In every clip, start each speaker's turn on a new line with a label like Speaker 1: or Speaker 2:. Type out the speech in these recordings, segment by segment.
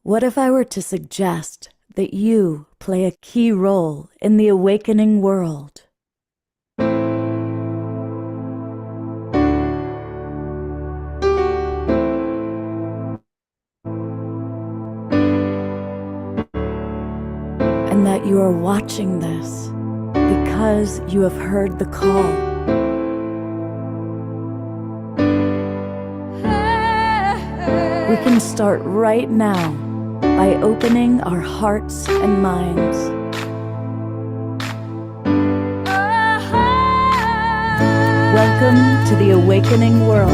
Speaker 1: What if I were to suggest that you play a key role in the awakening world? And that you are watching this because you have heard the call. We can start right now by opening our hearts and minds. Welcome to the awakening world.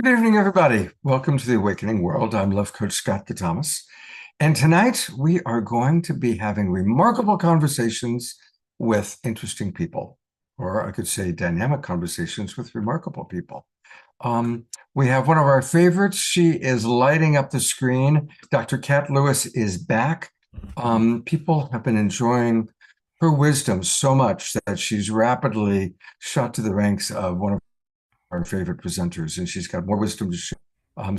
Speaker 2: Good evening, everybody. Welcome to the Awakening World. I'm Love Coach Scott Thomas. And tonight we are going to be having remarkable conversations with interesting people, or I could say dynamic conversations with remarkable people. We have one of our favorites. She is lighting up the screen. Dr. Kat Lewis is back. People have been enjoying her wisdom so much that she's rapidly shot to the ranks of one of our favorite presenters, and she's got more wisdom to share.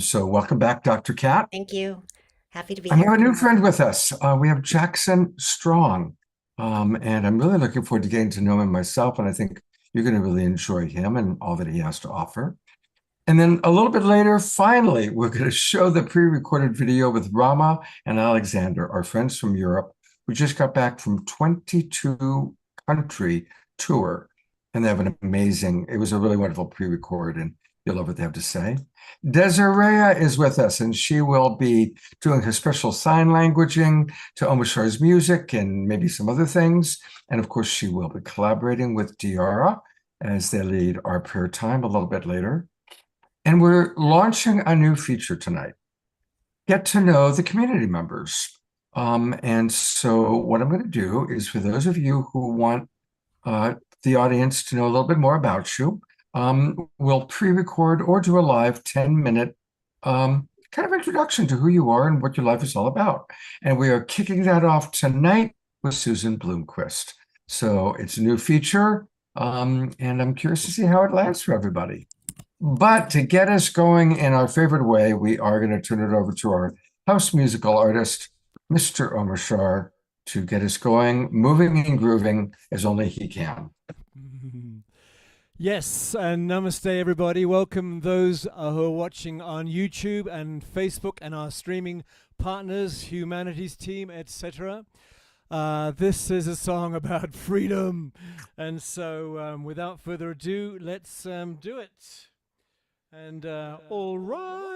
Speaker 2: So welcome back, Dr. Kat.
Speaker 3: Thank you. Happy to be
Speaker 2: And we
Speaker 3: here.
Speaker 2: have a new friend with us. We have Jackson Strong. And I'm really looking forward to getting to know him myself, and I think you're going to really enjoy him and all that he has to offer. And then a little bit later, finally, we're going to show the pre-recorded video with Rama and Alexander, our friends from Europe, who just got back from 22 country tour. And they have an amazing, it was a really wonderful pre-record, and you'll love what they have to say. Desiree is with us, and she will be doing her special sign languaging to Om Shar's music and maybe some other things. And of course, she will be collaborating with Diara as they lead our prayer time a little bit later. And we're launching a new feature tonight. Get to know the community members. And so what I'm going to do is, for those of you who want the audience to know a little bit more about you, we'll pre-record or do a live 10-minute kind of introduction to who you are and what your life is all about. And we are kicking that off tonight with Susan Bloomquist. So it's a new feature, and I'm curious to see how it lands for everybody. But to get us going in our favorite way, we are going to turn it over to our house musical artist, Mr. Omar Shar, to get us going, moving and grooving as only he can.
Speaker 4: Yes, and namaste, everybody. Welcome those who are watching on YouTube and Facebook and our streaming partners, Humanities Team, etc. This is a song about freedom. And so without further ado, let's do it. And all rise.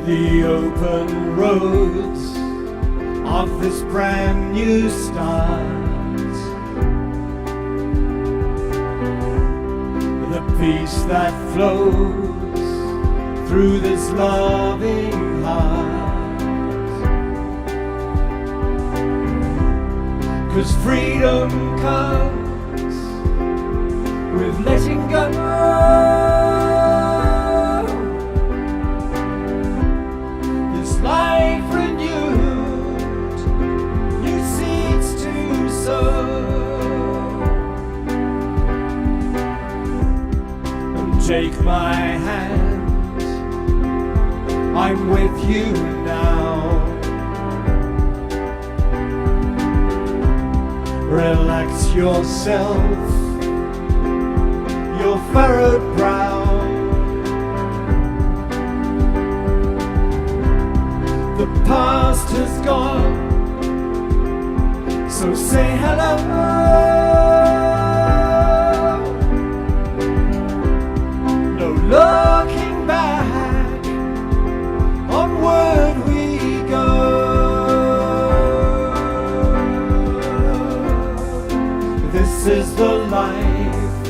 Speaker 4: The open roads of this brand new start, the peace that flows through this loving heart, 'cause freedom comes with letting go. Life renewed, new seeds to sow. Take my hand, I'm with you now. Relax yourself, your furrowed brow. The past has gone, so say hello. No looking back, onward we go. This is the life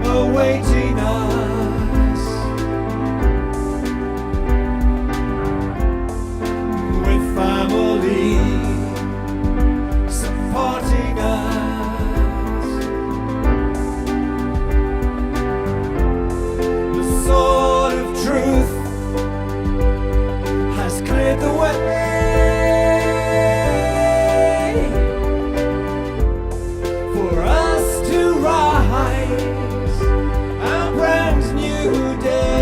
Speaker 4: awaiting us, with family supporting us. The sword of truth has cleared the way for us to rise a brand new day.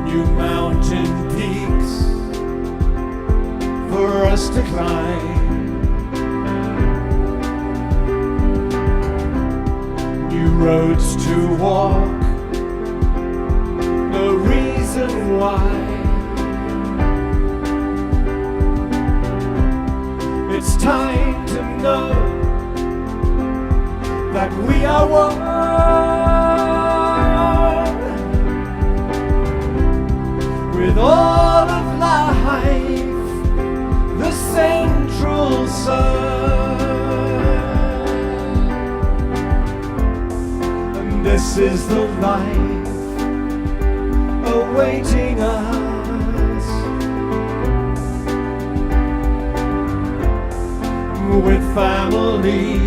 Speaker 4: New mountain peaks for us to climb, new roads to walk, no reason why. It's time to know that we are one, with all of life, the central sun. And this is the life awaiting us, with family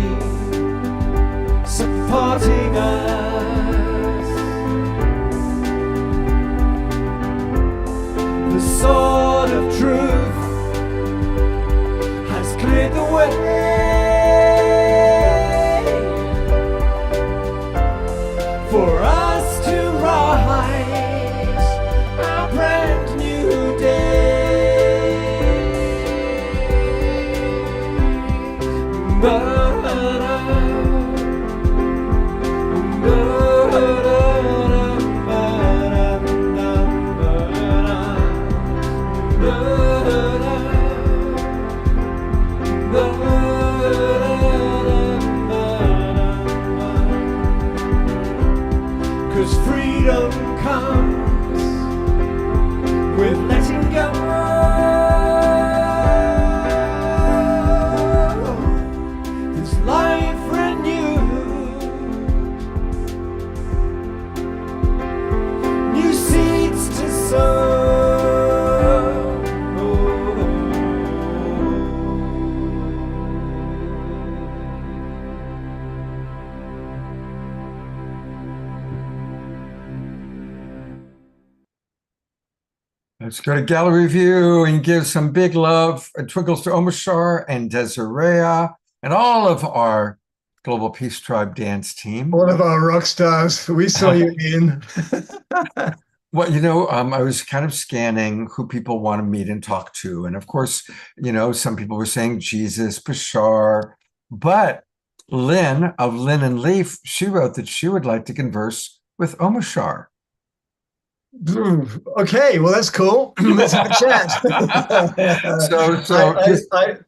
Speaker 4: supporting us. The sword of truth has cleared the way for us to rise a brand new day. Cause freedom comes with letting go. This life renewed, new seeds to sow.
Speaker 2: Let's go to Gallery View and give some big love and twinkles to Omashar and Desiree and all of our Global Peace Tribe dance team.
Speaker 3: All of our rock stars. We saw you, Ian.
Speaker 2: Well, I was kind of scanning who people want to meet and talk to. And of course, some people were saying Jesus, Bashar, but Lynn of Lynn and Leaf, she wrote that she would like to converse with Omashar.
Speaker 3: Okay, well, that's cool. Let's have a chat.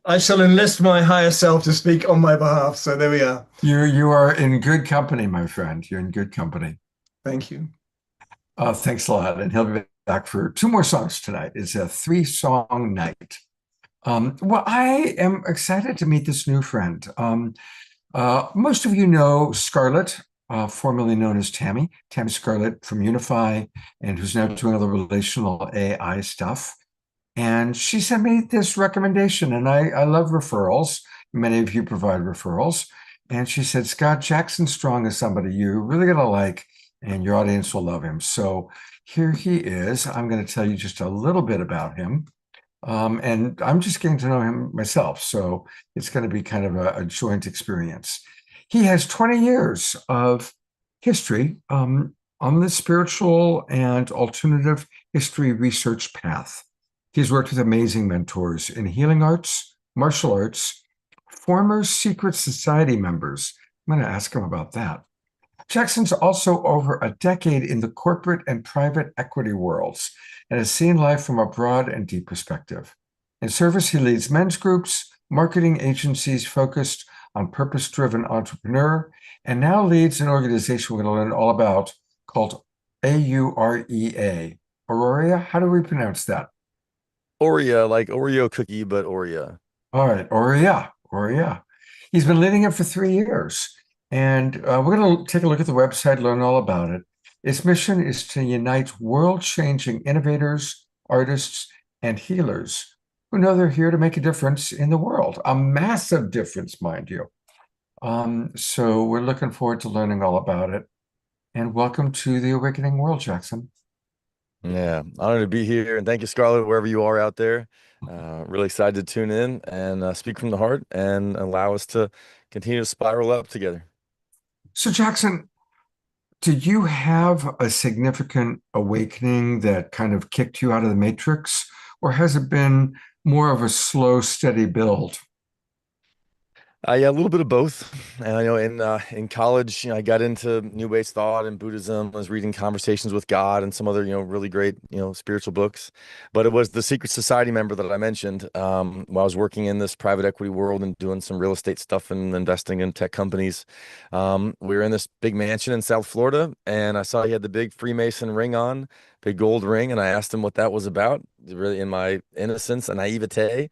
Speaker 3: I shall enlist my higher self to speak on my behalf. So there we are.
Speaker 2: You are in good company, my friend. You're in good company.
Speaker 3: Thank you.
Speaker 2: Thanks a lot. And he'll be back for 2 more songs tonight. It's a 3-song night. Well, I am excited to meet this new friend. Most of you know Scarlett, formerly known as Tammy Scarlett from Unify, and who's now doing all the relational AI stuff. And she sent me this recommendation, and I love referrals. Many of you provide referrals. And she said, Scott, Jackson Strong is somebody you're really going to like, and your audience will love him. So here he is. I'm going to tell you just a little bit about him. And I'm just getting to know him myself. So it's going to be kind of a joint experience. He has 20 years of history on the spiritual and alternative history research path. He's worked with amazing mentors in healing arts, martial arts, former secret society members. I'm going to ask him about that. Jackson's also over a decade in the corporate and private equity worlds and has seen life from a broad and deep perspective. In service, he leads men's groups, marketing agencies focused on purpose-driven entrepreneur, and now leads an organization we're going to learn all about called AUREA. Aurelia, how do we pronounce that?
Speaker 5: Oreo, like Oreo cookie, but Oreo.
Speaker 2: All right, Aurelia. He's been leading it for 3 years. And we're going to take a look at the website, learn all about it. Its mission is to unite world-changing innovators, artists, and healers who know they're here to make a difference in the world, a massive difference, mind you. So we're looking forward to learning all about it. And welcome to the Awakening World, Jackson.
Speaker 5: Yeah, honored to be here. And thank you, Scarlett, wherever you are out there. Really excited to tune in and speak from the heart and allow us to continue to spiral up together.
Speaker 2: So, Jackson, did you have a significant awakening that kind of kicked you out of the matrix, or has it been more of a slow, steady build?
Speaker 5: Yeah, a little bit of both. And I know in college, I got into New Age thought and Buddhism. I was reading Conversations with God and some other, really great, spiritual books. But it was the secret society member that I mentioned while I was working in this private equity world and doing some real estate stuff and investing in tech companies. We were in this big mansion in South Florida, and I saw he had the big Freemason ring on, big gold ring, and I asked him what that was about, really in my innocence and naivete.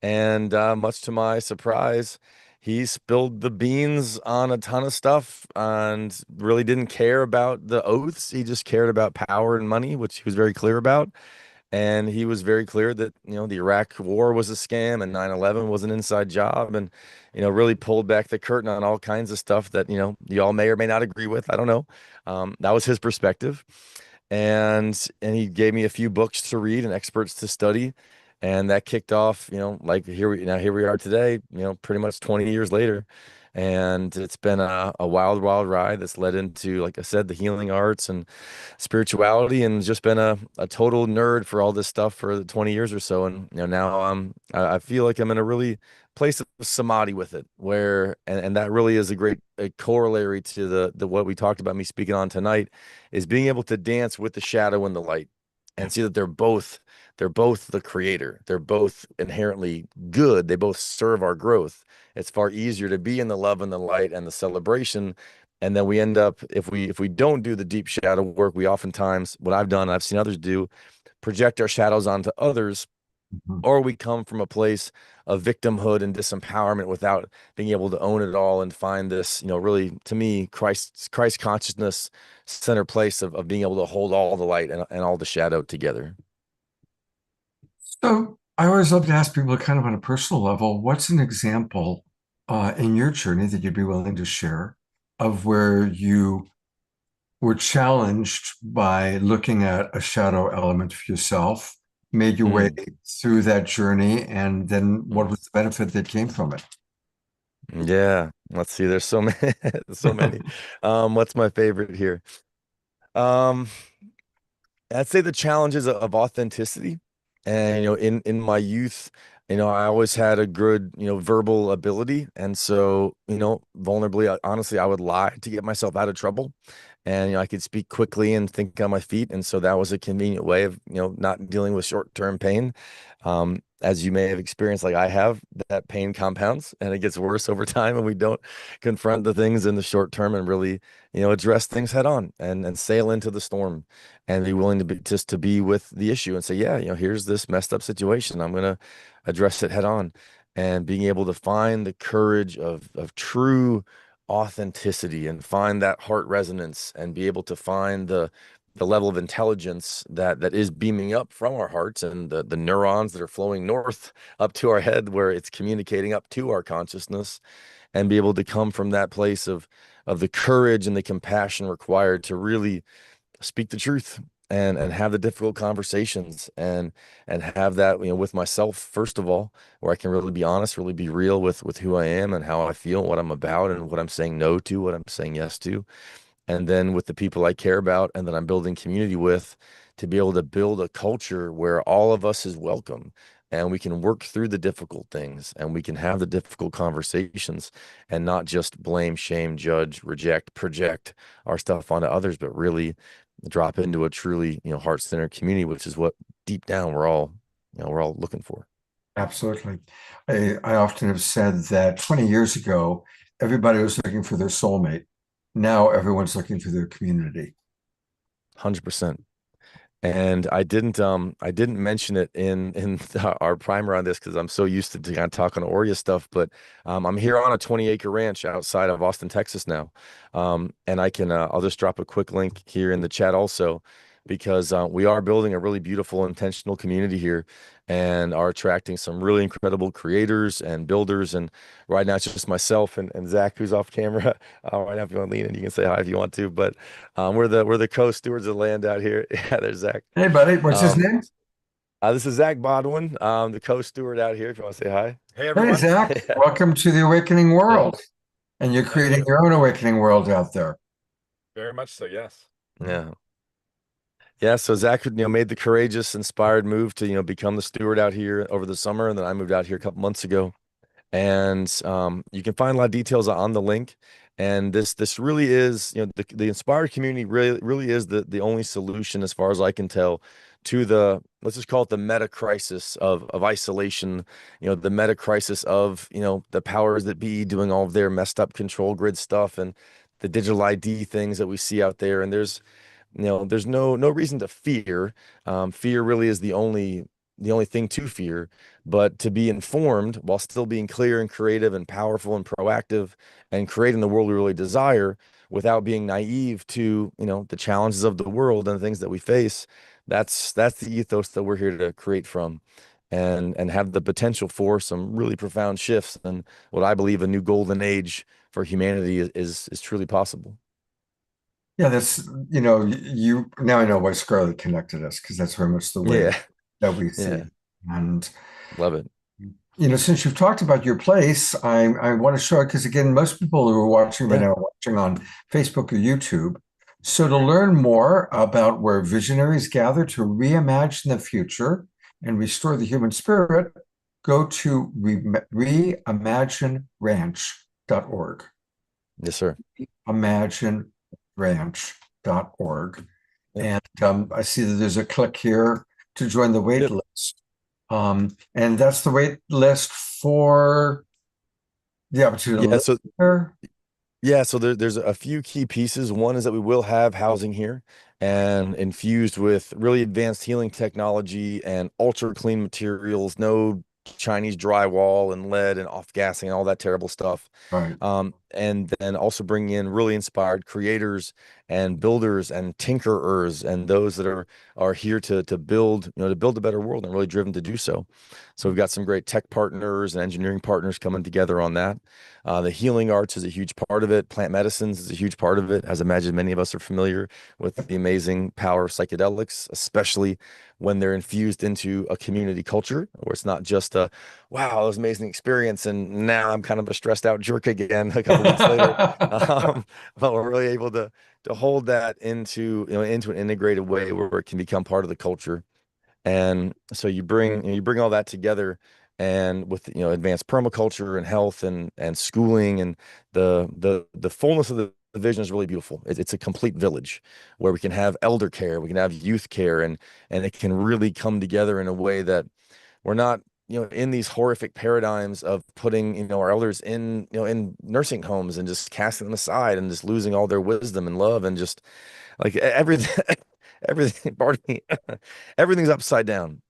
Speaker 5: And much to my surprise, he spilled the beans on a ton of stuff and really didn't care about the oaths. He just cared about power and money, which he was very clear about. And he was very clear that, the Iraq war was a scam and 9/11 was an inside job, and, really pulled back the curtain on all kinds of stuff that, y'all may or may not agree with. I don't know. That was his perspective. And he gave me a few books to read and experts to study. And that kicked off, like here we are today, pretty much 20 years later. And it's been a wild, wild ride that's led into, like I said, the healing arts and spirituality, and just been a total nerd for all this stuff for 20 years or so. And now I feel like I'm in a really place of samadhi with it, where and that really is a corollary to the what we talked about me speaking on tonight, is being able to dance with the shadow and the light and see that they're both the creator. They're both inherently good. They both serve our growth. It's far easier to be in the love and the light and the celebration. And then we end up, if we don't do the deep shadow work, we oftentimes, what I've done, I've seen others do, project our shadows onto others, or we come from a place of victimhood and disempowerment without being able to own it all and find this, really, to me, Christ consciousness center place of being able to hold all the light and all the shadow together.
Speaker 2: So I always love to ask people kind of on a personal level, what's an example in your journey that you'd be willing to share of where you were challenged by looking at a shadow element for yourself, made your way through that journey, and then what was the benefit that came from it?
Speaker 5: Yeah, let's see. There's so many, so many. What's my favorite here? I'd say the challenges of authenticity. And, in my youth, I always had a good, verbal ability. And so, vulnerably, honestly, I would lie to get myself out of trouble. And, I could speak quickly and think on my feet. And so that was a convenient way of, not dealing with short-term pain. As you may have experienced, like I have, that pain compounds and it gets worse over time, and we don't confront the things in the short term and really, address things head on and sail into the storm and be willing to be with the issue and say, yeah, here's this messed up situation. I'm going to address it head on, and being able to find the courage of true authenticity and find that heart resonance and be able to find the the level of intelligence that is beaming up from our hearts, and the neurons that are flowing north up to our head, where it's communicating up to our consciousness, and be able to come from that place of the courage and the compassion required to really speak the truth and have the difficult conversations, and have that, with myself, first of all, where I can really be honest, really be real with who I am and how I feel, what I'm about, and what I'm saying no to, what I'm saying yes to. And then with the people I care about and that I'm building community with, to be able to build a culture where all of us is welcome, and we can work through the difficult things, and we can have the difficult conversations, and not just blame, shame, judge, reject, project our stuff onto others, but really drop into a truly, heart-centered community, which is what deep down we're all looking for.
Speaker 2: Absolutely. I often have said that 20 years ago, everybody was looking for their soulmate. Now everyone's looking for their community.
Speaker 5: 100%. And I didn't mention it in our primer on this, because I'm so used to kind of talking Aurea stuff, but I'm here on a 20-acre ranch outside of Austin, Texas now. And I'll just drop a quick link here in the chat also, because we are building a really beautiful, intentional community here, and are attracting some really incredible creators and builders. And right now it's just myself and Zach, who's off camera. Right now, if you want to lean in, you can say hi if you want to. But we're the co-stewards of the land out here. Yeah, there's Zach.
Speaker 2: Hey, buddy, what's his name?
Speaker 5: This is Zach Bodwin, the co-steward out here, if you want to say hi.
Speaker 3: Hey, everyone.
Speaker 2: Hey, Zach. Welcome to the Awakening World. And you're creating your own awakening world out there.
Speaker 6: Very much so, yes.
Speaker 5: Yeah. Yeah, so Zach, made the courageous, inspired move to, become the steward out here over the summer, and then I moved out here a couple months ago. And you can find a lot of details on the link. And this really is, the inspired community really is the only solution, as far as I can tell, to let's just call it the meta crisis of isolation, the meta crisis of, the powers that be doing all of their messed up control grid stuff, and the digital ID things that we see out there. And there's no reason to fear. Fear really is the only thing to fear, but to be informed while still being clear and creative and powerful and proactive, and creating the world we really desire, without being naive to, the challenges of the world and the things that we face. That's the ethos that we're here to create from, and have the potential for some really profound shifts, and what I believe a new golden age for humanity is truly possible.
Speaker 2: Yeah, that's, you now I know why Scarlet connected us, because that's very much the way that we see.
Speaker 5: Yeah.
Speaker 2: And
Speaker 5: Love it.
Speaker 2: Since you've talked about your place, I want to show it, because again, most people who are watching right now are watching on Facebook or YouTube. So to learn more about where visionaries gather to reimagine the future and restore the human spirit, go to reimagineranch.org.
Speaker 5: Yes, sir.
Speaker 2: Imagineranch.org. And I see that there's a click here to join the wait list. And that's the wait list for the opportunity.
Speaker 5: So there's a few key pieces. One is that we will have housing here, and infused with really advanced healing technology and ultra clean materials, no Chinese drywall and lead and off-gassing and all that terrible stuff.
Speaker 2: Right.
Speaker 5: And then also bring in really inspired creators and builders and tinkerers, and those that are here to build, to build a better world, and really driven to do so. So we've got some great tech partners and engineering partners coming together on that. The healing arts is a huge part of it. Plant medicines is a huge part of it. As I imagine many of us are familiar with the amazing power of psychedelics, especially when they're infused into a community culture, where it's not just a, wow, that was an amazing experience, and now I'm kind of a stressed out jerk again a couple weeks later. But we're really able to hold that into an integrated way, where it can become part of the culture. And so you bring all that together, and with advanced permaculture and health and schooling, and the fullness of the vision is really beautiful. It's a complete village where we can have elder care, we can have youth care, and it can really come together in a way that we're not in these horrific paradigms of putting our elders in in nursing homes and just casting them aside and just losing all their wisdom and love, and just like everything pardon me, everything's upside down.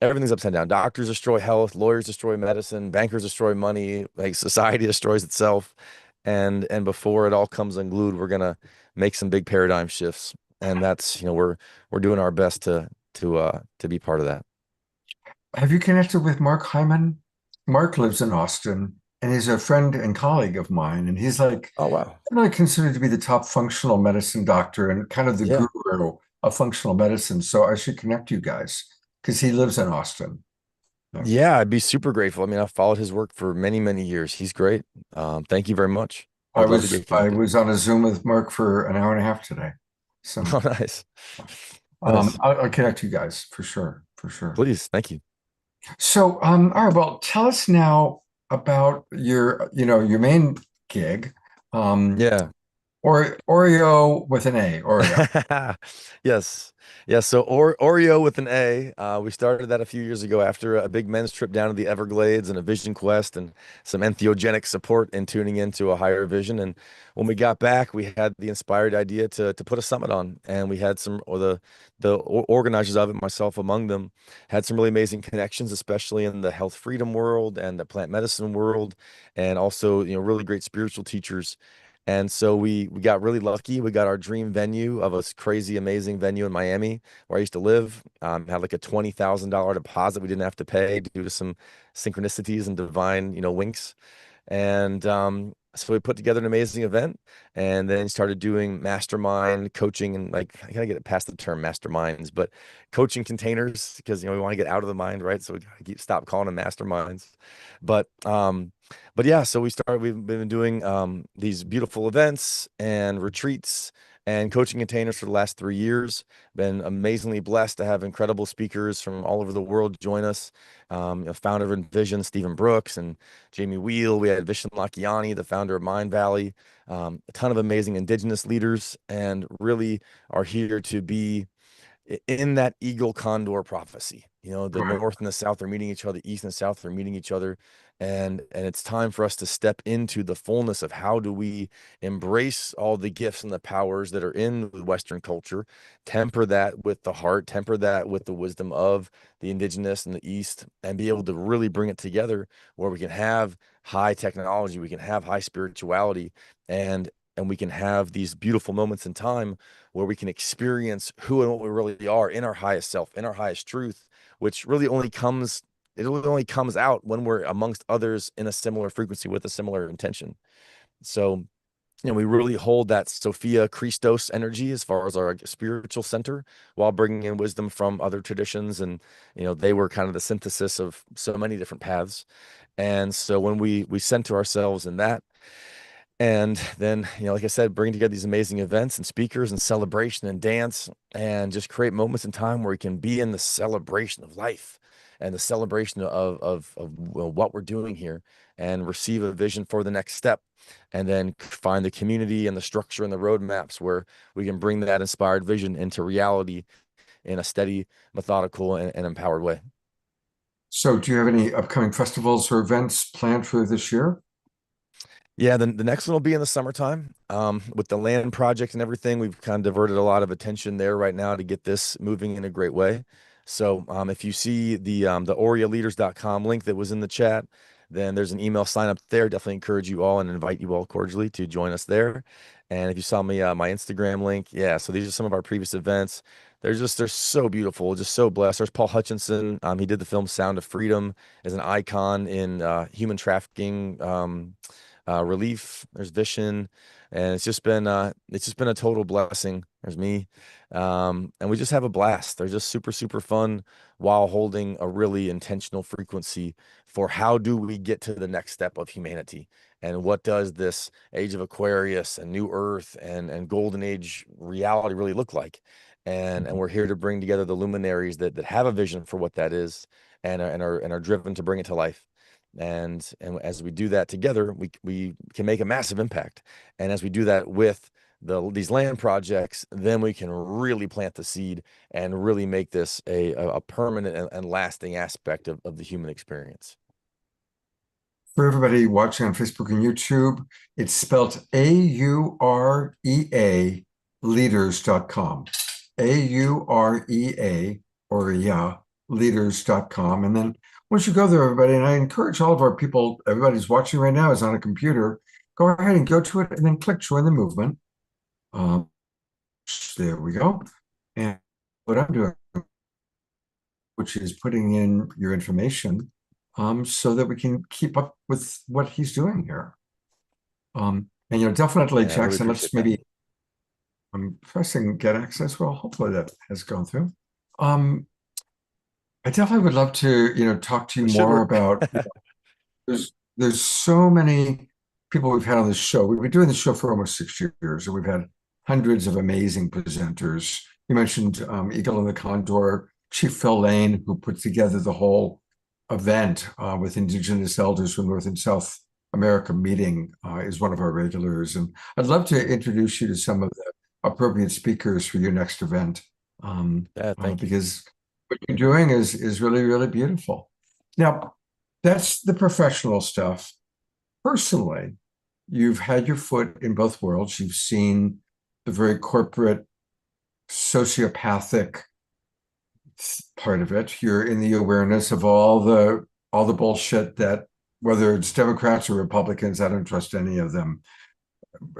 Speaker 5: Everything's upside down. Doctors destroy health, lawyers destroy medicine, bankers destroy money, like society destroys itself. And before it all comes unglued, we're gonna make some big paradigm shifts. and that's, we're doing our best to be part of that.
Speaker 2: Have you connected with Mark Hyman? Mark lives in Austin and he's a friend and colleague of mine. And he's like,
Speaker 5: Oh, wow.
Speaker 2: really considered to be the top functional medicine doctor and kind of the
Speaker 5: Yeah.
Speaker 2: guru of functional medicine. So I should connect you guys because he lives in Austin.
Speaker 5: Yeah, I'd be super grateful. I mean, I've followed his work for many, many years. He's great. Thank you very much.
Speaker 2: I
Speaker 5: I'd love to get
Speaker 2: I
Speaker 5: connected.
Speaker 2: was on a Zoom with Mark for an hour and a half today. So
Speaker 5: Oh, nice. Nice.
Speaker 2: I'll connect you guys for sure, for sure.
Speaker 5: Please. Thank you.
Speaker 2: So all right, well, tell us now about your main gig.
Speaker 5: Yeah.
Speaker 2: Or Oreo with an A, Oreo.
Speaker 5: Yes. Yes. So Oreo with an A. We started that a few years ago after a big men's trip down to the Everglades and a vision quest and some entheogenic support and tuning into a higher vision. And when we got back, we had the inspired idea to put a summit on, and we had the organizers of it, myself among them, had some really amazing connections, especially in the health freedom world and the plant medicine world, and also really great spiritual teachers. And so we got really lucky. We got our dream venue of a crazy, amazing venue in Miami where I used to live. Had like a $20,000 deposit we didn't have to pay due to some synchronicities and divine, winks. And so we put together an amazing event and then started doing mastermind coaching, and like, I gotta get it past the term masterminds, but coaching containers, because we want to get out of the mind, right? So we gotta stop calling them masterminds. But yeah, so we've been doing these beautiful events and retreats and coaching containers for the last 3 years. Been amazingly blessed to have incredible speakers from all over the world join us. Founder of Envision, Stephen Brooks, and Jamie Wheel. We had Vishen Lakhiani, the founder of Mind Valley. A ton of amazing indigenous leaders, and really are here to be in that eagle condor prophecy. The
Speaker 2: Right.
Speaker 5: north and the south are meeting each other, the east and the south are meeting each other, and it's time for us to step into the fullness of how do we embrace all the gifts and the powers that are in Western culture, temper that with the heart, temper that with the wisdom of the indigenous and the east, and be able to really bring it together where we can have high technology, we can have high spirituality, and we can have these beautiful moments in time where we can experience who and what we really are in our highest self, in our highest truth, which really only comes out when we're amongst others in a similar frequency with a similar intention. So, we really hold that Sophia Christos energy as far as our spiritual center, while bringing in wisdom from other traditions. And, they were kind of the synthesis of so many different paths. And so when we center ourselves in that, and then, like I said, bring together these amazing events and speakers and celebration and dance, and just create moments in time where we can be in the celebration of life and the celebration of what we're doing here, and receive a vision for the next step, and then find the community and the structure and the roadmaps where we can bring that inspired vision into reality in a steady, methodical, and empowered way.
Speaker 2: So do you have any upcoming festivals or events planned for this year?
Speaker 5: Yeah, the next one will be in the summertime. With the land project and everything, we've kind of diverted a lot of attention there right now to get this moving in a great way. So if you see the OreoLeaders.com link that was in the chat, then there's an email sign up there. Definitely encourage you all and invite you all cordially to join us there. And if you saw me my Instagram link, yeah, so these are some of our previous events. They're so beautiful, just so blessed. There's Paul Hutchinson. He did the film Sound of Freedom, as an icon in human trafficking relief. There's Vishen, and it's just been a total blessing. There's me, and we just have a blast. They're just super, super fun, while holding a really intentional frequency for how do we get to the next step of humanity, and what does this age of Aquarius and new earth and golden age reality really look like. And we're here to bring together the luminaries that have a vision for what that is, and are driven to bring it to life. And as we do that together, we can make a massive impact. And as we do that with these land projects, then we can really plant the seed and really make this a permanent and lasting aspect of the human experience.
Speaker 2: For everybody watching on Facebook and YouTube, it's spelled AUREA leaders.com. AUREA, or yeah, leaders.com. And then once you go there, everybody, and I encourage all of our people, everybody's watching right now is on a computer, go ahead and go to it and then click join the movement. There we go. And what I'm doing, which is putting in your information, so that we can keep up with what he's doing here. And definitely,
Speaker 5: Yeah, I really
Speaker 2: Jackson, let's
Speaker 5: appreciate that.
Speaker 2: maybe, I'm pressing get access. Well, hopefully that has gone through. Um, I definitely would love to, talk to you
Speaker 5: It should
Speaker 2: more
Speaker 5: work.
Speaker 2: about, there's so many people we've had on this show. We've been doing the show for almost 6 years, and we've had hundreds of amazing presenters. You mentioned Eagle and the Condor, Chief Phil Lane, who put together the whole event with Indigenous elders from North and South America meeting, is one of our regulars. And I'd love to introduce you to some of the appropriate speakers for your next event,
Speaker 5: Yeah, thank you.
Speaker 2: because what you're doing is really, really beautiful. Now, that's the professional stuff. Personally, you've had your foot in both worlds. You've seen the very corporate, sociopathic part of it. You're in the awareness of all the bullshit that, whether it's Democrats or Republicans, I don't trust any of them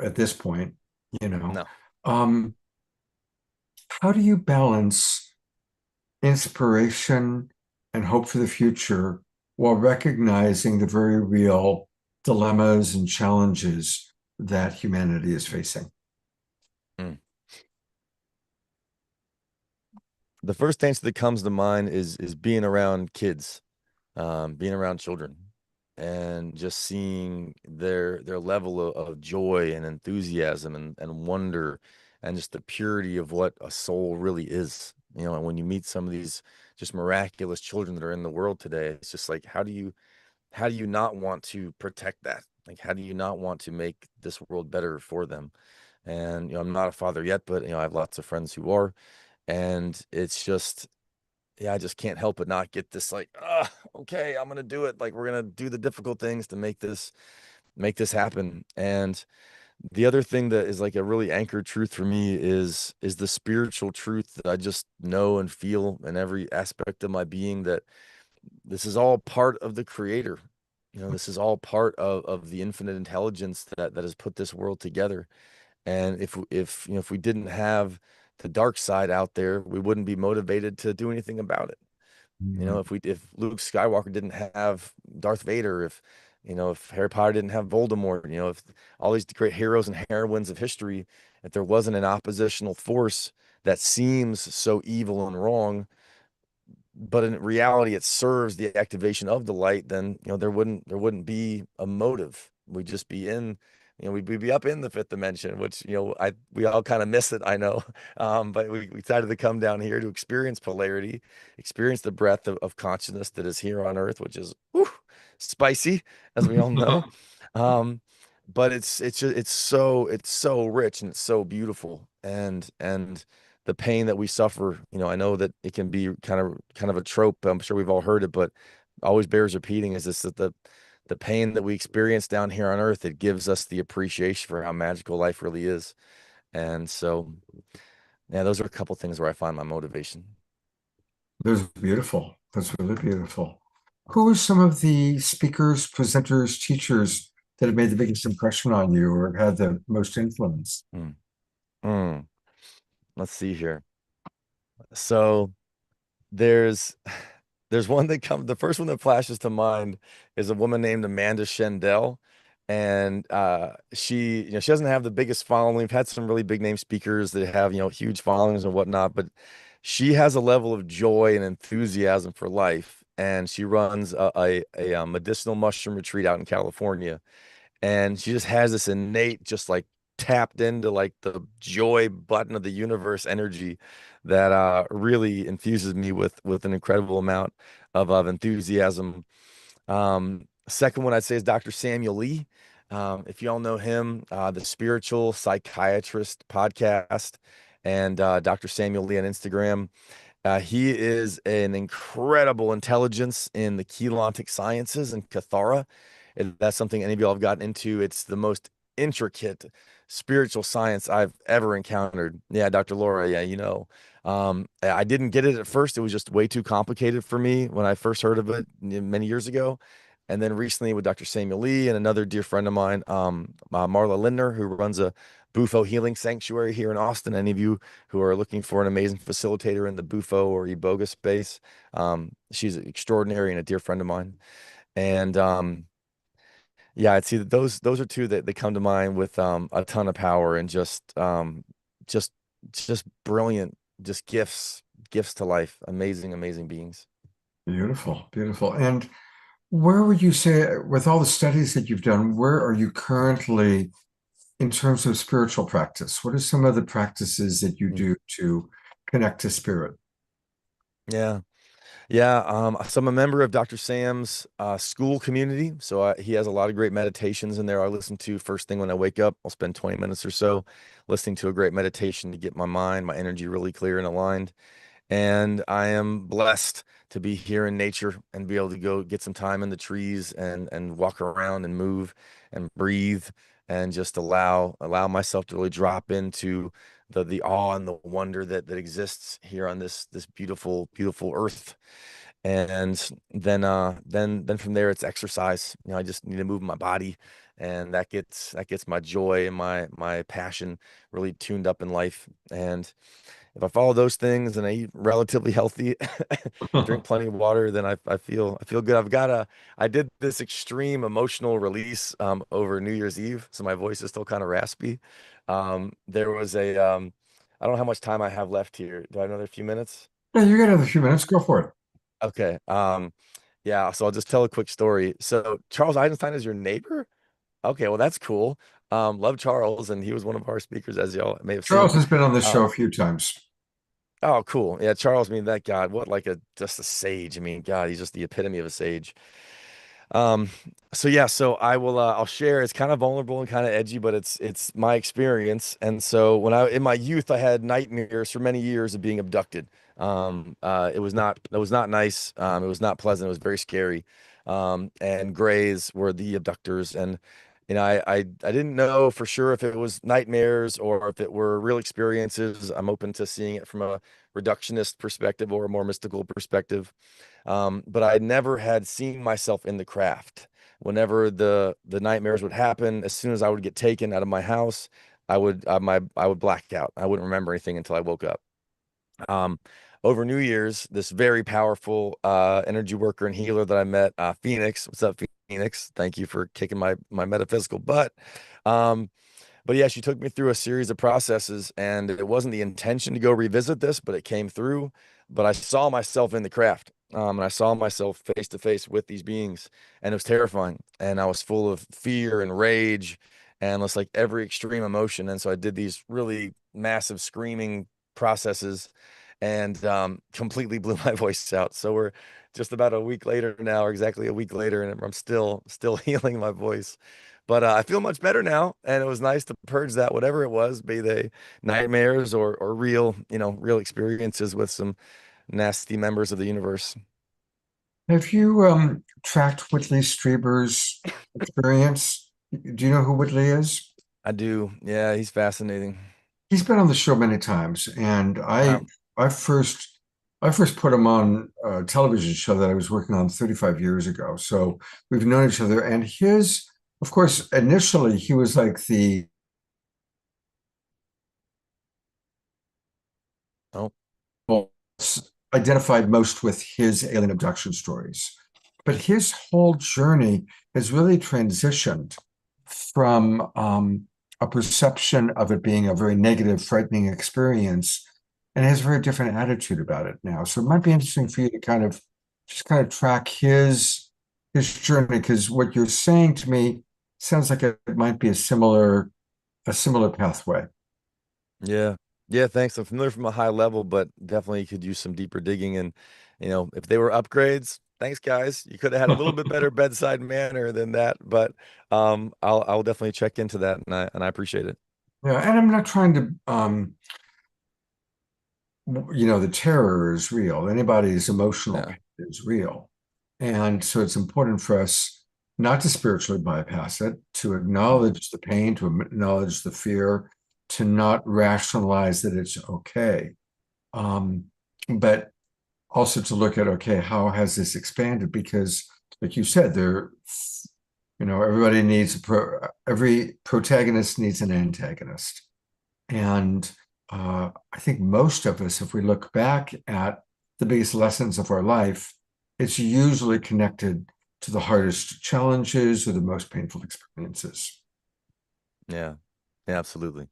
Speaker 2: at this point,
Speaker 5: No.
Speaker 2: Um, how do you balance inspiration and hope for the future while recognizing the very real dilemmas and challenges that humanity is facing?
Speaker 5: Mm. The first answer that comes to mind is being around kids, being around children, and just seeing their level of joy and enthusiasm and wonder, and just the purity of what a soul really is. And when you meet some of these just miraculous children that are in the world today, it's just like, how do you not want to protect that? Like, how do you not want to make this world better for them? And I'm not a father yet, but I have lots of friends who are, and it's just, yeah, I just can't help but not get this like, okay, I'm gonna do it. Like, we're gonna do the difficult things to make this happen. And the other thing that is like a really anchored truth for me is the spiritual truth that I just know and feel in every aspect of my being, that this is all part of the creator. This is all part of the infinite intelligence that has put this world together. And if we didn't have the dark side out there, we wouldn't be motivated to do anything about it. If Luke Skywalker didn't have Darth Vader, if Harry Potter didn't have Voldemort, if all these great heroes and heroines of history, if there wasn't an oppositional force that seems so evil and wrong, but in reality it serves the activation of the light, then there wouldn't be a motive. We'd just be in, we'd be up in the fifth dimension, which we all kind of miss it, I know. But we decided to come down here to experience polarity, experience the breadth of consciousness that is here on earth, which is spicy, as we all know. But it's so rich and it's so beautiful, and the pain that we suffer, I know that it can be kind of a trope. I'm sure we've all heard it, but always bears repeating, is this, that the pain that we experience down here on earth, it gives us the appreciation for how magical life really is. And so, yeah, those are a couple things where I find my motivation.
Speaker 2: That's beautiful. That's really beautiful. Who are some of the speakers, presenters, teachers that have made the biggest impression on you or had the most influence?
Speaker 5: Mm. Let's see here. So there's one the first one that flashes to mind is a woman named Amanda Shendell. And she doesn't have the biggest following. We've had some really big name speakers that have huge followings and whatnot, but she has a level of joy and enthusiasm for life, and she runs a medicinal mushroom retreat out in California. And she just has this innate, just like tapped into like the joy button of the universe energy that really infuses me with an incredible amount of enthusiasm. Second one I'd say is Dr. Samuel Lee. If you all know him, the Spiritual Psychiatrist podcast, and Dr. Samuel Lee on Instagram. He is an incredible intelligence in the Keylontic sciences and Kathara. If that's something any of y'all have gotten into, it's the most intricate spiritual science I've ever encountered. Yeah, Dr. Laura, yeah, I didn't get it at first. It was just way too complicated for me when I first heard of it many years ago. And then recently with Dr. Samuel Lee and another dear friend of mine, Marla Lindner, who runs a Bufo Healing Sanctuary here in Austin. Any of you who are looking for an amazing facilitator in the Bufo or Iboga space, she's extraordinary and a dear friend of mine. And yeah, I'd see that those are two that come to mind with a ton of power and just just brilliant, just gifts to life. Amazing beings.
Speaker 2: Beautiful, beautiful. And where would you say, with all the studies that you've done, where are you currently in terms of spiritual practice? What are some of the practices that you do to connect to spirit?
Speaker 5: Yeah. Yeah, so I'm a member of Dr. Sam's school community. So he has a lot of great meditations in there I listen to first thing when I wake up. I'll spend 20 minutes or so listening to a great meditation to get my mind, my energy really clear and aligned. And I am blessed to be here in nature and be able to go get some time in the trees and walk around and move and breathe and just allow myself to really drop into the awe and the wonder that exists here on this beautiful earth. And then from there it's exercise. I just need to move my body, and that gets my joy and my passion really tuned up in life. And if I follow those things and I eat relatively healthy, drink plenty of water, then I feel good. I did this extreme emotional release over New Year's Eve, so my voice is still kind of raspy. There was I don't know how much time I have left here. Do I have another few minutes?
Speaker 2: Yeah, you got another few minutes. Go for it.
Speaker 5: Okay. Yeah, so I'll just tell a quick story. So Charles Eisenstein is your neighbor? Okay, well that's cool. Love Charles, and he was one of our speakers, as y'all may have
Speaker 2: Charles
Speaker 5: seen.
Speaker 2: has been on this show a few times.
Speaker 5: Oh, cool. Yeah, Charles, I mean, that God, what like just a sage. I mean, God, he's just the epitome of a sage. Um, so yeah, so I'll share. It's kind of vulnerable and kind of edgy, but it's my experience. And so when in my youth, I had nightmares for many years of being abducted. It was not nice. It was not pleasant. It was very scary. And Greys were the abductors. And I didn't know for sure if it was nightmares or if it were real experiences. I'm open to seeing it from a reductionist perspective or a more mystical perspective. But I never had seen myself in the craft. Whenever the nightmares would happen, as soon as I would get taken out of my house, I would black out. I wouldn't remember anything until I woke up. Over New Year's, this very powerful energy worker and healer that I met, Phoenix. What's up, Phoenix? Thank you for kicking my metaphysical butt. But yeah, she took me through a series of processes, and it wasn't the intention to go revisit this, but it came through. But I saw myself in the craft, and I saw myself face to face with these beings, and it was terrifying. And I was full of fear and rage, and it's like every extreme emotion. And so I did these really massive screaming processes, and completely blew my voice out. So we're just about a week later now, or exactly a week later, and I'm still healing my voice. But I feel much better now, and it was nice to purge that, whatever it was, be they nightmares or real, real experiences with some nasty members of the universe.
Speaker 2: Have you tracked Whitley Strieber's experience? Do you know who Whitley is?
Speaker 5: I do. Yeah, he's fascinating.
Speaker 2: He's been on the show many times, and
Speaker 5: Wow.
Speaker 2: I first put him on a television show that I was working on 35 years ago. So we've known each other, and of course, initially he was like the
Speaker 5: Oh,
Speaker 2: identified most with his alien abduction stories. But his whole journey has really transitioned from a perception of it being a very negative, frightening experience, and has a very different attitude about it now. So it might be interesting for you to kind of track his journey, because what you're saying to me sounds like it might be a similar pathway.
Speaker 5: yeah. Yeah, thanks. I'm familiar from a high level, but definitely could use some deeper digging. And, if they were upgrades, thanks, guys. You could have had a little bit better bedside manner than that, but I'll definitely check into that, and I appreciate it.
Speaker 2: Yeah, and I'm not trying to the terror is real. Anybody's emotional
Speaker 5: Yeah.
Speaker 2: pain is real. And so it's important for us not to spiritually bypass it, to acknowledge the pain, to acknowledge the fear, to not rationalize that it's okay. But also to look at, okay, how has this expanded? Because like you said, everybody needs every protagonist needs an antagonist. And I think most of us, if we look back at the biggest lessons of our life, it's usually connected to the hardest challenges or the most painful experiences.
Speaker 5: Yeah, yeah, absolutely.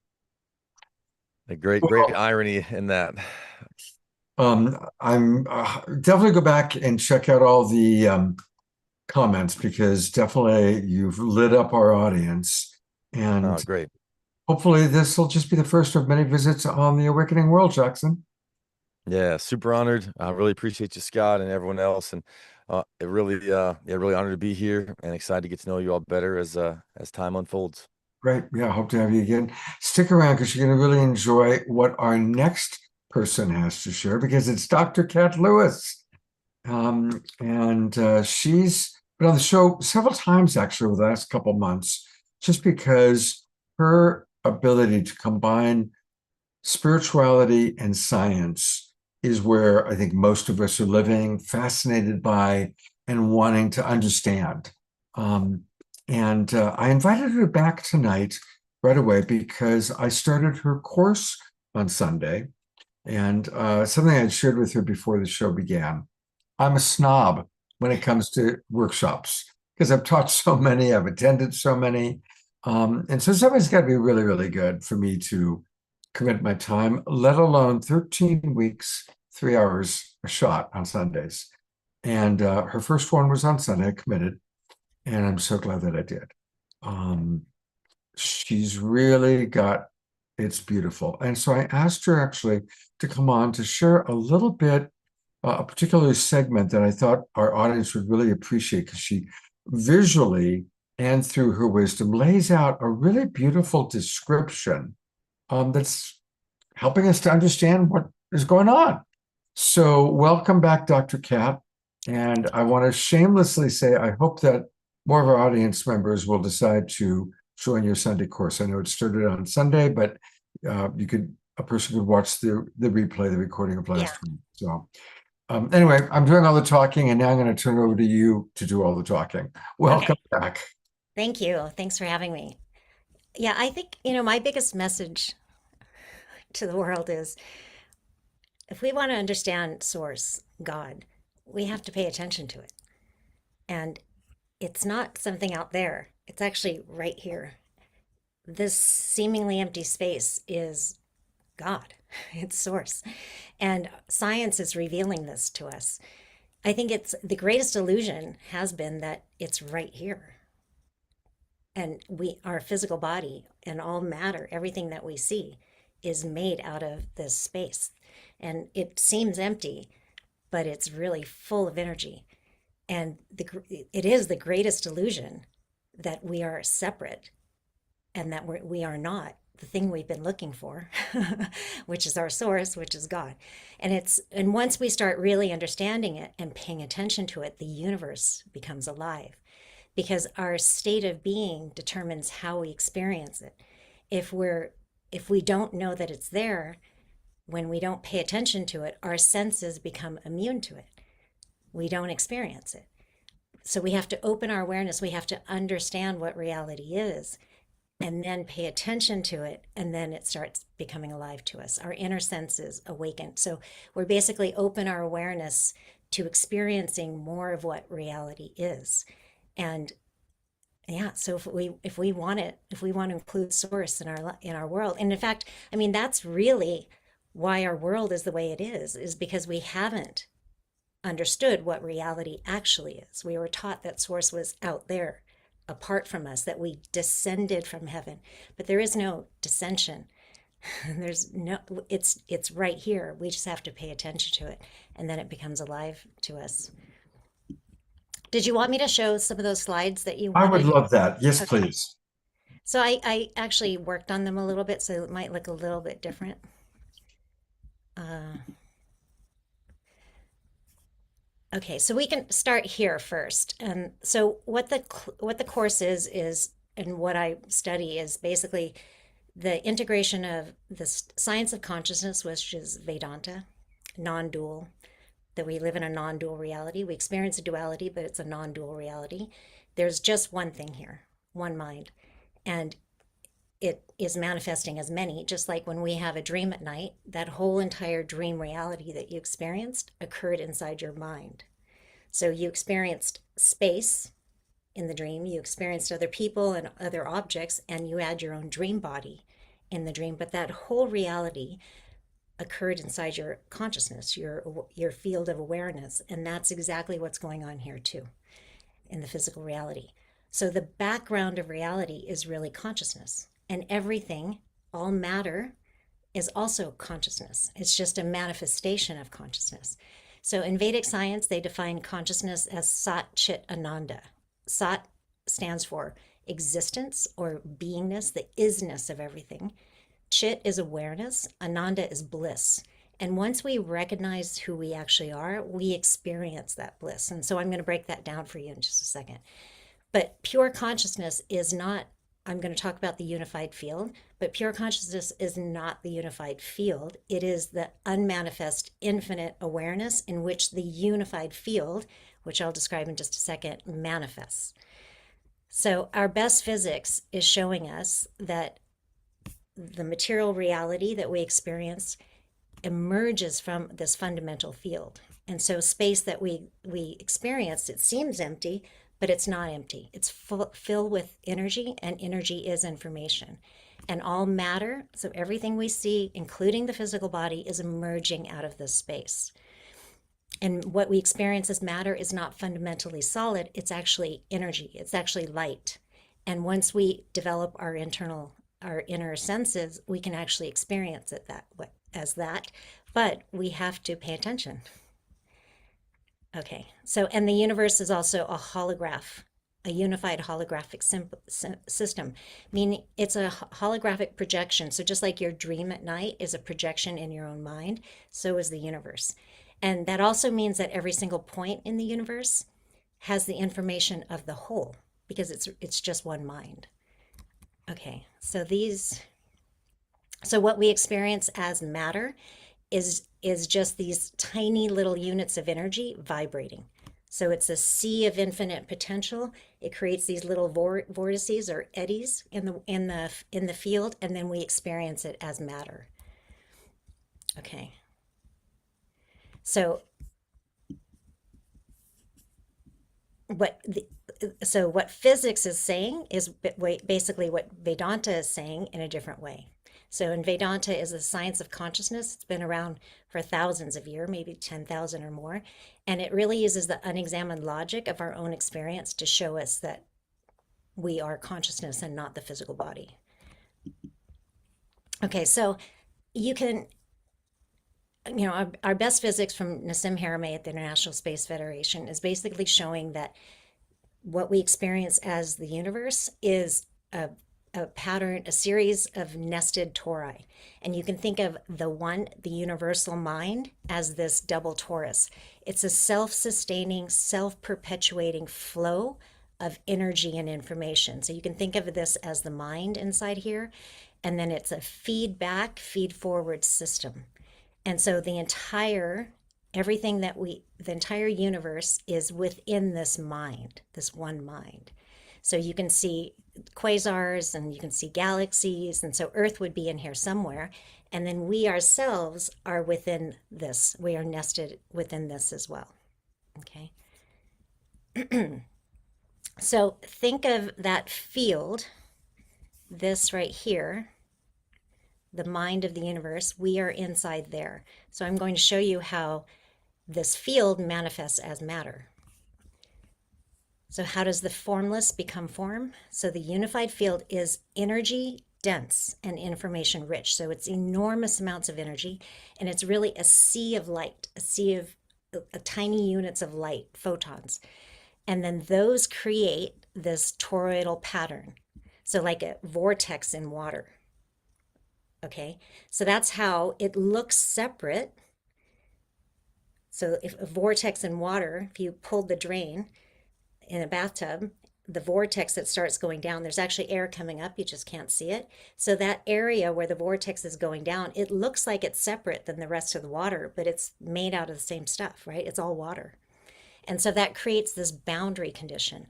Speaker 5: A great
Speaker 2: Well,
Speaker 5: irony in that.
Speaker 2: I'm definitely go back and check out all the comments, because definitely you've lit up our audience, and
Speaker 5: Oh, great.
Speaker 2: hopefully this will just be the first of many visits on the Awakening World, Jackson.
Speaker 5: Yeah, super honored. I really appreciate you, Scott, and everyone else, and really honored to be here and excited to get to know you all better as time unfolds.
Speaker 2: Great. Yeah, hope to have you again. Stick around, because you're going to really enjoy what our next person has to share, because it's Dr. Kat Lewis. And she's been on the show several times, actually, over the last couple months, just because her ability to combine spirituality and science is where I think most of us are living, fascinated by and wanting to understand. And I invited her back tonight right away because I started her course on Sunday, and something I'd shared with her before the show began. I'm a snob when it comes to workshops because I've taught so many, I've attended so many. And so somebody's got to be really, really good for me to commit my time, let alone 13 weeks, 3 hours a shot on Sundays. And her first one was on Sunday, I committed, and I'm so glad that I did. She's really got, it's beautiful. And so I asked her actually to come on to share a little bit, a particular segment that I thought our audience would really appreciate, because she visually and through her wisdom lays out a really beautiful description that's helping us to understand what is going on. So welcome back, Dr. Kat. And I want to shamelessly say, I hope that more of our audience members will decide to join your Sunday course. I know it started on Sunday, but a person could watch the replay, the recording of last week. So anyway, I'm doing all the talking, and now I'm going to turn it over to you to do all the talking. Welcome back.
Speaker 7: Thank you. Thanks for having me. Yeah, I think, my biggest message to the world is, if we want to understand Source, God, we have to pay attention to it. And it's not something out there. It's actually right here. This seemingly empty space is God. It's Source. And science is revealing this to us. I think it's the greatest illusion has been that it's right here. And our physical body and all matter, everything that we see, is made out of this space. And it seems empty, but it's really full of energy. And it is the greatest illusion that we are separate, and that we are not the thing we've been looking for, which is our source, which is God. And once we start really understanding it and paying attention to it, the universe becomes alive, because our state of being determines how we experience it. If we don't know that it's there, when we don't pay attention to it, our senses become immune to it. We don't experience it. So we have to open our awareness. We have to understand what reality is, and then pay attention to it, and then it starts becoming alive to us. Our inner senses awaken. So we're basically open our awareness to experiencing more of what reality is. And yeah, so if we want to include Source in our world, and in fact, I mean, that's really why our world is the way it is because we haven't understood what reality actually is. We were taught that Source was out there, apart from us, that we descended from heaven, but there is no descension. It's right here. We just have to pay attention to it, and then it becomes alive to us. Did you want me to show some of those slides that you wanted?
Speaker 2: I would love that. Yes,
Speaker 7: Okay.
Speaker 2: please.
Speaker 7: So I actually worked on them a little bit, so it might look a little bit different. Okay, so we can start here first. And so what the course is, and what I study is basically the integration of the science of consciousness, which is Vedanta, non-dual, that we live in a non-dual reality. We experience a duality, but it's a non-dual reality. There's just one thing here, one mind. And it is manifesting as many, just like when we have a dream at night, that whole entire dream reality that you experienced occurred inside your mind. So you experienced space in the dream, you experienced other people and other objects, and you had your own dream body in the dream, but that whole reality occurred inside your consciousness, your field of awareness, and that's exactly what's going on here too, in the physical reality. So the background of reality is really consciousness, and everything, all matter, is also consciousness. It's just a manifestation of consciousness. So in Vedic science, they define consciousness as Sat Chit Ananda. Sat stands for existence or beingness, the isness of everything. Chit is awareness, Ananda is bliss. And once we recognize who we actually are, we experience that bliss. And so I'm going to break that down for you in just a second. But pure consciousness is not, I'm going to talk about the unified field, but pure consciousness is not the unified field. It is the unmanifest infinite awareness in which the unified field, which I'll describe in just a second, manifests. So our best physics is showing us that the material reality that we experience emerges from this fundamental field. And so space that we experience, it seems empty, but it's not empty. It's filled with energy, and energy is information. And all matter, so everything we see, including the physical body, is emerging out of this space. And what we experience as matter is not fundamentally solid, it's actually energy, it's actually light. And once we develop our inner senses, we can actually experience it as that, but we have to pay attention. Okay, so, and the universe is also a holograph, a unified holographic system, meaning it's a holographic projection. So just like your dream at night is a projection in your own mind, so is the universe. And that also means that every single point in the universe has the information of the whole, because it's just one mind. Okay, so what we experience as matter is just these tiny little units of energy vibrating. So it's a sea of infinite potential. It creates these little vortices or eddies in the field, and then we experience it as matter. Okay. So what physics is saying is basically what Vedanta is saying in a different way. So in Vedanta is the science of consciousness. It's been around for thousands of years, maybe 10,000 or more. And it really uses the unexamined logic of our own experience to show us that we are consciousness and not the physical body. Okay, so you can, our best physics from Nassim Haramein at the International Space Federation is basically showing that what we experience as the universe is a pattern, a series of nested tori. And you can think of the universal mind, as this double torus. It's a self-sustaining, self-perpetuating flow of energy and information. So you can think of this as the mind inside here, and then it's a feedback, feed-forward system. And so the entire universe is within this mind, this one mind. So you can see quasars and you can see galaxies, and so Earth would be in here somewhere, and then we ourselves are within this. We are nested within this as well. Okay. So think of that field, this right here, the mind of the universe. We are inside there. So I'm going to show you how this field manifests as matter. So how does the formless become form? So the unified field is energy dense and information rich. So it's enormous amounts of energy, and it's really a sea of light, a sea of tiny units of light, photons. And then those create this toroidal pattern. So like a vortex in water. Okay, so that's how it looks separate. So if a vortex in water, if you pulled the drain in a bathtub, the vortex that starts going down, there's actually air coming up, you just can't see it. So that area where the vortex is going down, it looks like it's separate than the rest of the water, but it's made out of the same stuff, right? It's all water. And so that creates this boundary condition.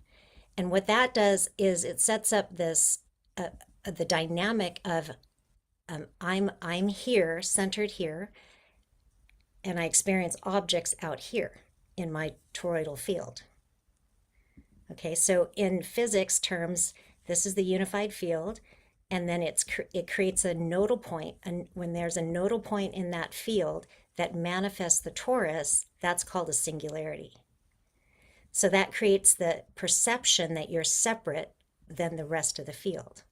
Speaker 7: And what that does is it sets up this, the dynamic of I'm here, centered here, and I experience objects out here in my toroidal field. Okay, so in physics terms, this is the unified field, and then it creates a nodal point, and when there's a nodal point in that field that manifests the torus, that's called a singularity. So that creates the perception that you're separate than the rest of the field.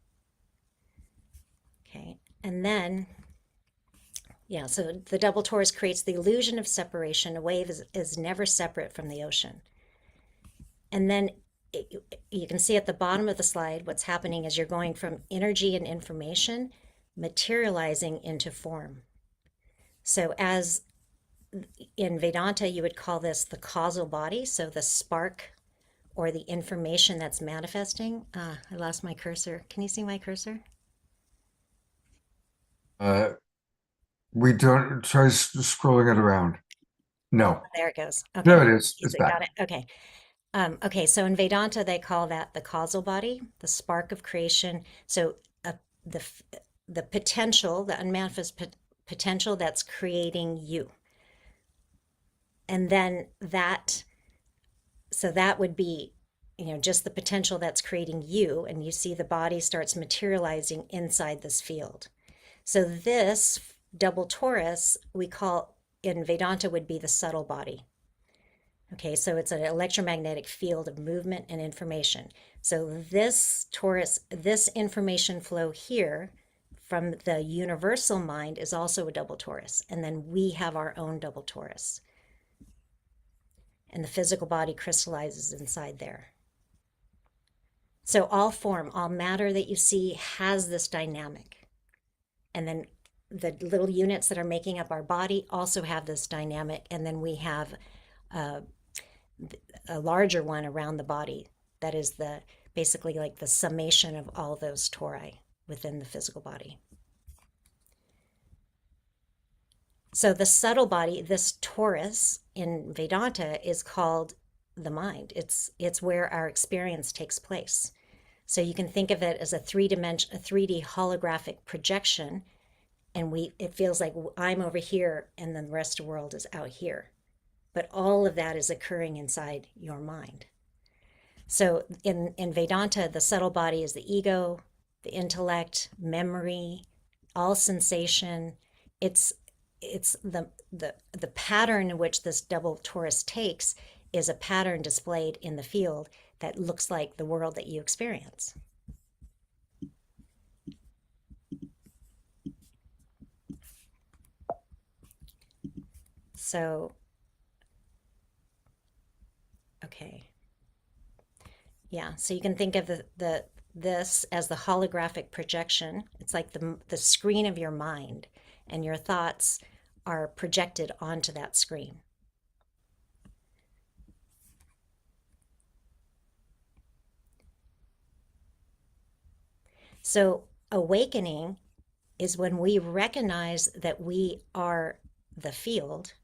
Speaker 7: Okay, and then, yeah, so the double torus creates the illusion of separation. A wave is never separate from the ocean. And then you can see at the bottom of the slide, what's happening is you're going from energy and information materializing into form. So as in Vedanta, you would call this the causal body, so the spark or the information that's manifesting. I lost my cursor. Can you see my cursor?
Speaker 2: We don't try scrolling it around. No,
Speaker 7: There it goes. Okay.
Speaker 2: there it is. It's
Speaker 7: Got
Speaker 2: back.
Speaker 7: it. Okay. Okay, so in Vedanta, they call that the causal body, the spark of creation. So the potential, the unmanifest potential that's creating you. And then so that would be, just the potential that's creating you, and you see the body starts materializing inside this field. So this double torus, we call, in Vedanta, would be the subtle body. Okay, so it's an electromagnetic field of movement and information. So this torus, this information flow here from the universal mind is also a double torus. And then we have our own double torus. And the physical body crystallizes inside there. So all form, all matter that you see has this dynamic. And then the little units that are making up our body also have this dynamic. And then we have a larger one around the body that is basically like the summation of all those tori within the physical body. So the subtle body, this torus in Vedanta, is called the mind. It's where our experience takes place. So you can think of it as a 3D holographic projection, and it feels like I'm over here and then the rest of the world is out here. But all of that is occurring inside your mind. So in Vedanta, the subtle body is the ego, the intellect, memory, all sensation. It's the pattern in which this double torus takes is a pattern displayed in the field that looks like the world that you experience. So, okay. Yeah, so you can think of this as the holographic projection. It's like the screen of your mind, and your thoughts are projected onto that screen. So awakening is when we recognize that we are the field.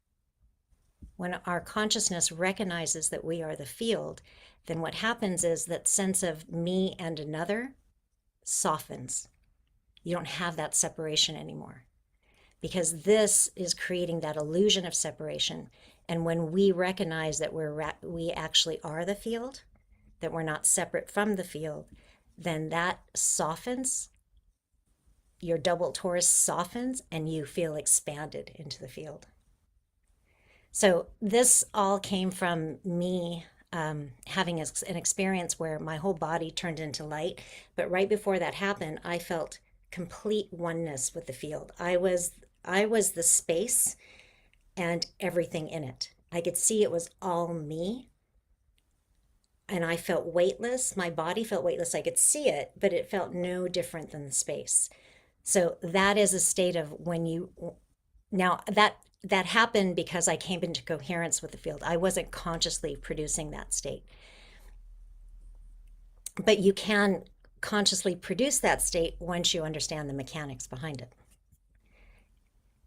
Speaker 7: When our consciousness recognizes that we are the field, then what happens is that sense of me and another softens. You don't have that separation anymore, because this is creating that illusion of separation. And when we recognize that we actually are the field, that we're not separate from the field, then that softens. Your double torus softens and you feel expanded into the field. So this all came from me having an experience where my whole body turned into light. But right before that happened, I felt complete oneness with the field. I was the space and everything in it. I could see it was all me. And I felt weightless. My body felt weightless. I could see it, but it felt no different than the space. So that is a state of now that happened because I came into coherence with the field. I wasn't consciously producing that state. But you can consciously produce that state once you understand the mechanics behind it.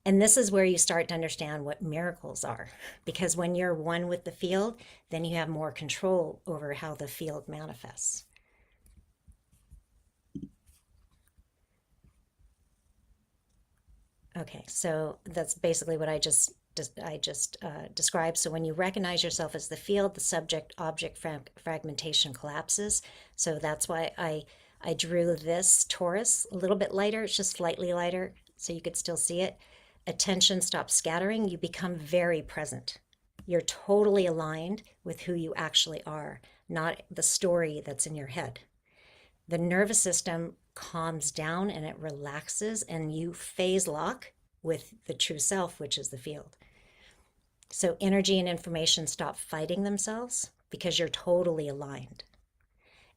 Speaker 7: And this is where you start to understand what miracles are. Because when you're one with the field, then you have more control over how the field manifests. Okay, so that's basically what I just described. So when you recognize yourself as the field, the subject-object fragmentation collapses. So that's why I drew this torus a little bit lighter. It's just slightly lighter, so you could still see it. Attention stops scattering. You become very present. You're totally aligned with who you actually are, not the story that's in your head. The nervous system calms down and it relaxes, and you phase lock with the true self, which is the field. So energy and information stop fighting themselves because you're totally aligned.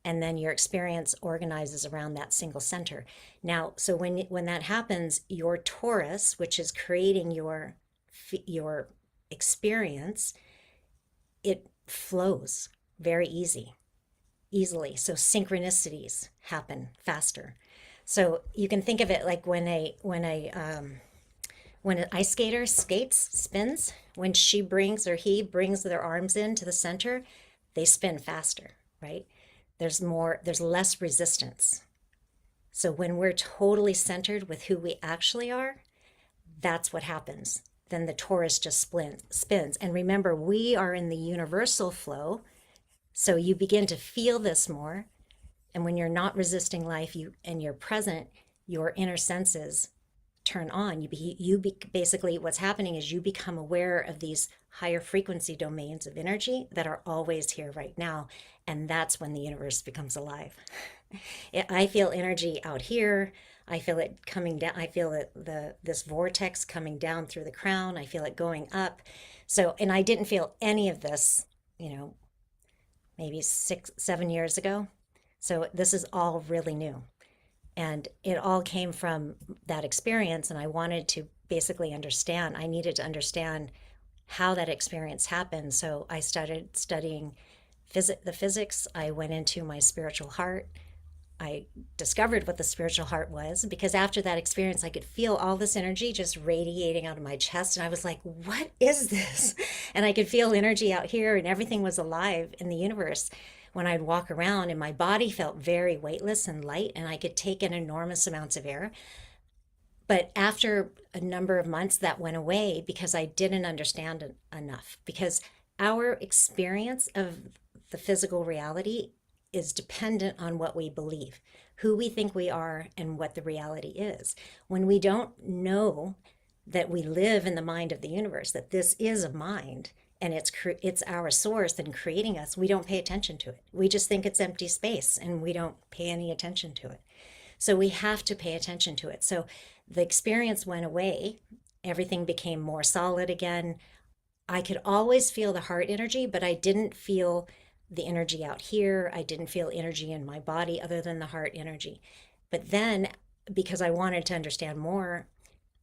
Speaker 7: And then your experience organizes around that single center. Now, so when that happens, your torus, which is creating your experience, it flows very easily. So synchronicities happen faster. So you can think of it like when an ice skater spins, when she brings or he brings their arms into the center, they spin faster, right? There's less resistance. So when we're totally centered with who we actually are, that's what happens. Then the torus just spins. And remember, we are in the universal flow. So you begin to feel this more. And when you're not resisting life, and you're present, your inner senses turn on. Basically what's happening is you become aware of these higher frequency domains of energy that are always here right now. And that's when the universe becomes alive. I feel energy out here. I feel it coming down. I feel this vortex coming down through the crown. I feel it going up. So, and I didn't feel any of this, maybe 6-7 years ago. So this is all really new. And it all came from that experience. And I wanted to basically understand. I needed to understand how that experience happened. So I started studying the physics. I went into my spiritual heart. I discovered what the spiritual heart was, because after that experience, I could feel all this energy just radiating out of my chest. And I was like, what is this? And I could feel energy out here, and everything was alive in the universe. When I'd walk around, and my body felt very weightless and light, and I could take in enormous amounts of air. But after a number of months, that went away because I didn't understand enough. Because our experience of the physical reality is dependent on what we believe, who we think we are, and what the reality is. When we don't know that we live in the mind of the universe, that this is a mind, and it's our source in creating us, we don't pay attention to it. We just think it's empty space, and we don't pay any attention to it. So we have to pay attention to it. So the experience went away. Everything became more solid again. I could always feel the heart energy, but I didn't feel the energy out here. I didn't feel energy in my body other than the heart energy. But then, because I wanted to understand more,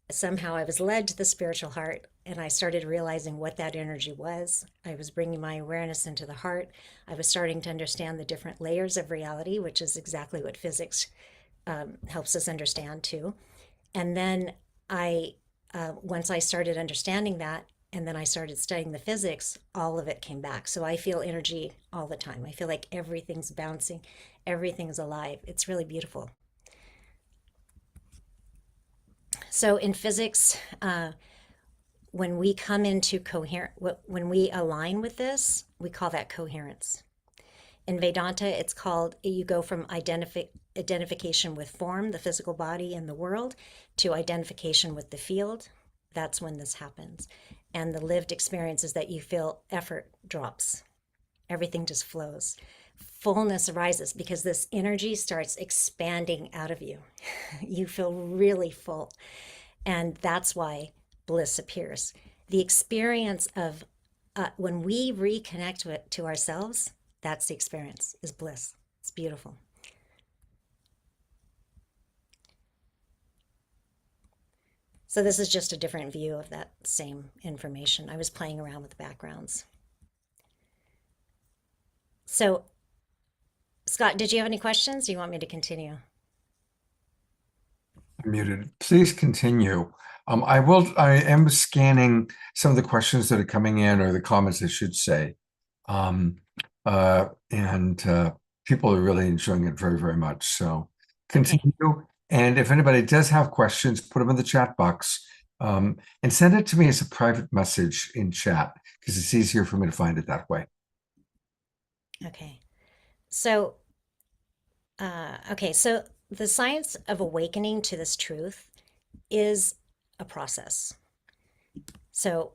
Speaker 7: somehow I was led to the spiritual heart, and I started realizing what that energy was. I was bringing my awareness into the heart. I was starting to understand the different layers of reality, which is exactly what physics helps us understand too. And then once I started understanding that, and then I started studying the physics, all of it came back. So I feel energy all the time. I feel like everything's bouncing, everything's alive. It's really beautiful. So in physics, when we come into when we align with this, we call that coherence. In Vedanta, it's called, you go from identification with form, the physical body and the world, to identification with the field. That's when this happens. And the lived experience is that you feel effort drops. Everything just flows. Fullness arises because this energy starts expanding out of you. You feel really full. And that's why bliss appears. The experience of when we reconnect to ourselves, that's the experience, is bliss. It's beautiful. So this is just a different view of that same information. I was playing around with the backgrounds. So Scott, did you have any questions? Do you want me to continue?
Speaker 2: Muted. Please continue. I am scanning some of the questions that are coming in, or the comments, I should say. And people are really enjoying it very, very much. So continue. And if anybody does have questions, put them in the chat box, and send it to me as a private message in chat, because it's easier for me to find it that way.
Speaker 7: Okay. So, so the science of awakening to this truth is a process. So,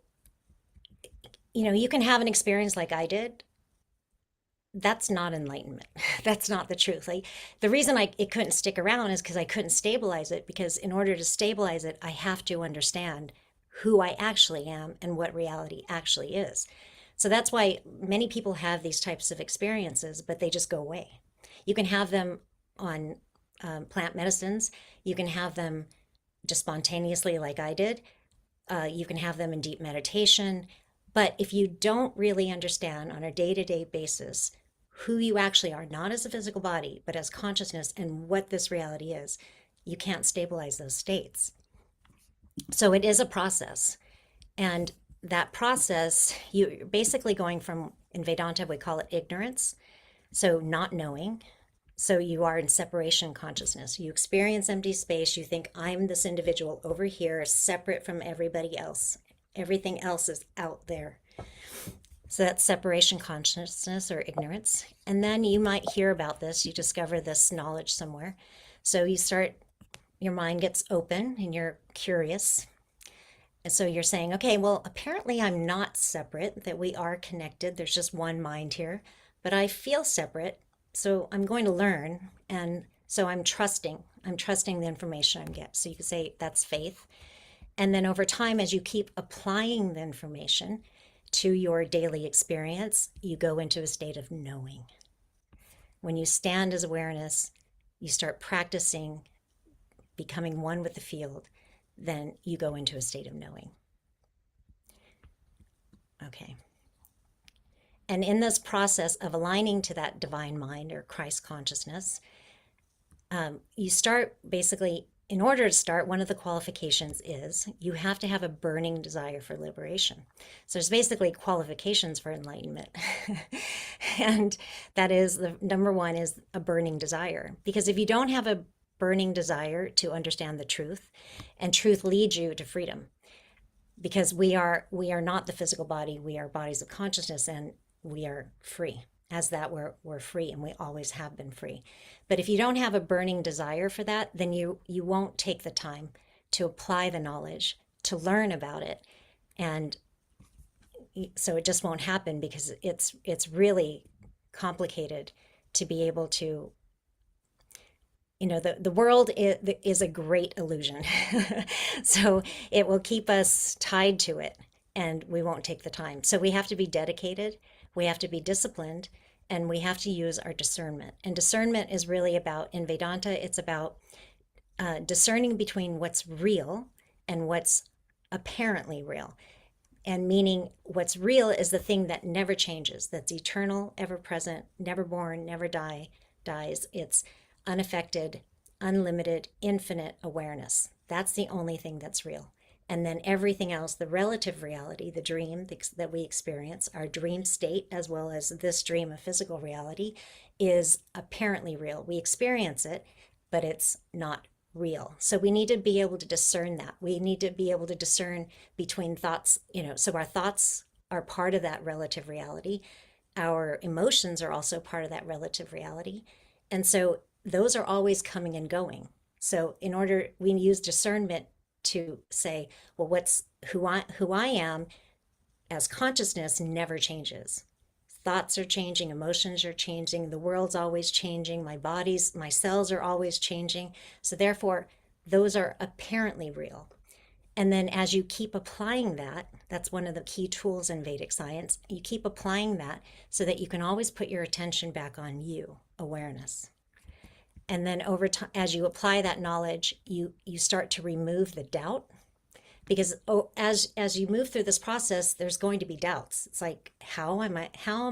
Speaker 7: you can have an experience like I did. That's not enlightenment. That's not the truth. Like, the reason it couldn't stick around is because I couldn't stabilize it, because in order to stabilize it, I have to understand who I actually am and what reality actually is. So that's why many people have these types of experiences, but they just go away. You can have them on plant medicines. You can have them just spontaneously, like I did. You can have them in deep meditation. But if you don't really understand on a day-to-day basis who you actually are, not as a physical body, but as consciousness and what this reality is, you can't stabilize those states. So it is a process. And that process, you're basically going from, in Vedanta, we call it ignorance. So not knowing. So you are in separation consciousness. You experience empty space. You think, I'm this individual over here, separate from everybody else. Everything else is out there. So that's separation consciousness, or ignorance. And then you might hear about this. You discover this knowledge somewhere. So your mind gets open and you're curious. And so you're saying, okay, well, apparently I'm not separate, that we are connected. There's just one mind here, but I feel separate. So I'm going to learn. And so I'm trusting the information I get. So you could say that's faith. And then over time, as you keep applying the information to your daily experience, you go into a state of knowing. When you stand as awareness, you start practicing becoming one with the field, then you go into a state of knowing. Okay. And in this process of aligning to that divine mind, or Christ consciousness, you start basically, in order to start, one of the qualifications is you have to have a burning desire for liberation. So there's basically qualifications for enlightenment. And that is, the number one is a burning desire. Because if you don't have a burning desire to understand the truth, and truth leads you to freedom, because we are not the physical body, we are bodies of consciousness, and we are free. As that, we're free, and we always have been free. But if you don't have a burning desire for that, then you won't take the time to apply the knowledge, to learn about it. And so it just won't happen, because it's really complicated to be able to, the world is a great illusion. So it will keep us tied to it, and we won't take the time. So we have to be dedicated, we have to be disciplined, and we have to use our discernment. And discernment is really about, in Vedanta, it's about discerning between what's real and what's apparently real. And meaning, what's real is the thing that never changes, that's eternal, ever present, never born, never dies. It's unaffected, unlimited, infinite awareness. That's the only thing that's real. And then everything else, the relative reality, the dream that we experience, our dream state, as well as this dream of physical reality, is apparently real. We experience it, but it's not real. So we need to be able to discern that. We need to be able to discern between thoughts, so our thoughts are part of that relative reality. Our emotions are also part of that relative reality. And so those are always coming and going. So we use discernment to say, well, who I am as consciousness never changes. Thoughts are changing, emotions are changing, the world's always changing, my cells are always changing. So therefore, those are apparently real. And then as you keep applying that, that's one of the key tools in Vedic science, you keep applying that so that you can always put your attention back on you, awareness. And then over time, as you apply that knowledge, you start to remove the doubt, because as you move through this process, there's going to be doubts. It's like, how am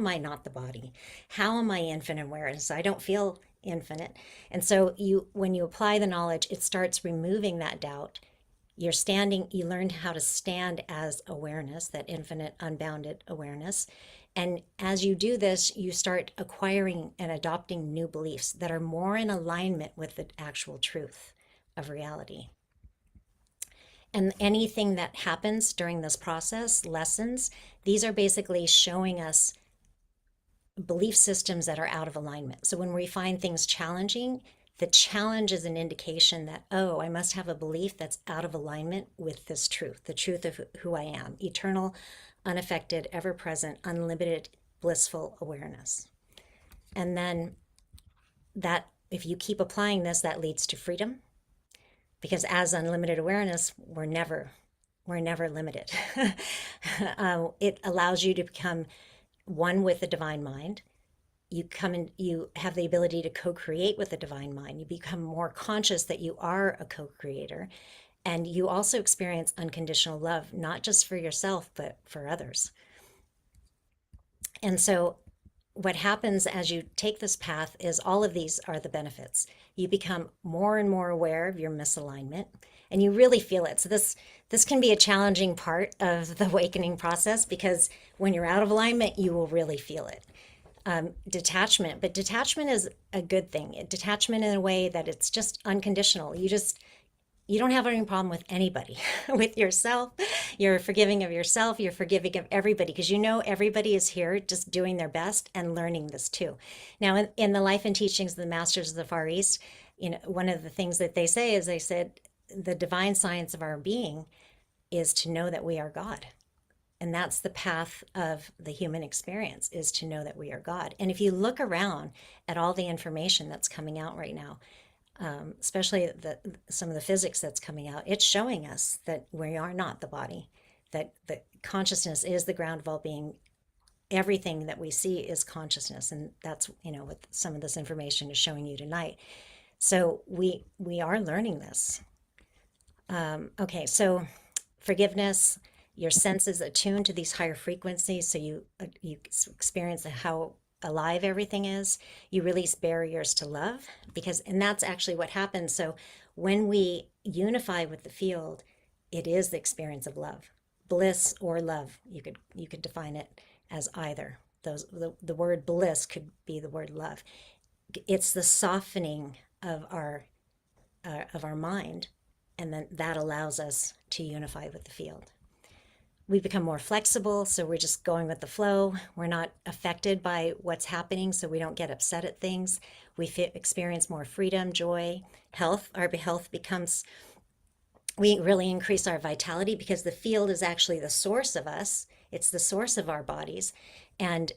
Speaker 7: I not the body? How am I infinite awareness? I don't feel infinite. And so when you apply the knowledge, it starts removing that doubt. You learn how to stand as awareness, that infinite, unbounded awareness. And as you do this, you start acquiring and adopting new beliefs that are more in alignment with the actual truth of reality. And anything that happens during this process, lessons, these are basically showing us belief systems that are out of alignment. So when we find things challenging, the challenge is an indication that, oh, I must have a belief that's out of alignment with this truth, the truth of who I am, eternal, unaffected, ever present, unlimited, blissful awareness. And then that, if you keep applying this, that leads to freedom. Because as unlimited awareness, we're never limited. It allows you to become one with the divine mind. You have the ability to co-create with the divine mind. You become more conscious that you are a co-creator. And you also experience unconditional love, not just for yourself, but for others. And so what happens as you take this path is all of these are the benefits. You become more and more aware of your misalignment, and you really feel it. So this can be a challenging part of the awakening process, because when you're out of alignment, you will really feel it. Detachment, but detachment is a good thing. Detachment in a way that it's just unconditional. You don't have any problem with anybody, with yourself. You're forgiving of yourself. You're forgiving of everybody, because you know everybody is here just doing their best and learning this too. Now, in the life and teachings of the Masters of the Far East, one of the things that they say is, they said, the divine science of our being is to know that we are God. And that's the path of the human experience, is to know that we are God. And if you look around at all the information that's coming out right now, especially some of the physics that's coming out, it's showing us that we are not the body, that the consciousness is the ground of all being. Everything that we see is consciousness, and that's what some of this information is showing you tonight. So we are learning this. Okay, so forgiveness, your senses attuned to these higher frequencies, so you experience how alive everything is. You release barriers to love, and that's actually what happens. So when we unify with the field, it is the experience of love, bliss or love. You could define it as either. The word bliss could be the word love. It's the softening of our mind, and then that allows us to unify with the field. We become more flexible, so we're just going with the flow. We're not affected by what's happening, so we don't get upset at things. We experience more freedom, joy, health. Our health becomes, we really increase our vitality, because the field is actually the source of us. It's the source of our bodies. And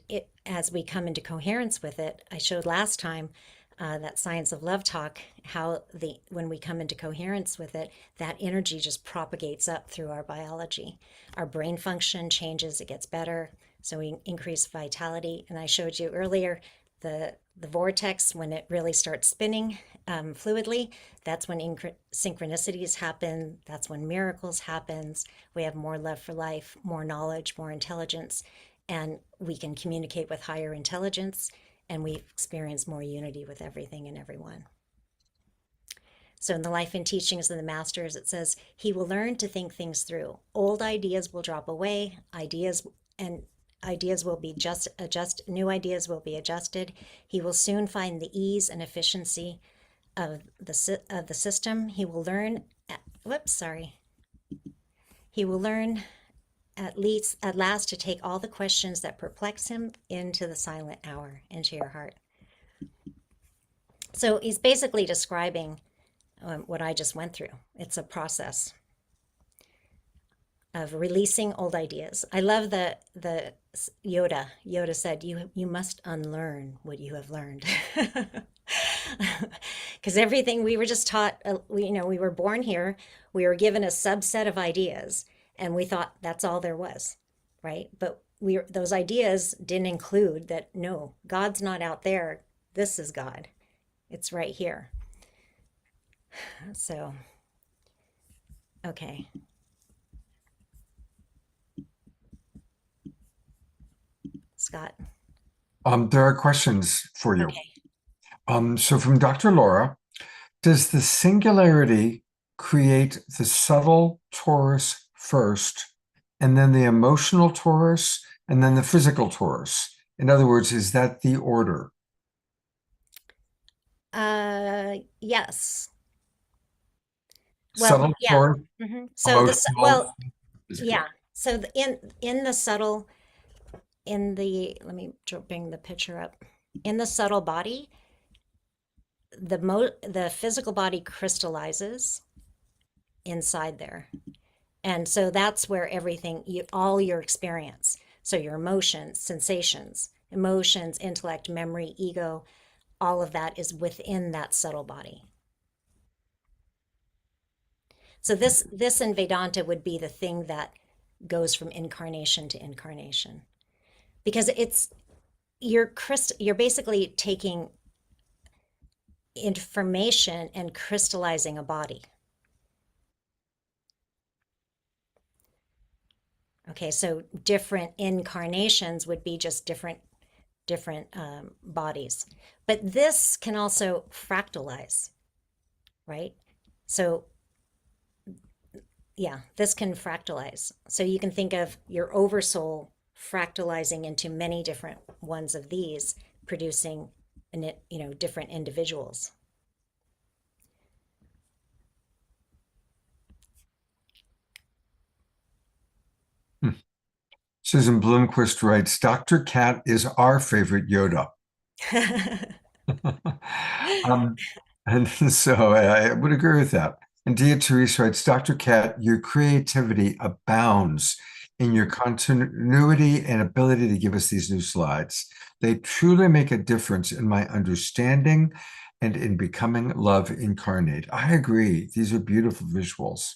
Speaker 7: as we come into coherence with it, I showed last time that Science of Love talk, how when we come into coherence with it, that energy just propagates up through our biology. Our brain function changes, it gets better, so we increase vitality. And I showed you earlier the vortex, when it really starts spinning fluidly, that's when synchronicities happen, that's when miracles happens. We have more love for life, more knowledge, more intelligence, and we can communicate with higher intelligence, and we experience more unity with everything and everyone. So in the life and teachings of the Masters, it says, he will learn to think things through. Old ideas will drop away, ideas will be new ideas will be adjusted. He will soon find the ease and efficiency of the system. He will learn, He will learn at last to take all the questions that perplex him into the silent hour, into your heart. So he's basically describing what I just went through. It's a process of releasing old ideas. I love the Yoda. Yoda said, you must unlearn what you have learned. Because everything we were just taught, we were born here, we were given a subset of ideas, and we thought that's all there was, right? But those ideas didn't include that, no, God's not out there. This is God. It's right here. So, okay. Scott?
Speaker 2: There are questions for you.
Speaker 7: Okay.
Speaker 2: So from Dr. Laura, does the singularity create the subtle torus first, and then the emotional torus, and then the physical torus? In other words, is that the order?
Speaker 7: Yes. Well,
Speaker 2: Subtle
Speaker 7: yeah.
Speaker 2: torus,
Speaker 7: So
Speaker 2: emotional, physical.
Speaker 7: yeah. So in the subtle, let me bring the picture up. In the subtle body, the physical body crystallizes inside there. And so that's where all your experience, so your emotions, sensations, intellect, memory, ego, all of that is within that subtle body. So this in Vedanta would be the thing that goes from incarnation to incarnation, because you're basically taking information and crystallizing a body. Okay, so different incarnations would be just different bodies, but this can also fractalize, right? So yeah, this can fractalize. So you can think of your oversoul fractalizing into many different ones of these, producing different individuals.
Speaker 2: Susan Bloomquist writes, Dr. Cat is our favorite Yoda. And so I would agree with that. And Dia Therese writes, Dr. Cat, your creativity abounds in your continuity and ability to give us these new slides. They truly make a difference in my understanding and in becoming love incarnate. I agree. These are beautiful visuals.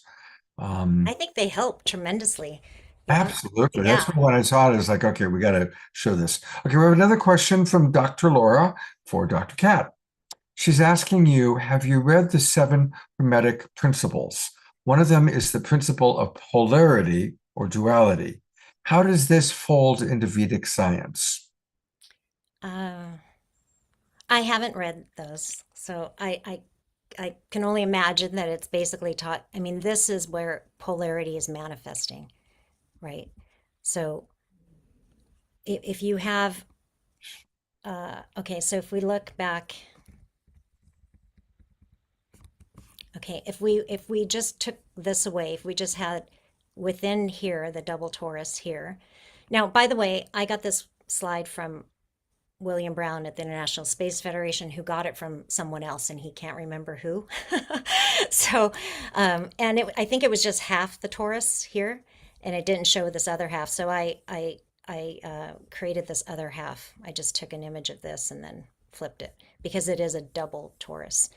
Speaker 7: I think they help tremendously.
Speaker 2: Absolutely.
Speaker 7: Yeah.
Speaker 2: That's when I saw it, it's like, okay, we got to show this. Okay, we have another question from Dr. Laura for Dr. Cat. She's asking you, have you read the 7 Hermetic principles? One of them is the principle of polarity or duality. How does this fold into Vedic science?
Speaker 7: I haven't read those, so I can only imagine that it's basically taught. I mean, this is where polarity is manifesting, right? So if you have, okay, so if we look back, okay, if we just took this away, if we just had within here the double torus here. Now, by the way, I got this slide from William Brown at the International Space Federation, who got it from someone else, and he can't remember who. So, and I think it was just half the torus here, and it didn't show this other half. So I created this other half. I just took an image of this and then flipped it because it is a double torus.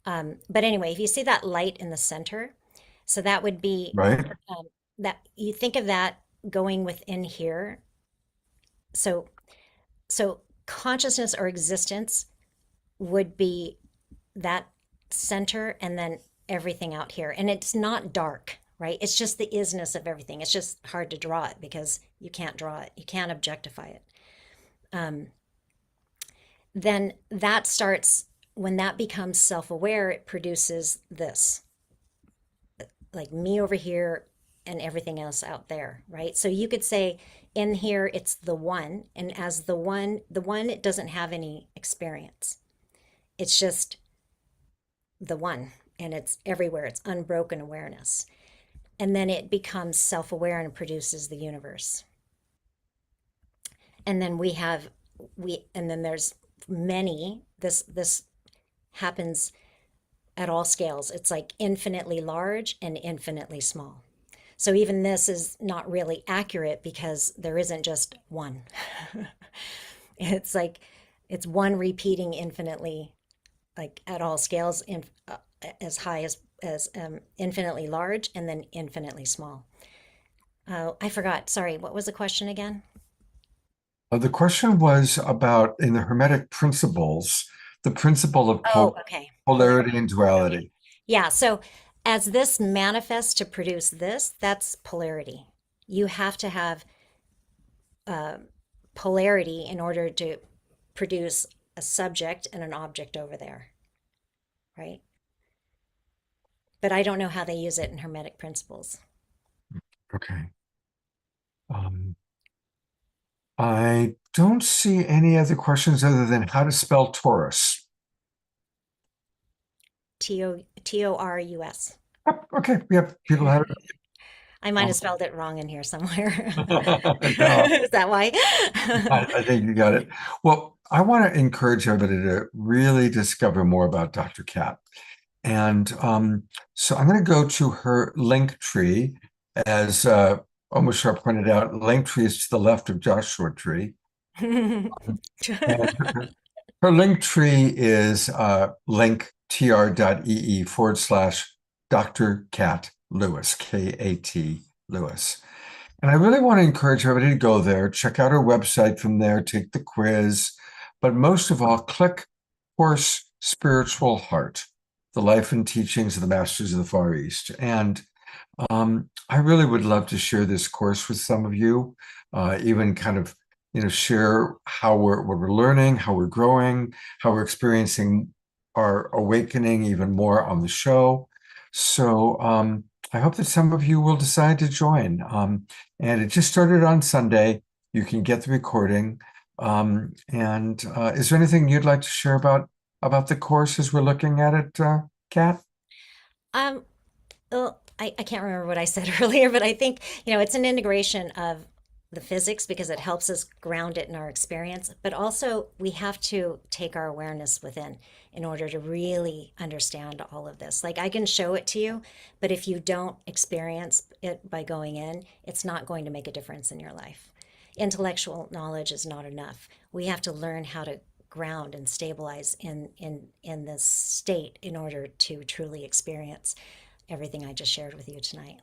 Speaker 7: But anyway, if you see that light in the center, so that would be
Speaker 2: Right.
Speaker 7: that you think of that going within here. So consciousness or existence would be that center and then everything out here. And it's not dark, right? It's just the isness of everything. It's just hard to draw it because you can't draw it. You can't objectify it. Then that starts, when that becomes self-aware, it produces this, like me over here and everything else out there, right? So you could say in here, it's the one, and as the one, it doesn't have any experience. It's just the one, and it's everywhere. It's unbroken awareness. And then it becomes self-aware and produces the universe. And then and then there's many, this happens at all scales. It's like infinitely large and infinitely small. So even this is not really accurate because there isn't just one. It's like, it's one repeating infinitely, like at all scales, as high as infinitely large and then infinitely small. I forgot. Sorry, what was the question again?
Speaker 2: The question was about, in the Hermetic principles, the principle of
Speaker 7: Okay.
Speaker 2: polarity and duality.
Speaker 7: Yeah, so as this manifests to produce this, that's polarity. You have to have polarity in order to produce a subject and an object over there, right? But I don't know how they use it in Hermetic principles.
Speaker 2: Okay. Um, I don't see any other questions other than how to spell Taurus.
Speaker 7: Taurus.
Speaker 2: Yep, okay, yep, people have it.
Speaker 7: I might have spelled it wrong in here somewhere.
Speaker 2: No.
Speaker 7: Is that why?
Speaker 2: I think you got it. Well, I want to encourage everybody to really discover more about Dr. Cat. And so I'm going to go to her link tree. As Almost Sharp pointed out, link tree is to the left of Joshua Tree. And her link tree is linktr.ee/Dr. Cat Lewis, K-A-T Lewis. And I really want to encourage everybody to go there, check out her website from there, take the quiz, but most of all, click Course Spiritual Heart, the life and teachings of the Masters of the Far East. And I really would love to share this course with some of you, even kind of, share what we're learning, how we're growing, how we're experiencing our awakening even more on the show. So I hope that some of you will decide to join. And it just started on Sunday. You can get the recording. Is there anything you'd like to share about the course as we're looking at it, Kat?
Speaker 7: Well, I can't remember what I said earlier, but I think, it's an integration of the physics because it helps us ground it in our experience, but also we have to take our awareness within in order to really understand all of this. Like I can show it to you, but if you don't experience it by going in, it's not going to make a difference in your life. Intellectual knowledge is not enough. We have to learn how to ground and stabilize in this state in order to truly experience everything I just shared with you tonight.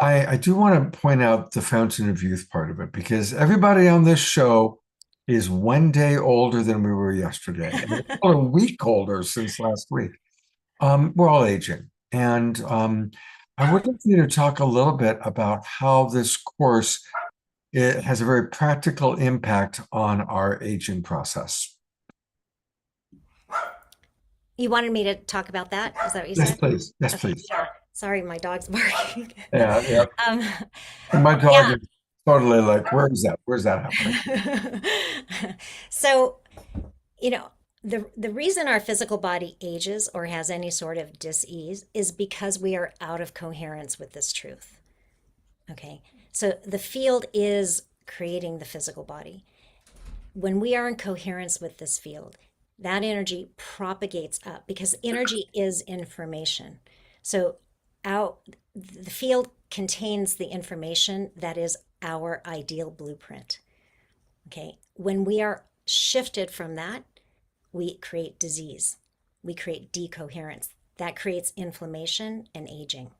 Speaker 2: I do want to point out the Fountain of Youth part of it, because everybody on this show is one day older than we were yesterday. And we're a week older since last week. We're all aging. And I would like you to talk a little bit about how this course has a very practical impact on our aging process.
Speaker 7: You wanted me to talk about that? Is that what you
Speaker 2: Yes,
Speaker 7: said?
Speaker 2: please. Yes,
Speaker 7: Okay,
Speaker 2: please.
Speaker 7: yeah. Sorry, my dog's barking.
Speaker 2: Yeah.
Speaker 7: Um,
Speaker 2: And my dog
Speaker 7: yeah.
Speaker 2: is totally like, where's that? Where's that happening?
Speaker 7: So, the reason our physical body ages or has any sort of dis-ease is because we are out of coherence with this truth. Okay. So the field is creating the physical body. When we are in coherence with this field, that energy propagates up because energy is information. So the field contains the information that is our ideal blueprint. Okay. When we are shifted from that, we create disease. We create decoherence. That creates inflammation and aging.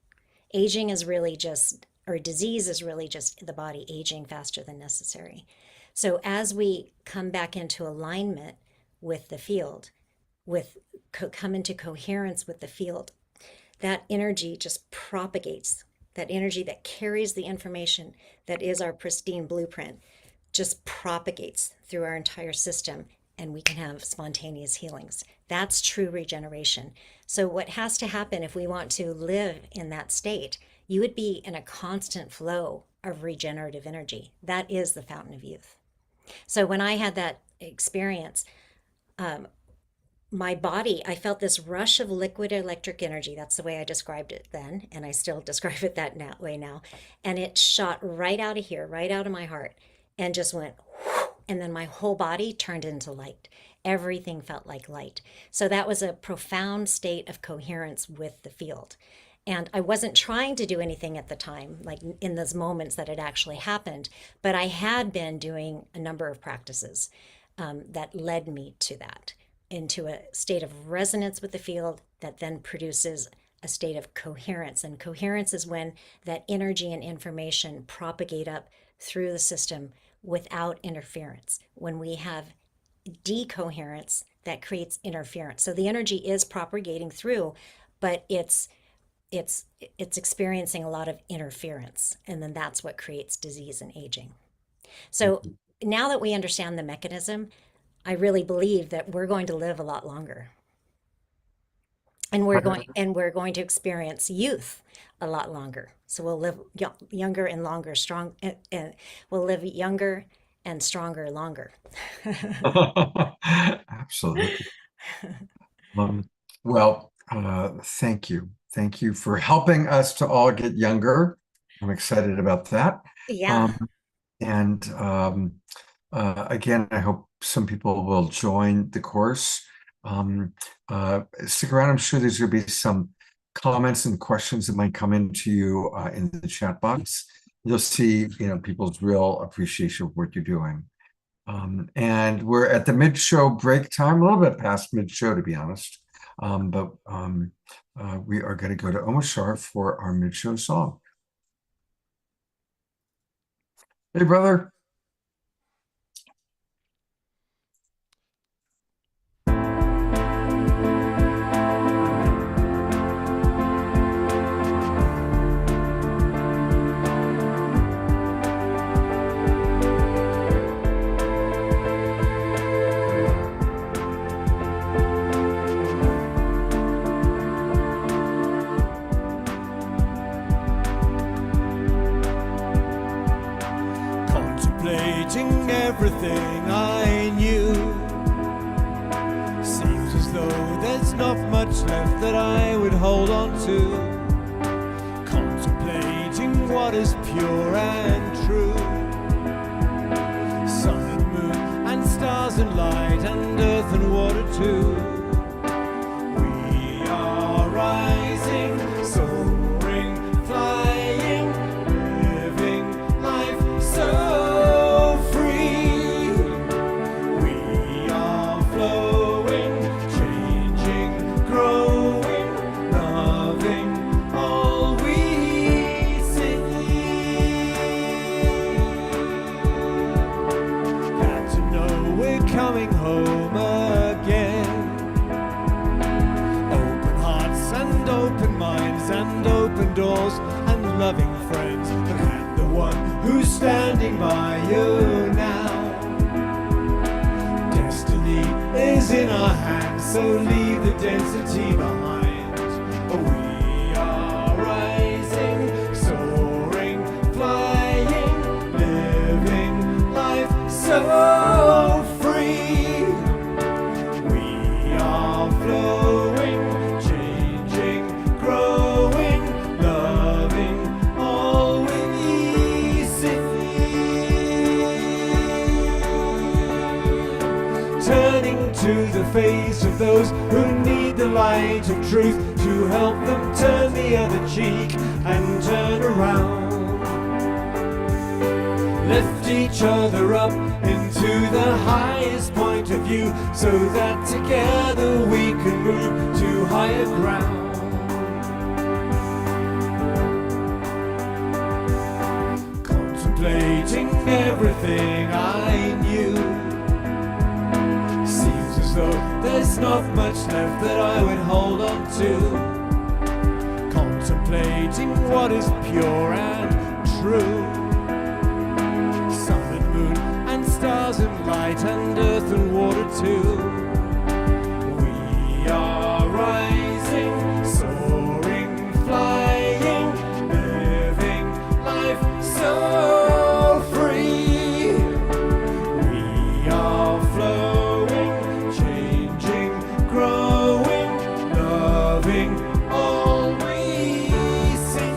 Speaker 7: Aging is really just, or disease is really just the body aging faster than necessary. So as we come back into alignment with the field, come into coherence with the field, that energy just propagates. That energy that carries the information that is our pristine blueprint just propagates through our entire system, and we can have spontaneous healings. That's true regeneration. So what has to happen if we want to live in that state, you would be in a constant flow of regenerative energy. That is the fountain of youth. So when I had that experience, my body, I felt this rush of liquid electric energy. That's the way I described it then, and I still describe it that way now. And it shot right out of here, right out of my heart, and just went, whoosh, and then my whole body turned into light. Everything felt like light. So that was a profound state of coherence with the field. And I wasn't trying to do anything at the time, like in those moments that it actually happened, but I had been doing a number of practices that led me to that, into a state of resonance with the field that then produces a state of coherence. And coherence is when that energy and information propagate up through the system without interference. When we have decoherence, that creates interference. So the energy is propagating through, but it's experiencing a lot of interference, and then that's what creates disease and aging. So now that we understand the mechanism, I really believe that we're going to live a lot longer. And we're going to experience youth a lot longer. So we'll live younger and longer, and we'll live younger and stronger longer.
Speaker 2: Absolutely. Well, thank you. Thank you for helping us to all get younger. I'm excited about that.
Speaker 7: Yeah.
Speaker 2: Again, I hope some people will join the course. Stick around. I'm sure there's going to be some comments and questions that might come into you in the chat box. You'll see, people's real appreciation of what you're doing. And we're at the mid-show break time, a little bit past mid-show, to be honest. But we are going to go to Omar Shar for our mid-show song. Hey, brother.
Speaker 4: Contemplating everything I knew, seems as though there's not much left that I would hold on to. Contemplating what is pure and true, sun and moon and stars and light and earth and water too. We are rising, soaring, flying, living life so free. We are flowing, changing, growing, loving all we see. Got to know we're coming home again. Open hearts and open minds and open doors and loving friends. Look at the one who's standing by you now. Destiny is in our hands, so leave the density behind. We are rising, soaring, flying, living life so free. We are flowing, changing, growing, loving all we see. Turning to the face of those who need the light of truth to help them turn the other cheek and turn around. Lift each other up into the highest point of view so that together we can move to higher ground. Contemplating everything I knew, seems as though there's not much left that I would hold on to. Contemplating what is pure and true, sun and moon and stars and light and earth and water too. We are rising, soaring, flying, living life so free. We are flowing, changing, growing, loving all we see.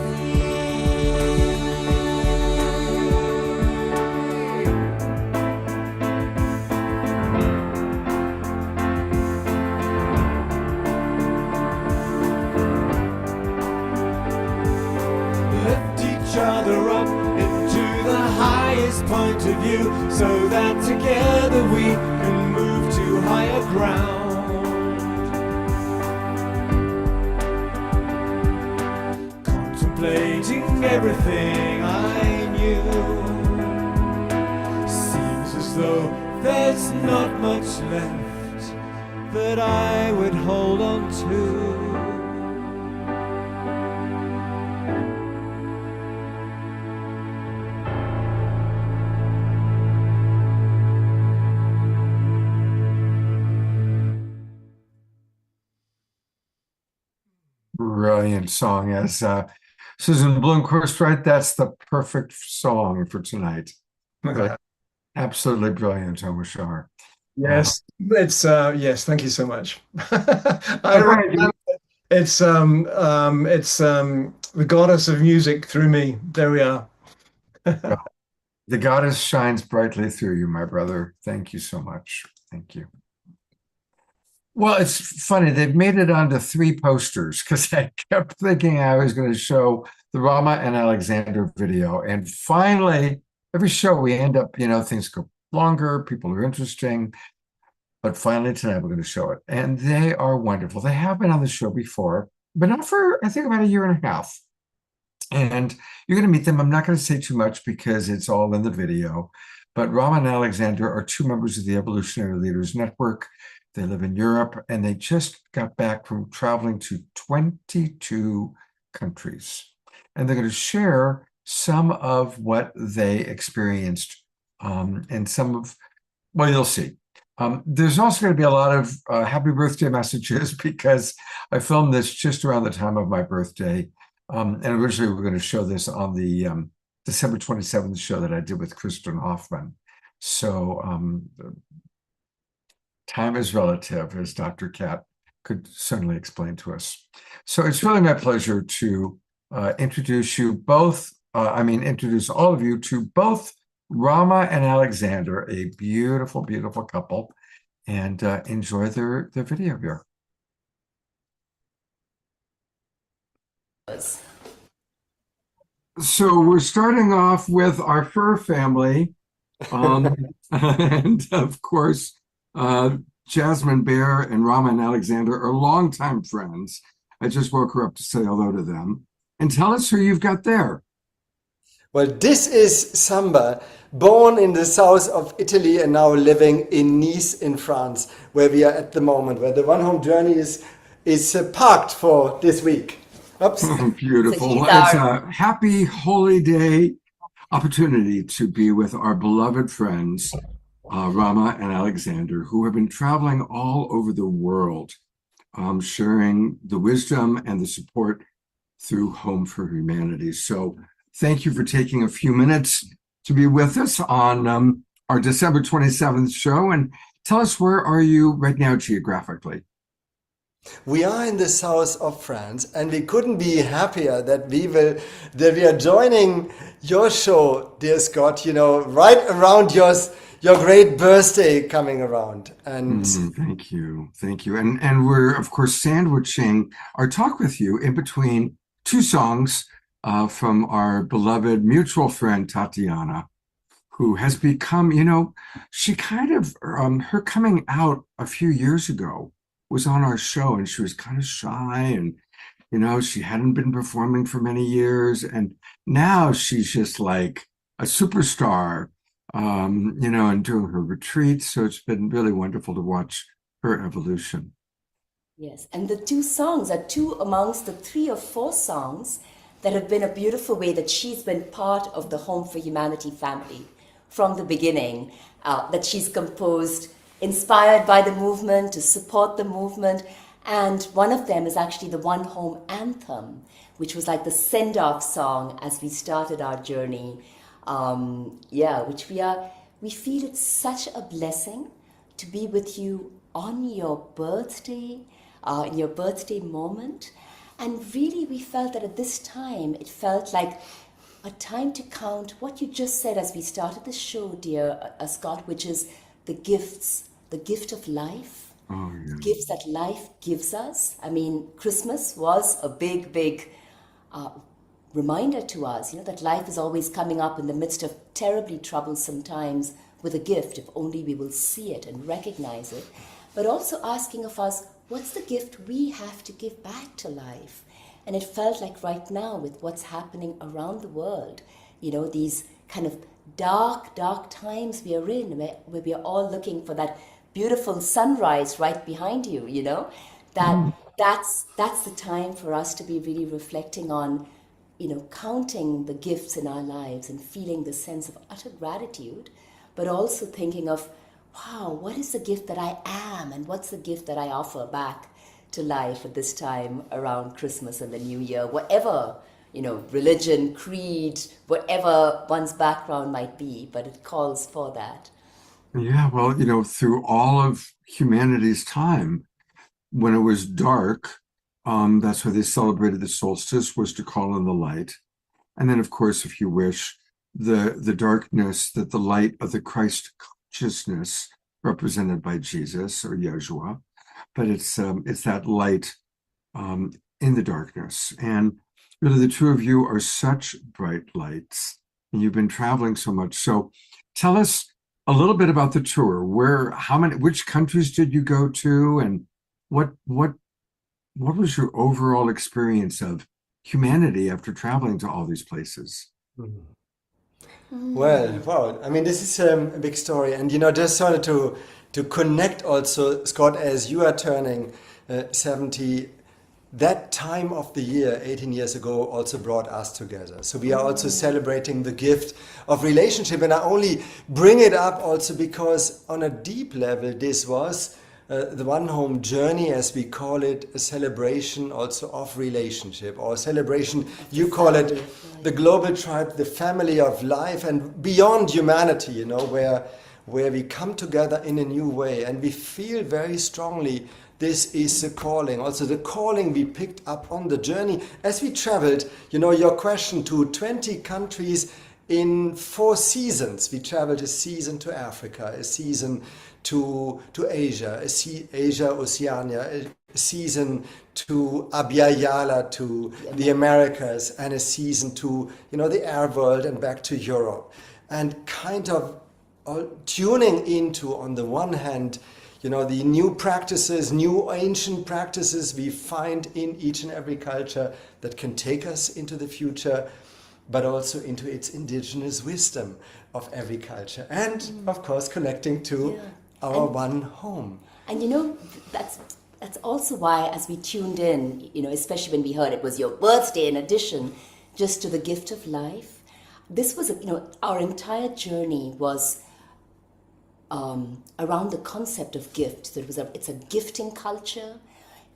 Speaker 4: Lift each other up into the highest point of view so that together we can move to higher ground. Contemplating everything I knew, seems as though there's not much left that I would hold on to.
Speaker 2: brilliant song. As Susan Blomquist, right? That's the perfect song for tonight. Really, absolutely brilliant, Omashar.
Speaker 3: Yes, it's yes. Thank you so much.
Speaker 2: Right.
Speaker 3: It's the goddess of music through me. There we are.
Speaker 2: The goddess shines brightly through you, my brother. Thank you so much. Thank you. Well, it's funny. They've made it onto 3 posters because I kept thinking I was going to show the Rama and Alexander video. And finally, every show we end up, things go longer, people are interesting. But finally tonight we're going to show it. And they are wonderful. They have been on the show before, but not for, I think, about a year and a half. And you're going to meet them. I'm not going to say too much because it's all in the video. But Rama and Alexander are 2 members of the Evolutionary Leaders Network. They live in Europe, and they just got back from traveling to 22 countries. And they're going to share some of what they experienced and some of, well, you'll see. There's also going to be a lot of happy birthday messages because I filmed this just around the time of my birthday. And originally we were going to show this on the December 27th show that I did with Kristen Hoffman. So time is relative, as Dr. Kat could certainly explain to us. So it's really my pleasure to introduce you both, introduce all of you to both Rama and Alexander, a beautiful, beautiful couple, and enjoy their video here. So we're starting off with our fur family, and of course, Jasmine Bear and Rama and Alexander are longtime friends. I just woke her up to say hello to them. And tell us who you've got there.
Speaker 8: Well, this is Samba, born in the south of Italy and now living in Nice in France, where we are at the moment, where the One Home Journey is parked for this week. Oops.
Speaker 2: Beautiful. It's a happy, holy day opportunity to be with our beloved friends, Rama and Alexander, who have been traveling all over the world, sharing the wisdom and the support through Home for Humanity. So thank you for taking a few minutes to be with us on our December 27th show. And tell us, where are you right now geographically?
Speaker 8: We are in the south of France, and we couldn't be happier that we are joining your show, dear Scott, right around your great birthday coming around. And
Speaker 2: thank you. And we're, of course, sandwiching our talk with you in between 2 songs from our beloved mutual friend Tatiana, who has become, she kind of, her coming out a few years ago was on our show, and she was kind of shy, and she hadn't been performing for many years, and now she's just like a superstar, and doing her retreats. So it's been really wonderful to watch her evolution.
Speaker 9: Yes, and the 2 songs are 2 amongst the 3 or 4 songs that have been a beautiful way that she's been part of the Home for Humanity family from the beginning, that she's composed inspired by the movement, to support the movement. And one of them is actually the One Home Anthem, which was like the send-off song as we started our journey. Which we feel it's such a blessing to be with you on your birthday, in your birthday moment. And really we felt that at this time, it felt like a time to count what you just said as we started the show, dear Scott, which is the gifts, the gift of life, gifts that life gives us. I mean, Christmas was a big reminder to us, that life is always coming up in the midst of terribly troublesome times with a gift, if only we will see it and recognize it, but also asking of us, what's the gift we have to give back to life? And it felt like right now with what's happening around the world, these kind of dark times we are in, where we are all looking for that beautiful sunrise right behind you, that's the time for us to be really reflecting on, counting the gifts in our lives and feeling the sense of utter gratitude, but also thinking of, wow, what is the gift that I am and what's the gift that I offer back to life at this time around Christmas and the New Year, whatever, religion, creed, whatever one's background might be, but it calls for that.
Speaker 2: Yeah, well, through all of humanity's time, when it was dark, that's why they celebrated the solstice, was to call in the light. And then, of course, if you wish, the darkness, that the light of the Christ consciousness represented by Jesus or Yeshua, but it's that light in the darkness. And really, the two of you are such bright lights, and you've been traveling so much. So tell us a little bit about the tour. Which countries did you go to, and what was your overall experience of humanity after traveling to all these places?
Speaker 8: Well, wow. I mean, this is a big story. And, just wanted to connect also, Scott, as you are turning 70, that time of the year, 18 years ago, also brought us together. So we are also celebrating the gift of relationship. And I only bring it up also because on a deep level, this was the One Home journey, as we call it, a celebration also of relationship, or celebration, you call it the global tribe, the family of life, and beyond humanity, where we come together in a new way. And we feel very strongly this is the calling, also the calling we picked up on the journey as we traveled. Your question, to 20 countries in 4 seasons. We traveled a season to Africa, a season to Asia, Asia, Oceania, a season to Abya Yala, to the Americas, and a season to, the Arab world and back to Europe. And kind of tuning into, on the one hand, the new practices, new ancient practices we find in each and every culture that can take us into the future, but also into its indigenous wisdom of every culture. And, of course, connecting to our one home.
Speaker 9: And that's also why, as we tuned in, especially when we heard it was your birthday, in addition just to the gift of life, this was, our entire journey was around the concept of gift. So it's a gifting culture,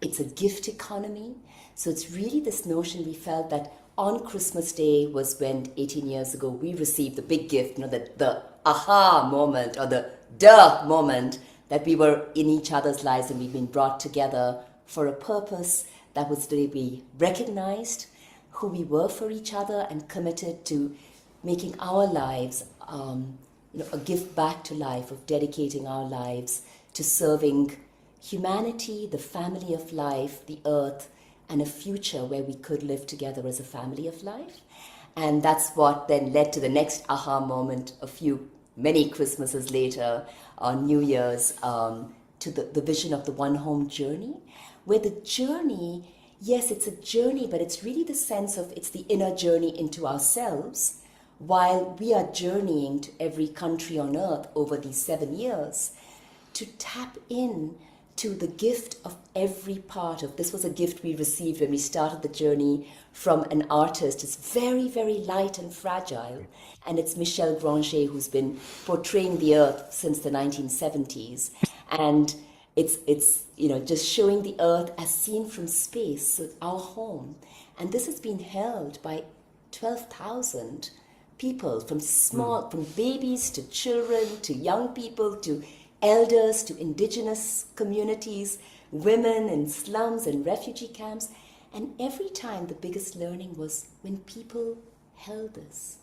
Speaker 9: it's a gift economy. So it's really this notion we felt that on Christmas Day was when 18 years ago we received the big gift, the aha moment, or the duh moment, that we were in each other's lives and we've been brought together for a purpose that was to be recognized who we were for each other and committed to making our lives a gift back to life, of dedicating our lives to serving humanity, the family of life, the earth, and a future where we could live together as a family of life. And that's what then led to the next aha moment many Christmases later, on New Year's, to the vision of the One Home journey, where the journey, yes, it's a journey, but it's really the sense of, it's the inner journey into ourselves, while we are journeying to every country on earth over these 7 years, to tap in to the gift of every part of. This was a gift we received when we started the journey from an artist. It's very, very light and fragile. And it's Michel Granger, who's been portraying the earth since the 1970s. And it's just showing the earth as seen from space, so our home. And this has been held by 12,000 people, from babies to children to young people to elders to indigenous communities, women in slums and refugee camps. And every time the biggest learning was when people held this,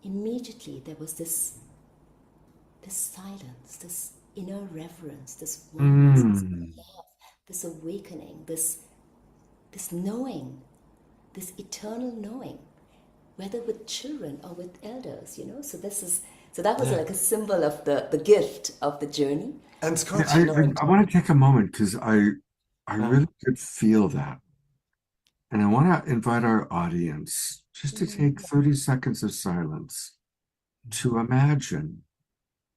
Speaker 9: immediately there was this silence, this inner reverence, this oneness, this love, this awakening, this knowing, this eternal knowing, whether with children or with elders, So that was like a symbol of the gift of the journey.
Speaker 8: And Scott,
Speaker 2: I want to take a moment, because I really could feel that. And I want to invite our audience just to take 30 seconds of silence to imagine,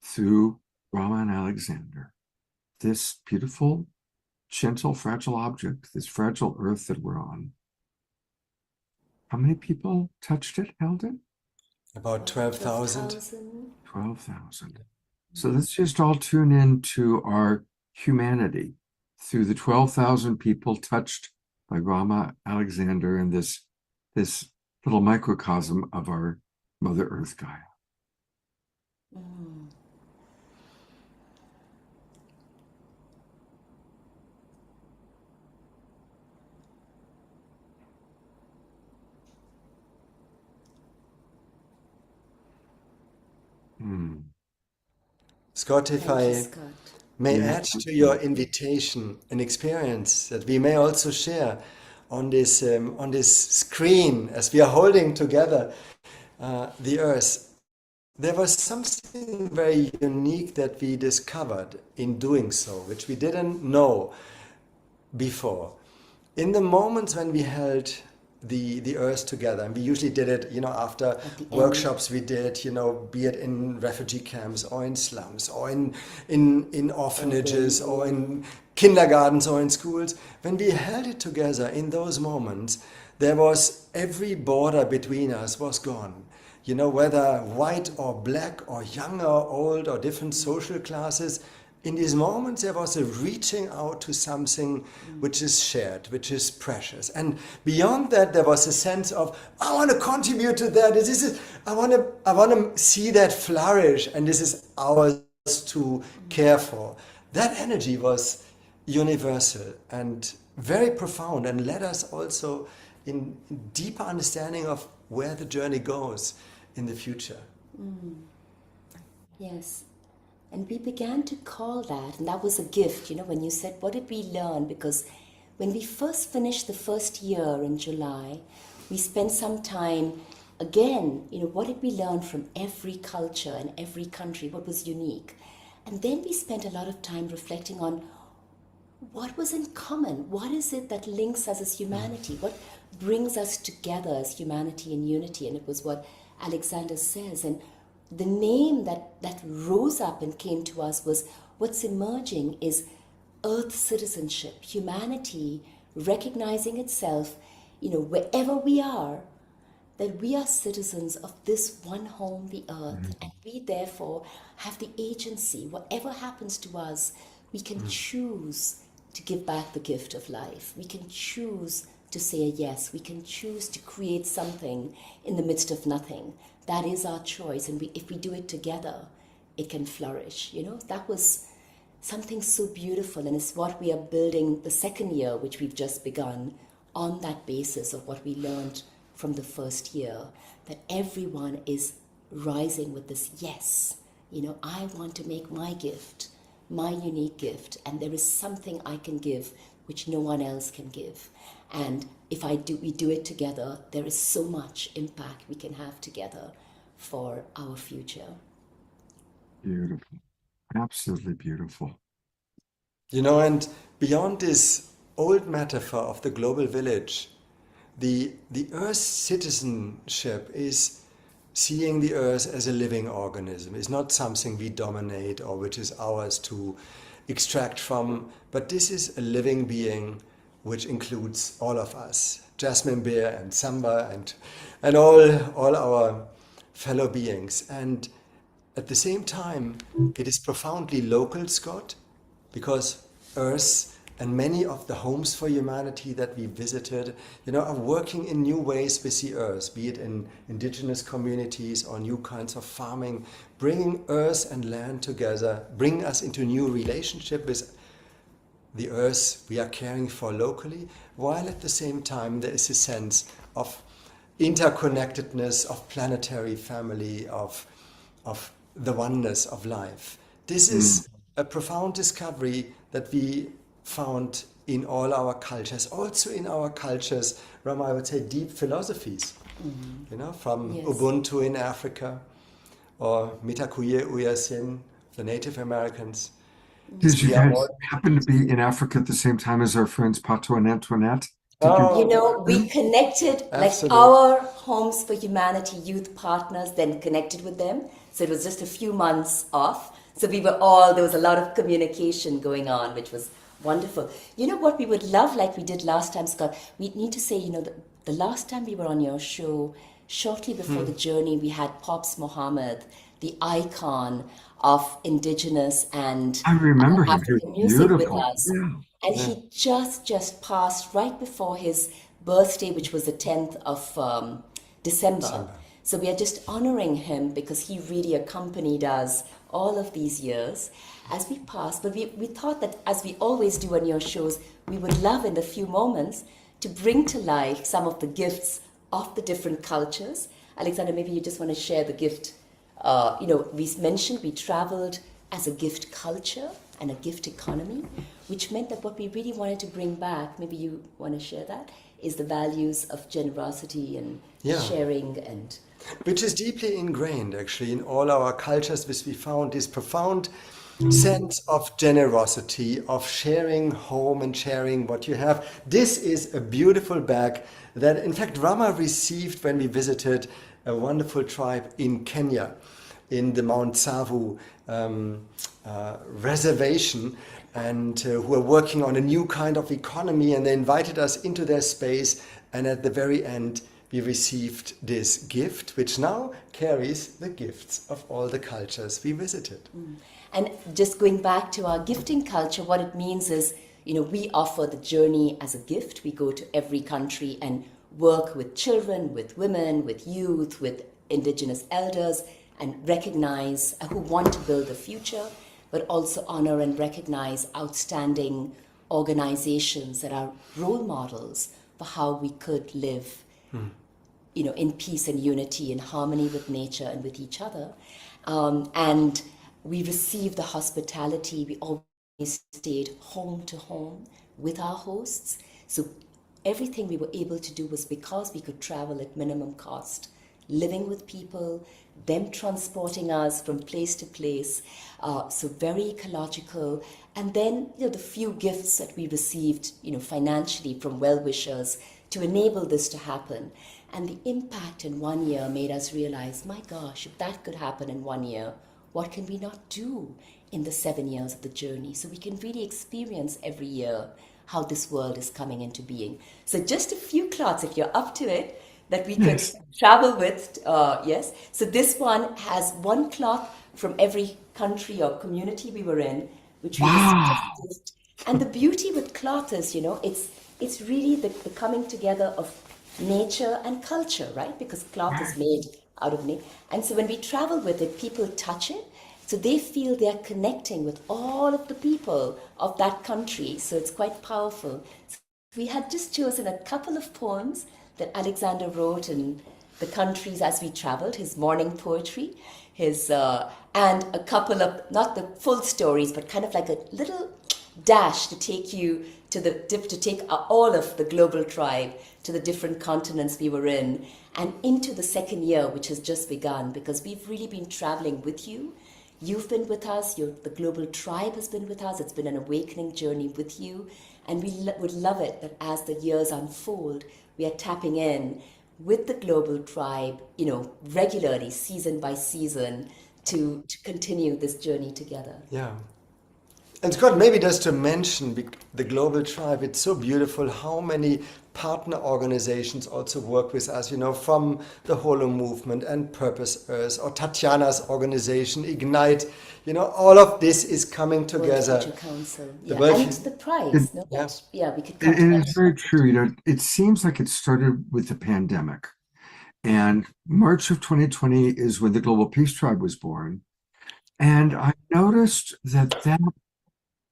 Speaker 2: through Rama and Alexander, this beautiful, gentle, fragile object, this fragile earth that we're on. How many people touched it, held it?
Speaker 8: About 12,000.
Speaker 2: 12,000. So let's just all tune in to our humanity, through the 12,000 people touched by Grandma Alexander in this little microcosm of our Mother Earth Gaia.
Speaker 9: Mm.
Speaker 8: Scott, if
Speaker 9: Thank you,
Speaker 8: I
Speaker 9: Scott.
Speaker 8: may
Speaker 2: Yeah.
Speaker 8: add to your invitation an experience that we may also share on this screen as we are holding together the earth. There was something very unique that we discovered in doing so, which we didn't know before. In the moments when we held the earth together, and we usually did it, after
Speaker 9: the end.
Speaker 8: workshops we did, be it in refugee camps or in slums or in orphanages or in kindergartens or in schools. When we held it together in those moments, there was every border between us was gone. Whether white or black or young or old or different social classes, in these moments there was a reaching out to something which is shared, which is precious. And beyond that, there was a sense of, I want to contribute to that. I want to see that flourish, and this is ours to care for. That energy was universal and very profound, and led us also in deeper understanding of where the journey goes in the future.
Speaker 9: Yes. And we began to call that, and that was a gift, when you said, what did we learn? Because when we first finished the first year in July, we spent some time, again, what did we learn from every culture and every country, what was unique? And then we spent a lot of time reflecting on what was in common? What is it that links us as humanity? What brings us together as humanity and unity? And it was what Alexander says. And the name that rose up and came to us was, what's emerging is Earth citizenship, humanity recognizing itself, wherever we are, that we are citizens of this one home, the Earth, and we therefore have the agency. Whatever happens to us, we can choose to give back the gift of life. We can choose to say a yes. We can choose to create something in the midst of nothing. That is our choice, and if we do it together, it can flourish. That was something so beautiful, and it's what we are building the second year, which we've just begun, on that basis of what we learned from the first year, that everyone is rising with this yes. I want to make my gift, my unique gift, and there is something I can give which no one else can give. And if we do it together, there is so much impact we can have together for our future.
Speaker 2: Beautiful. Absolutely beautiful.
Speaker 8: And beyond this old metaphor of the global village, the Earth citizenship is seeing the Earth as a living organism. It's not something we dominate or which is ours to extract from, but this is a living being which includes all of us, Jasmine Bear and Samba and all our fellow beings. And at the same time, it is profoundly local, Scott, because Earth and many of the homes for humanity that we visited, are working in new ways with the Earth, be it in indigenous communities or new kinds of farming, bringing Earth and land together, bring us into new relationship with the Earth we are caring for locally, while at the same time there is a sense of interconnectedness, of planetary family, of the oneness of life. This is a profound discovery that we found in all our cultures, also in our cultures, Rama, I would say deep philosophies, from
Speaker 9: Yes.
Speaker 8: Ubuntu in Africa or Mitakuye Oyasin, the Native Americans.
Speaker 2: Did you
Speaker 8: We are
Speaker 2: guys
Speaker 8: all-
Speaker 2: happen to be in Africa at the same time as our friends Pato and Antoinette? Did
Speaker 8: Oh,
Speaker 9: We connected, like
Speaker 8: Absolutely.
Speaker 9: our Homes for Humanity youth partners then connected with them. So it was just a few months off. So there was a lot of communication going on, which was wonderful. What we would love, like we did last time, Scott, we need to say, the last time we were on your show, shortly before the journey, we had Pops Mohammed, the icon of indigenous and
Speaker 2: I remember him. He was
Speaker 9: African music with
Speaker 2: beautiful.
Speaker 9: us.
Speaker 2: Yeah.
Speaker 9: And he just passed right before his birthday, which was the 10th of December. So we are just honoring him because he really accompanied us all of these years as we passed. But we thought that, as we always do on your shows, we would love in a few moments to bring to life some of the gifts of the different cultures. Alexander, maybe you just want to share the gift. We mentioned we traveled as a gift culture and a gift economy, which meant that what we really wanted to bring back, maybe you want to share that, is the values of generosity and sharing, and
Speaker 8: which is deeply ingrained actually in all our cultures, which we found this profound sense of generosity, of sharing home and sharing what you have. This is a beautiful bag that in fact Rama received when we visited a wonderful tribe in Kenya, in the Mount Savu reservation, and who are working on a new kind of economy, and they invited us into their space, and at the very end we received this gift, which now carries the gifts of all the cultures we visited.
Speaker 9: And just going back to our gifting culture, what it means is, we offer the journey as a gift. We go to every country and work with children, with women, with youth, with indigenous elders, and recognize who want to build a future, but also honor and recognize outstanding organizations that are role models for how we could live in peace and unity, in harmony with nature and with each other. And we received the hospitality. We always stayed home to home with our hosts. So everything we were able to do was because we could travel at minimum cost, living with people, them transporting us from place to place. So very ecological. And then, the few gifts that we received, financially from well-wishers to enable this to happen. And the impact in 1 year made us realize, my gosh, if that could happen in 1 year, what can we not do in the 7 years of the journey? So we can really experience every year how this world is coming into being. So just a few cloths, if you're up to it, that we could travel with, yes. So this one has one cloth from every country or community we were in, which we received. And the beauty with cloth is, it's really the coming together of nature and culture, right? Because cloth is made out of nature. And so when we travel with it, people touch it. So they feel they're connecting with all of the people of that country. So it's quite powerful. So we had just chosen a couple of poems that Alexander wrote in the countries as we traveled, his morning poetry, and a couple of, not the full stories, but kind of like a little dash to take you to take all of the global tribe to the different continents we were in, and into the second year, which has just begun, because we've really been traveling with you. You've been with us, the global tribe has been with us. It's been an awakening journey with you. And we would love it that as the years unfold, we are tapping in with the global tribe, regularly, season by season, to continue this journey together.
Speaker 8: Yeah. And Scott, maybe just to mention the Global Tribe, it's so beautiful how many partner organizations also work with us, from the Holo Movement and Purpose Earth, or Tatiana's organization, Ignite. All of this is coming together.
Speaker 9: World Future Council,
Speaker 8: The
Speaker 9: yeah.
Speaker 8: World
Speaker 9: And
Speaker 8: Future-
Speaker 9: the prize. No?
Speaker 8: Yes.
Speaker 9: Yeah, we could come to
Speaker 2: And
Speaker 9: that.
Speaker 2: it's very true. It seems like it started with the pandemic. And March of 2020 is when the Global Peace Tribe was born. And I noticed that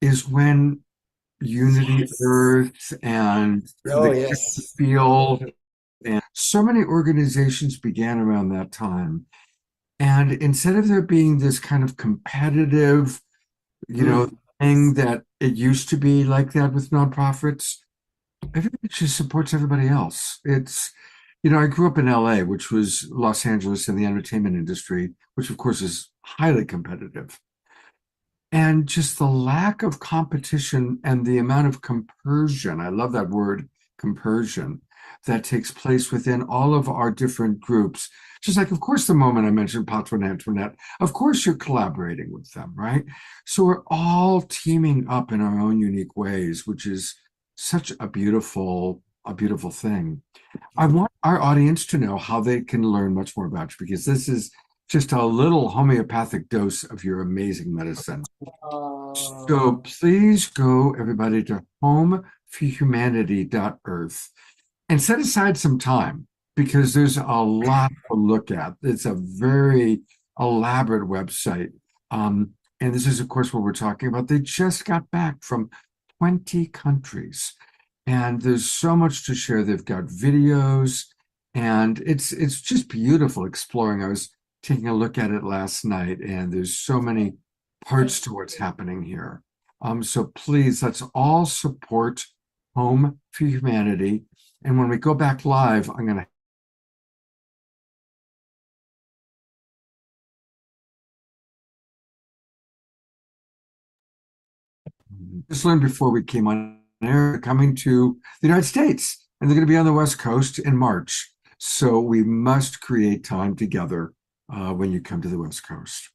Speaker 2: is when Unity
Speaker 9: Yes.
Speaker 2: Earth and
Speaker 8: Oh,
Speaker 2: the
Speaker 8: yes.
Speaker 2: Field and so many organizations began around that time. And instead of there being this kind of competitive, thing that it used to be like that with nonprofits, everybody just supports everybody else. It's, I grew up in LA, which was Los Angeles in the entertainment industry, which of course is highly competitive. And just the lack of competition and the amount of compersion, I love that word, compersion, that takes place within all of our different groups. Just like, of course, the moment I mentioned Patron Antoinette, of course you're collaborating with them, right? So we're all teaming up in our own unique ways, which is such a beautiful thing. I want our audience to know how they can learn much more about you, because this is just a little homeopathic dose of your amazing medicine.
Speaker 9: Oh.
Speaker 2: So please go, everybody, to homeforhumanity.earth and set aside some time because there's a lot to look at. It's a very elaborate website. And this is, of course, what we're talking about. They just got back from 20 countries, and there's so much to share. They've got videos, and it's just beautiful exploring. I was taking a look at it last night, and there's so many parts to what's happening here. So please, let's all support Home for Humanity. And when we go back live, I'm going to just learned before we came on air, coming to the United States, and they're going to be on the West Coast in March. So we must create time together when you come to the West Coast.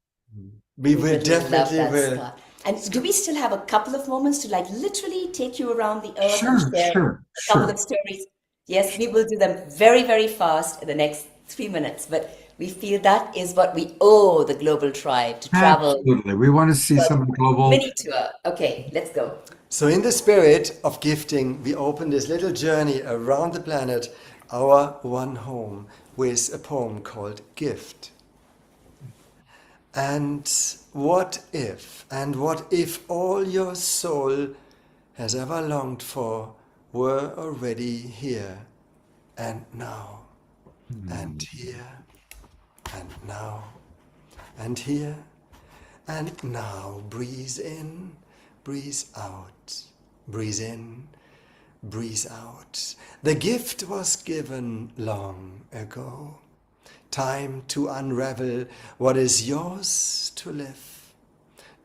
Speaker 8: We will
Speaker 9: Love
Speaker 8: definitely
Speaker 9: that,
Speaker 8: will.
Speaker 9: Scott. And do we still have a couple of moments to like literally take you around the earth
Speaker 2: Sure,
Speaker 9: and share
Speaker 2: sure,
Speaker 9: a couple
Speaker 2: sure.
Speaker 9: of stories? Yes, we will do them very, very fast in the next 3 minutes. But we feel that is what we owe the global tribe to travel.
Speaker 2: Absolutely. We want to see some global.
Speaker 9: Mini tour. Okay, let's go.
Speaker 8: So in the spirit of gifting, we open this little journey around the planet, our one home, with a poem called Gift. And what if all your soul has ever longed for were already here and now, and here and now, and here and now. Breathe in, breathe out, breathe in, breathe out. The gift was given long ago. Time to unravel what is yours to live.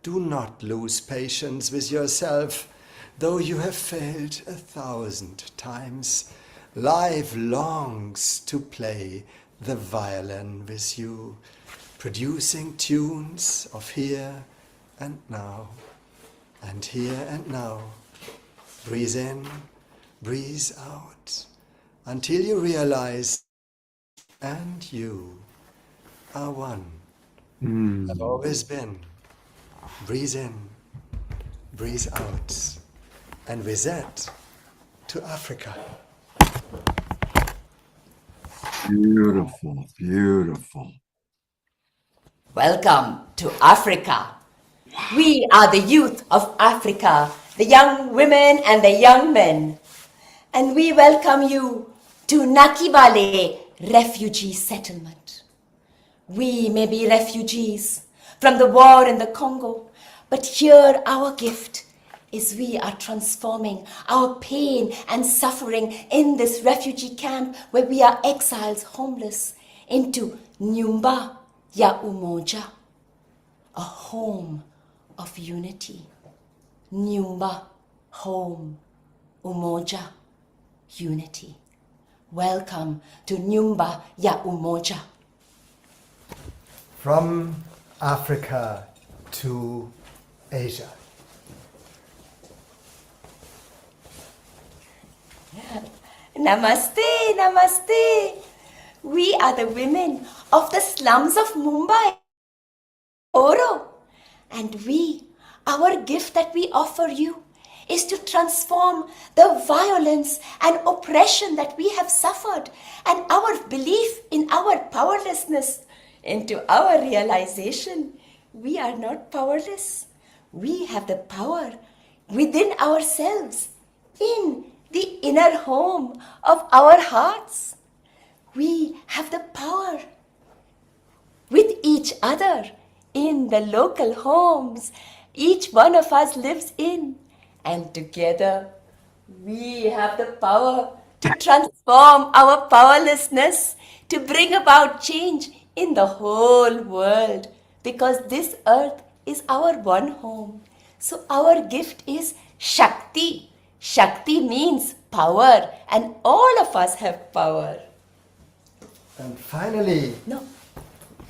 Speaker 8: Do not lose patience with yourself, though you have failed 1,000 times. Life longs to play the violin with you, producing tunes of here and now, and here and now. Breathe in, breathe out, until you realize and you are one. Have always been. Breathe in, breathe out. And with that, to Africa.
Speaker 2: Beautiful, beautiful.
Speaker 9: Welcome to Africa. We are the youth of Africa, the young women and the young men. And we welcome you to Nakibale Refugee Settlement. We may be refugees from the war in the Congo, but here our gift is we are transforming our pain and suffering in this refugee camp where we are exiles, homeless, into Nyumba ya Umoja, a home of unity. Nyumba, home, Umoja, unity. Welcome to Nyumba ya Umoja.
Speaker 8: From Africa to Asia.
Speaker 9: Namaste, namaste. We are the women of the slums of Mumbai, Oro. And our gift that we offer you is to transform the violence and oppression that we have suffered and our belief in our powerlessness into our realization. We are not powerless. We have the power within ourselves, in the inner home of our hearts. We have the power with each other in the local homes each one of us lives in. And together we have the power to transform our powerlessness, to bring about change in the whole world, because this earth is our one home. So our gift is Shakti. Shakti means power, and all of us have power.
Speaker 8: And finally,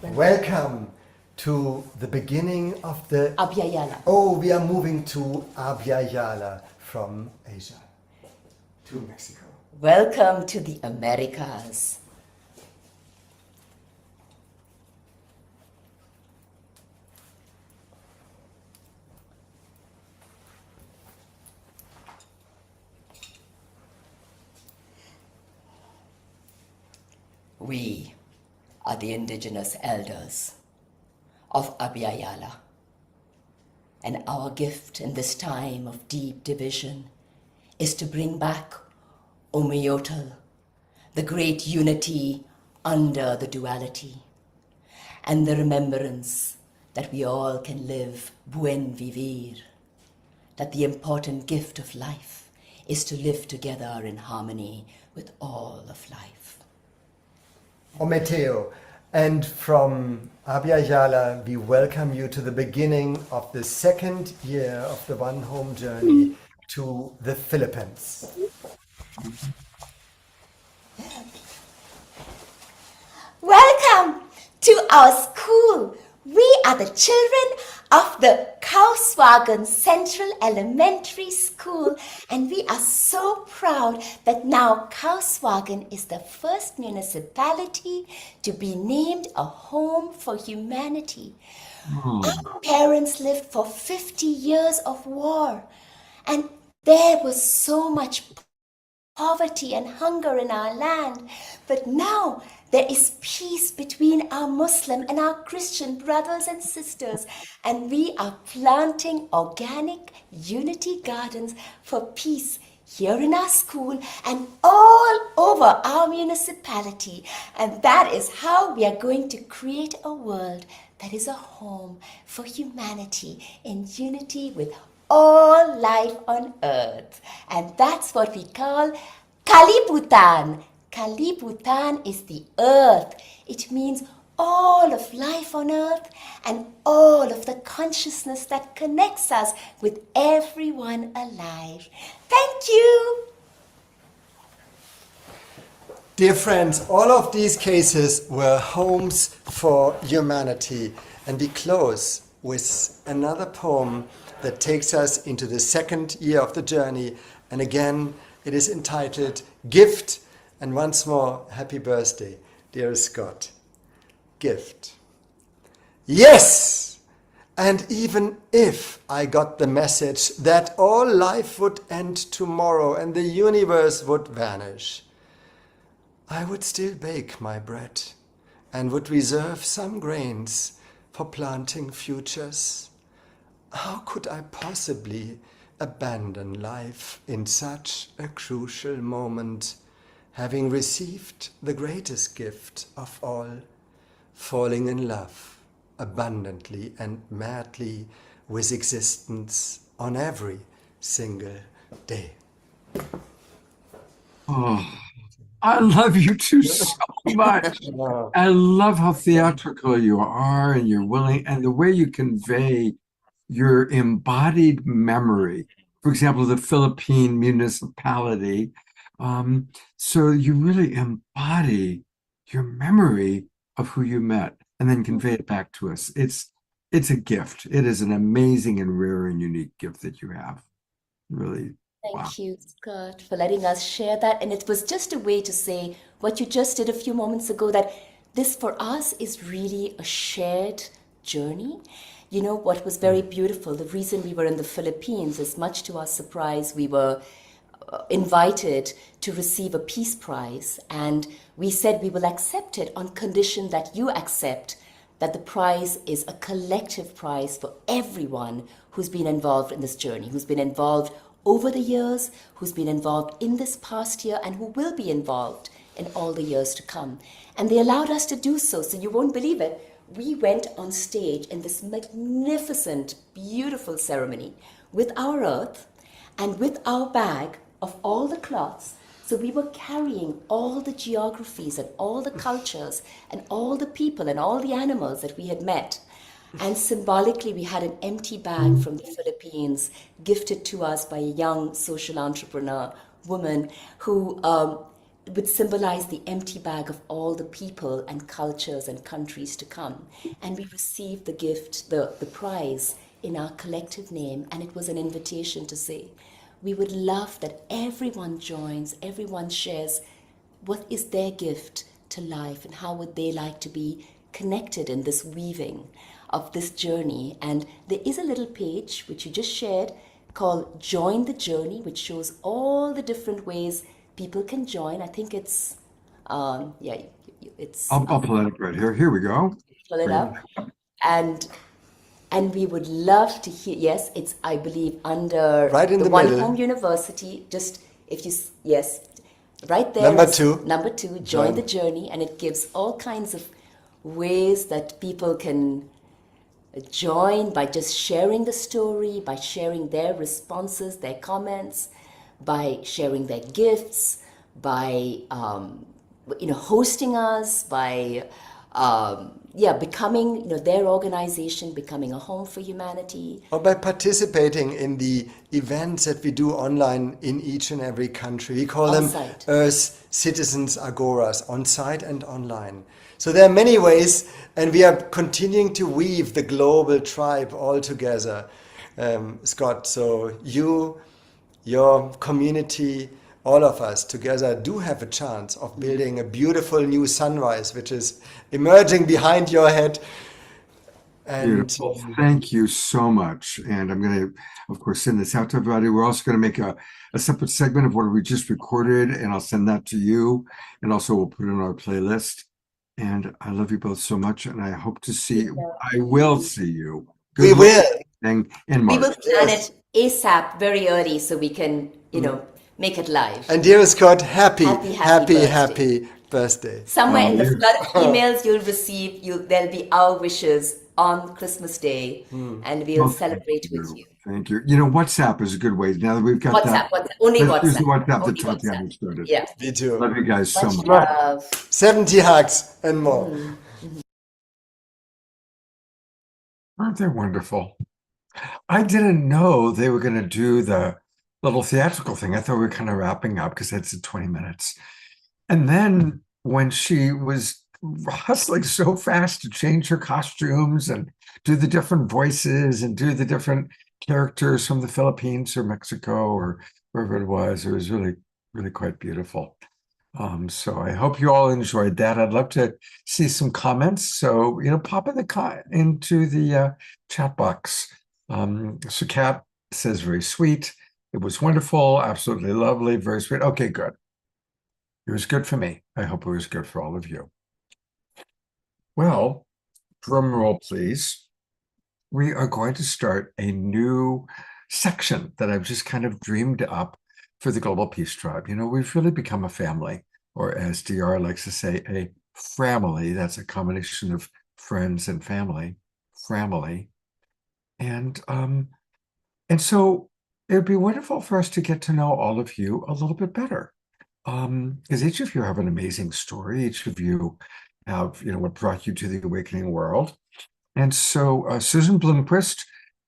Speaker 8: welcome to the beginning of the
Speaker 9: Abya Yala.
Speaker 8: Oh, we are moving to Abya Yala from Asia to Mexico.
Speaker 9: Welcome to the Americas. We are the indigenous elders of Abya Yala. And our gift in this time of deep division is to bring back Omeyotal, the great unity under the duality, and the remembrance that we all can live buen vivir, that the important gift of life is to live together in harmony with all of life.
Speaker 8: Ometeo, and from Abya Yala, we welcome you to the beginning of the second year of the One Home journey to the Philippines.
Speaker 9: Welcome to our school. We are the children of the Kauswagen Central Elementary School, and we are so proud that now Kauswagen is the first municipality to be named a home for humanity. Our parents lived for 50 years of war, and there was so much poverty and hunger in our land. But now there is peace between our Muslim and our Christian brothers and sisters, and we are planting organic unity gardens for peace here in our school and all over our municipality. And that is how we are going to create a world that is a home for humanity in unity with all life on earth. And that's what we call Kalibutan. Kalibutan is the earth. It means all of life on earth and all of the consciousness that connects us with everyone alive. Thank you.
Speaker 8: Dear friends, all of these cases were homes for humanity. And we close with another poem that takes us into the second year of the journey. And again, it is entitled Gift. And once more, happy birthday, dear Scott. Gift. Yes! And even if I got the message that all life would end tomorrow and the universe would vanish, I would still bake my bread and would reserve some grains for planting futures. How could I possibly abandon life in such a crucial moment, having received the greatest gift of all, falling in love abundantly and madly with existence on every single day?
Speaker 2: Oh, I love you two so much. I love how theatrical you are and you're willing, and the way you convey your embodied memory. For example, the Philippine municipality. So you really embody your memory of who you met and then convey it back to us. It's a gift. It is an amazing and rare and unique gift that you have. Really.
Speaker 9: Thank you, Scott, for letting us share that. And it was just a way to say what you just did a few moments ago, that this for us is really a shared journey. You know, what was very beautiful, the reason we were in the Philippines is, much to our surprise, we were invited to receive a peace prize. And we said we will accept it on condition that you accept that the prize is a collective prize for everyone who's been involved in this journey, who's been involved over the years, who's been involved in this past year, and who will be involved in all the years to come. And they allowed us to do so. So you won't believe it. We went on stage in this magnificent, beautiful ceremony with our earth and with our bag of all the cloths. So we were carrying all the geographies and all the cultures and all the people and all the animals that we had met. And symbolically, we had an empty bag from the Philippines gifted to us by a young social entrepreneur woman who would symbolize the empty bag of all the people and cultures and countries to come. And we received the gift, the prize, in our collective name. And it was an invitation to say, we would love that everyone joins, everyone shares what is their gift to life and how would they like to be connected in this weaving of this journey. And there is a little page which you just shared called Join the Journey, which shows all the different ways people can join. I think it's, you It's
Speaker 2: I'll pull it up right here. Here we go.
Speaker 9: pull it
Speaker 2: Bring
Speaker 9: up, and we would love to hear. Yes, it's, I believe, under
Speaker 8: Right in the
Speaker 9: One
Speaker 8: middle.
Speaker 9: Home University. Just if you yes, right there.
Speaker 8: Number
Speaker 9: is
Speaker 8: 2.
Speaker 9: Number 2. Join the journey, and it gives all kinds of ways that people can join by just sharing the story, by sharing their responses, their comments, by sharing their gifts, by hosting us, by becoming their organization, becoming a home for humanity.
Speaker 8: Or by participating in the events that we do online in each and every country. We call them
Speaker 9: On-site.
Speaker 8: Earth Citizens Agoras, on-site and online. So there are many ways, and we are continuing to weave the global tribe all together, Scott. So you, your community, all of us together do have a chance of building a beautiful new sunrise, which is emerging behind your head. And
Speaker 2: Beautiful. Thank you so much. And I'm going to, of course, send this out to everybody. We're also going to make a separate segment of what we just recorded, and I'll send that to you. And also we'll put it on our playlist. And I love you both so much, and I hope to see you. I will see you.
Speaker 8: we will.
Speaker 2: In
Speaker 9: We
Speaker 2: March.
Speaker 9: will plan it ASAP, very early, so we can, make it live.
Speaker 8: And dear Scott, happy
Speaker 9: Happy
Speaker 8: birthday.
Speaker 9: Somewhere in the flood of emails you'll receive, there'll be our wishes on Christmas Day, and we'll
Speaker 2: Well,
Speaker 9: celebrate with you.
Speaker 2: Thank you. WhatsApp is a good way. Now that we've got
Speaker 9: WhatsApp,
Speaker 2: that.
Speaker 9: only
Speaker 2: let's use the
Speaker 9: WhatsApp.
Speaker 2: WhatsApp
Speaker 9: Only
Speaker 2: to talk
Speaker 9: WhatsApp.
Speaker 2: get started.
Speaker 9: Yeah.
Speaker 8: Me too.
Speaker 2: Love you guys so
Speaker 9: Much
Speaker 2: much.
Speaker 9: love.
Speaker 8: 70 hugs and more.
Speaker 2: Aren't they wonderful? I didn't know they were going to do the little theatrical thing. I thought we were kind of wrapping up because it's 20 minutes. And then when she was hustling so fast to change her costumes and do the different voices and do the different characters from the Philippines or Mexico or wherever it was really, really quite beautiful. So I hope you all enjoyed that. I'd love to see some comments. So, pop into the chat box. So Kat says, very sweet. It was wonderful. Absolutely lovely. Very sweet. Okay, good. It was good for me. I hope it was good for all of you. Well, drum roll, please. We are going to start a new section that I've just kind of dreamed up for the Global Peace Tribe. We've really become a family, or as DR likes to say, a framily. That's a combination of friends and family. Framily. And so it would be wonderful for us to get to know all of you a little bit better. Because each of you have an amazing story. Each of you have, what brought you to the awakening world. And so Susan Blomquist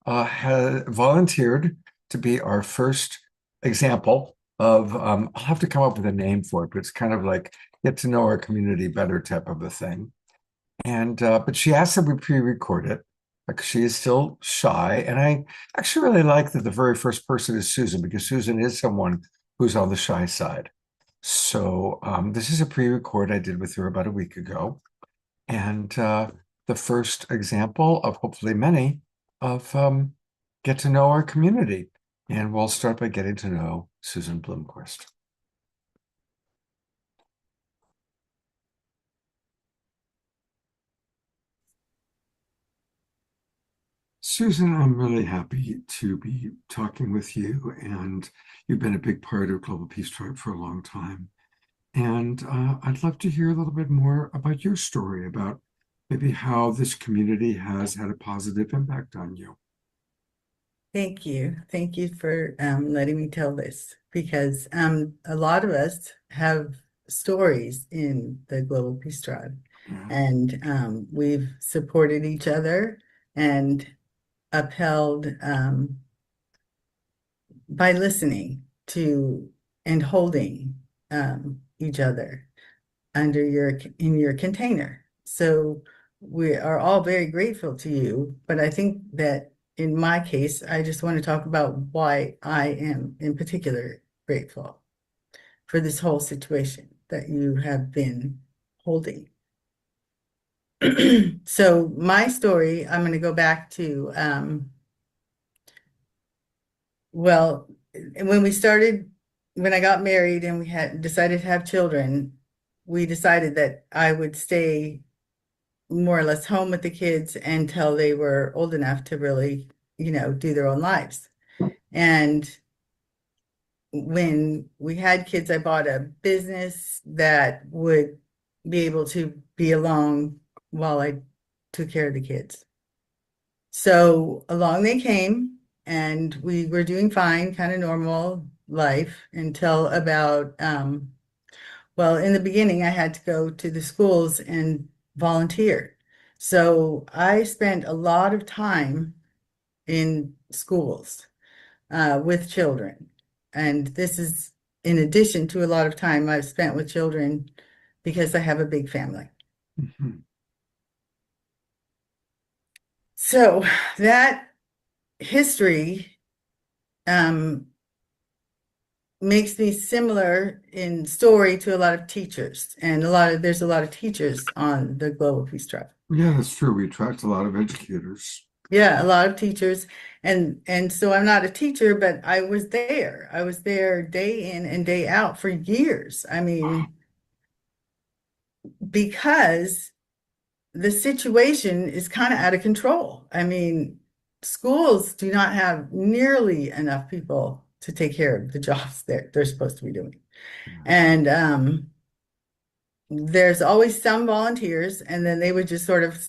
Speaker 2: has volunteered to be our first example of, I'll have to come up with a name for it, but it's kind of like get to know our community better type of a thing. And, but she asked that we pre-record it because she is still shy. And I actually really like that the very first person is Susan, because Susan is someone who's on the shy side. So this is a pre-record I did with her about a week ago. And the first example of hopefully many of get to know our community. And we'll start by getting to know Susan Blomquist. Susan, I'm really happy to be talking with you, and you've been a big part of Global Peace Tribe for a long time. And I'd love to hear a little bit more about your story, about maybe how this community has had a positive impact on you.
Speaker 10: Thank you. Thank you for letting me tell this, because a lot of us have stories in the Global Peace Tribe, and we've supported each other and upheld by listening to and holding each other in your container. So we are all very grateful to you, but I think that in my case, I just want to talk about why I am in particular grateful for this whole situation that you have been holding. So my story, I'm going to go back to, when I got married and we had decided to have children, we decided that I would stay more or less home with the kids until they were old enough to really, do their own lives. And when we had kids, I bought a business that would be able to be alone while I took care of the kids. So along they came, and we were doing fine, kind of normal life until about, well, in the beginning, I had to go to the schools and volunteer. So I spent a lot of time in schools with children. And this is in addition to a lot of time I've spent with children because I have a big family.
Speaker 2: Mhm.
Speaker 10: So that history makes me similar in story to a lot of teachers, and there's a lot of teachers on the Global Peace Tribe.
Speaker 2: Yeah, that's true. We attract a lot of educators.
Speaker 10: Yeah, a lot of teachers. And so I'm not a teacher, but I was there. I was there day in and day out for years. I mean, because the situation is kind of out of control. I mean, schools do not have nearly enough people to take care of the jobs that they're supposed to be doing. And there's always some volunteers, and then they would just sort of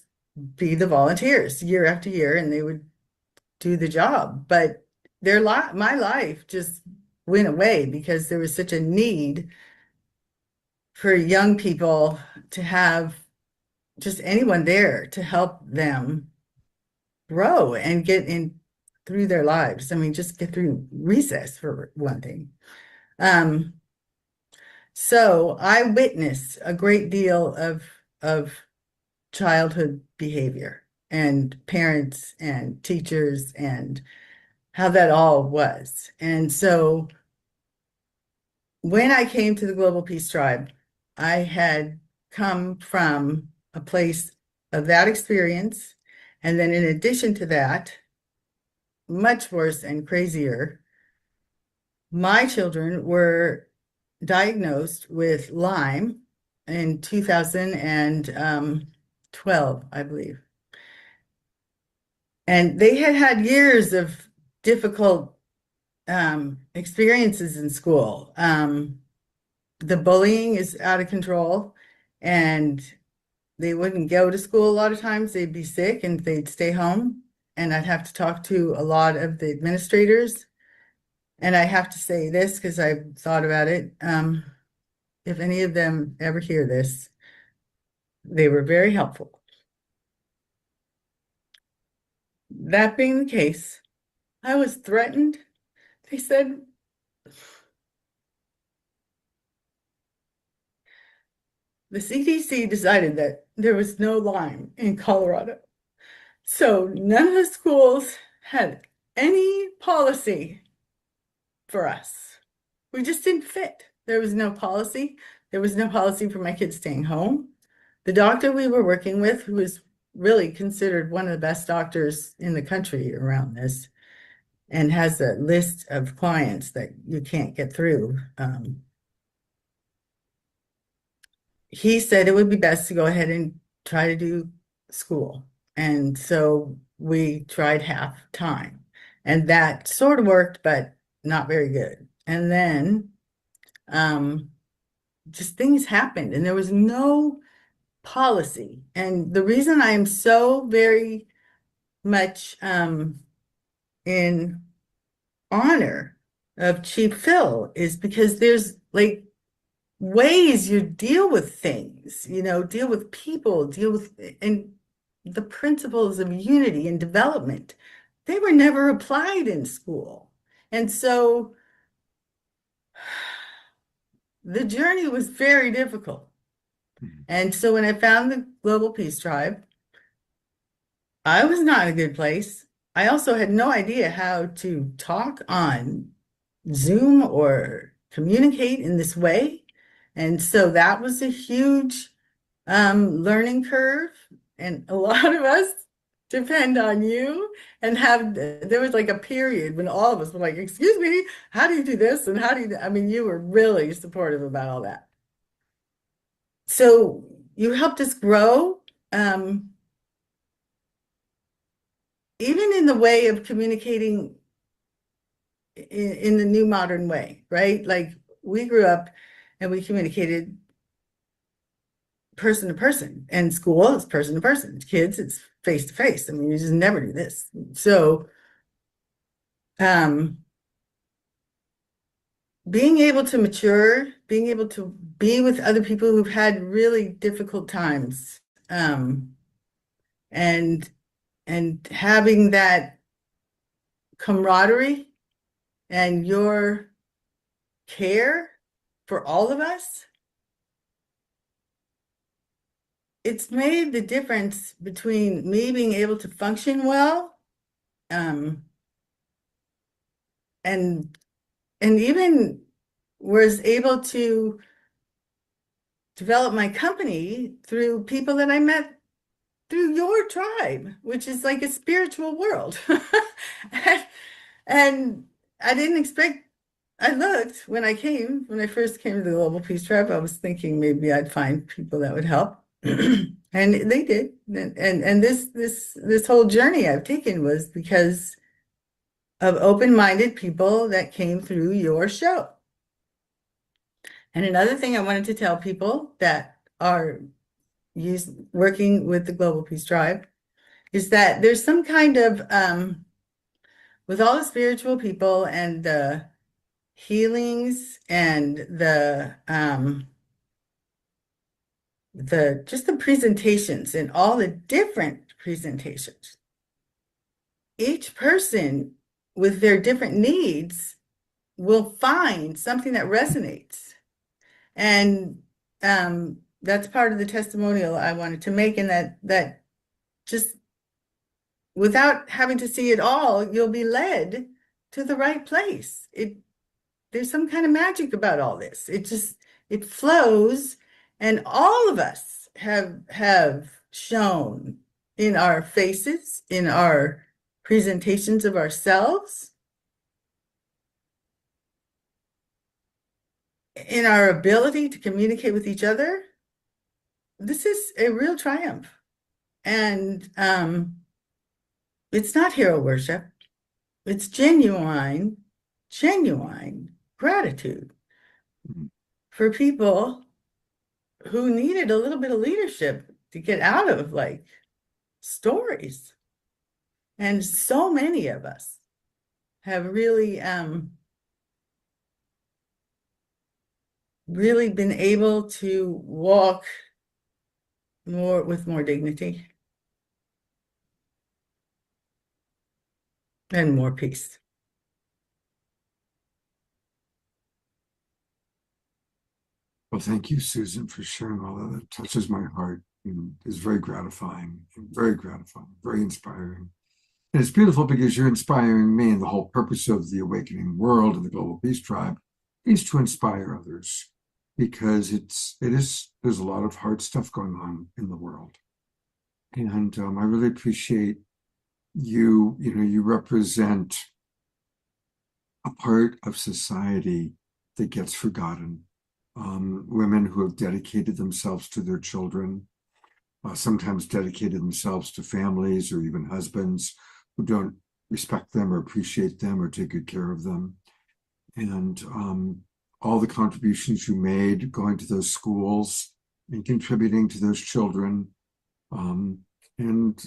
Speaker 10: be the volunteers year after year, and they would do the job. But my life just went away because there was such a need for young people to have just anyone there to help them grow and get in through their lives. I mean, just get through recess for one thing. So I witnessed a great deal of childhood behavior and parents and teachers and how that all was. And so when I came to the Global Peace Tribe, I had come from a place of that experience. And then in addition to that, much worse and crazier, my children were diagnosed with Lyme in 2012, I believe. And they had had years of difficult experiences in school. The bullying is out of control, and they wouldn't go to school a lot of times. They'd be sick and they'd stay home, and I'd have to talk to a lot of the administrators. And I have to say this because I've thought about it. If any of them ever hear this, they were very helpful. That being the case, I was threatened. They said, the CDC decided that there was no Lyme in Colorado. So none of the schools had any policy for us. We just didn't fit. There was no policy. There was no policy for my kids staying home. The doctor we were working with, who was really considered one of the best doctors in the country around this, and has a list of clients that you can't get through. He said it would be best to go ahead and try to do school. And so we tried half time, and that sort of worked, but not very good. And then just things happened, and there was no policy. And the reason I am so very much in honor of Chief Phil is because there's like ways you deal with things, deal with people, and the principles of unity and development, they were never applied in school. And so the journey was very difficult. And so when I found the Global Peace Tribe, I was not in a good place. I also had no idea how to talk on Zoom or communicate in this way. And so that was a huge learning curve. And a lot of us depend on you, and there was like a period when all of us were like, excuse me, how do you do this? And how do you, I mean, you were really supportive about all that. so you helped us grow, even in the way of communicating in the new modern way, right? Like we grew up and we communicated person to person, and school is person to person. Kids, it's face to face. I mean, you just never do this. So, being able to mature, being able to be with other people who've had really difficult times, and having that camaraderie and your care for all of us, it's made the difference between me being able to function well, and even was able to develop my company through people that I met through your tribe, which is like a spiritual world. And I didn't expect, I looked when I first came to the Global Peace Tribe, I was thinking maybe I'd find people that would help. And they did. And this whole journey I've taken was because of open-minded people that came through your show. And another thing I wanted to tell people that are working with the Global Peace Tribe is that there's some kind of, with all the spiritual people and the healings and the just the presentations and all the different presentations, each person with their different needs will find something that resonates. And that's part of the testimonial I wanted to make, and that just without having to see it all, you'll be led to the right place. There's some kind of magic about all this. It flows, and all of us have shown in our faces, in our presentations of ourselves, in our ability to communicate with each other. This is a real triumph. And it's not hero worship. It's genuine gratitude for people who needed a little bit of leadership to get out of like stories. And so many of us have really been able to walk with more dignity and more peace.
Speaker 2: Well, thank you, Susan, for sharing all that. That touches my heart and is very gratifying, very inspiring. And it's beautiful because you're inspiring me, and the whole purpose of the Awakening World and the Global Peace Tribe is to inspire others, because there's a lot of hard stuff going on in the world. And I really appreciate you represent a part of society that gets forgotten. Women who have dedicated themselves to their children, sometimes dedicated themselves to families or even husbands who don't respect them or appreciate them or take good care of them. And all the contributions you made going to those schools and contributing to those children. And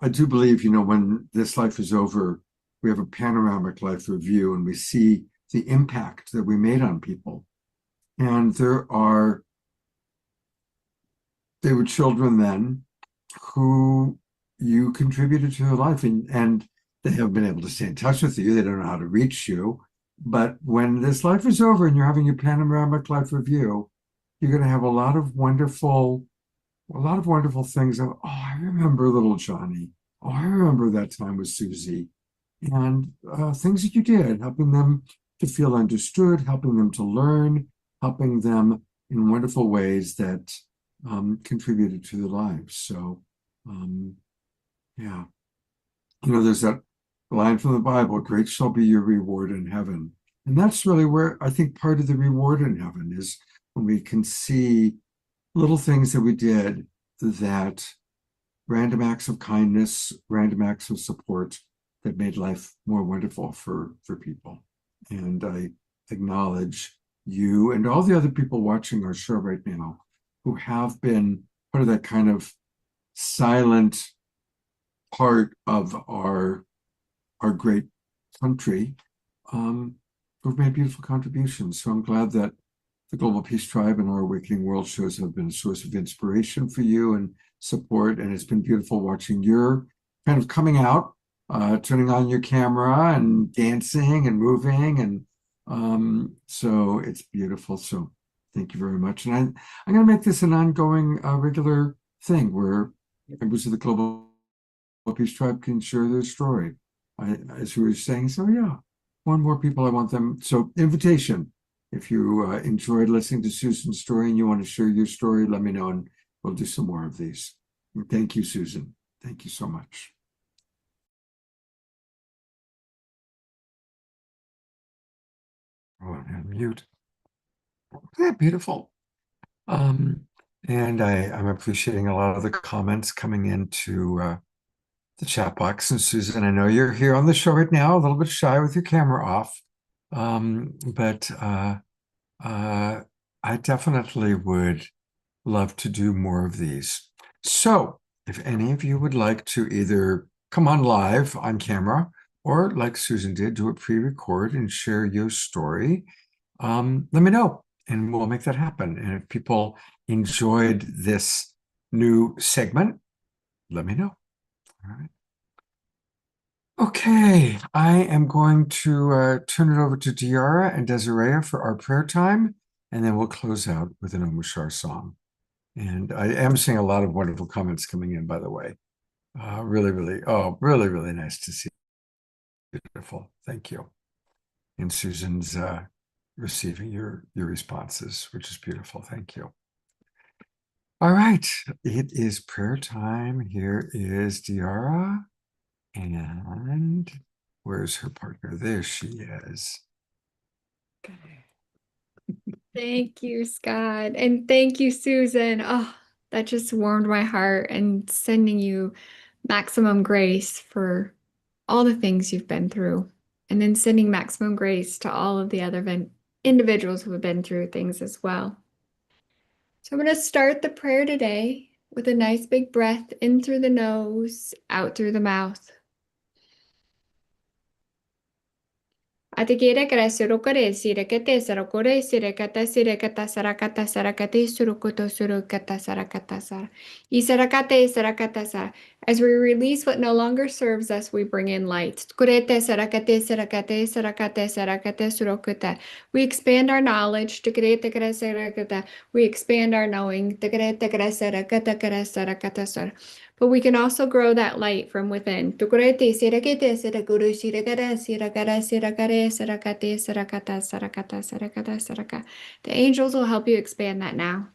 Speaker 2: I do believe, when this life is over, we have a panoramic life review and we see the impact that we made on people. And there were children then who you contributed to their life, and they haven't been able to stay in touch with you. They don't know how to reach you. But when this life is over and you're having your panoramic life review, you're going to have a lot of wonderful things. I remember little Johnny. Oh, I remember that time with Susie. And things that you did, helping them to feel understood, helping them to learn, helping them in wonderful ways that contributed to their lives. So, yeah. There's that line from the Bible, great shall be your reward in heaven. And that's really where I think part of the reward in heaven is when we can see little things that we did, that random acts of kindness, random acts of support that made life more wonderful for people. And I acknowledge you and all the other people watching our show right now who have been part of that kind of silent part of our great country, who've made beautiful contributions. So I'm glad that the Global Peace Tribe and our Awakening World shows have been a source of inspiration for you and support. And it's been beautiful watching your kind of coming out, turning on your camera and dancing and moving. And so it's beautiful. So thank you very much. And I'm going to make this an ongoing regular thing where members of the Global Peace Tribe can share their story. As you were saying, so yeah, more and more people, I want them. So invitation, if you enjoyed listening to Susan's story and you want to share your story, let me know and we'll do some more of these. And thank you, Susan. Thank you so much. Oh, and mute. Isn't that beautiful? And I'm appreciating a lot of the comments coming into the chat box. And Susan, I know you're here on the show right now, a little bit shy with your camera off, but I definitely would love to do more of these. So if any of you would like to either come on live on camera or like Susan did, do a pre-record and share your story, let me know and we'll make that happen. And if people enjoyed this new segment, let me know. All right. Okay, I am going to turn it over to Diara and Desiree for our prayer time, and then we'll close out with an Om Shar song. And I am seeing a lot of wonderful comments coming in, by the way. Really, really nice to see. Beautiful. Thank you. And Susan's receiving your responses, which is beautiful. Thank you. All right, it is prayer time. Here is Diara. And where's her partner? There she is.
Speaker 11: Thank you, Scott. And thank you, Susan. Oh, that just warmed my heart, and sending you maximum grace for all the things you've been through. And then sending maximum grace to all of the other individuals who have been through things as well. So I'm going to start the prayer today with a nice big breath in through the nose, out through the mouth. Atikira kara surukore sirekete sarokore sirekata sirekata sarakata sarakate surukoto surukata sarakata sar. Isarakate sarakata sar. As we release what no longer serves us, we bring in light. Kurete sarakate sarakate sarakate sarakate surukata. We expand our knowledge. Tikrete kara sarakata. We expand our knowing. Tikrete kara sarakata kara sarakata sar. But we can also grow that light from within. The angels will help you expand that now.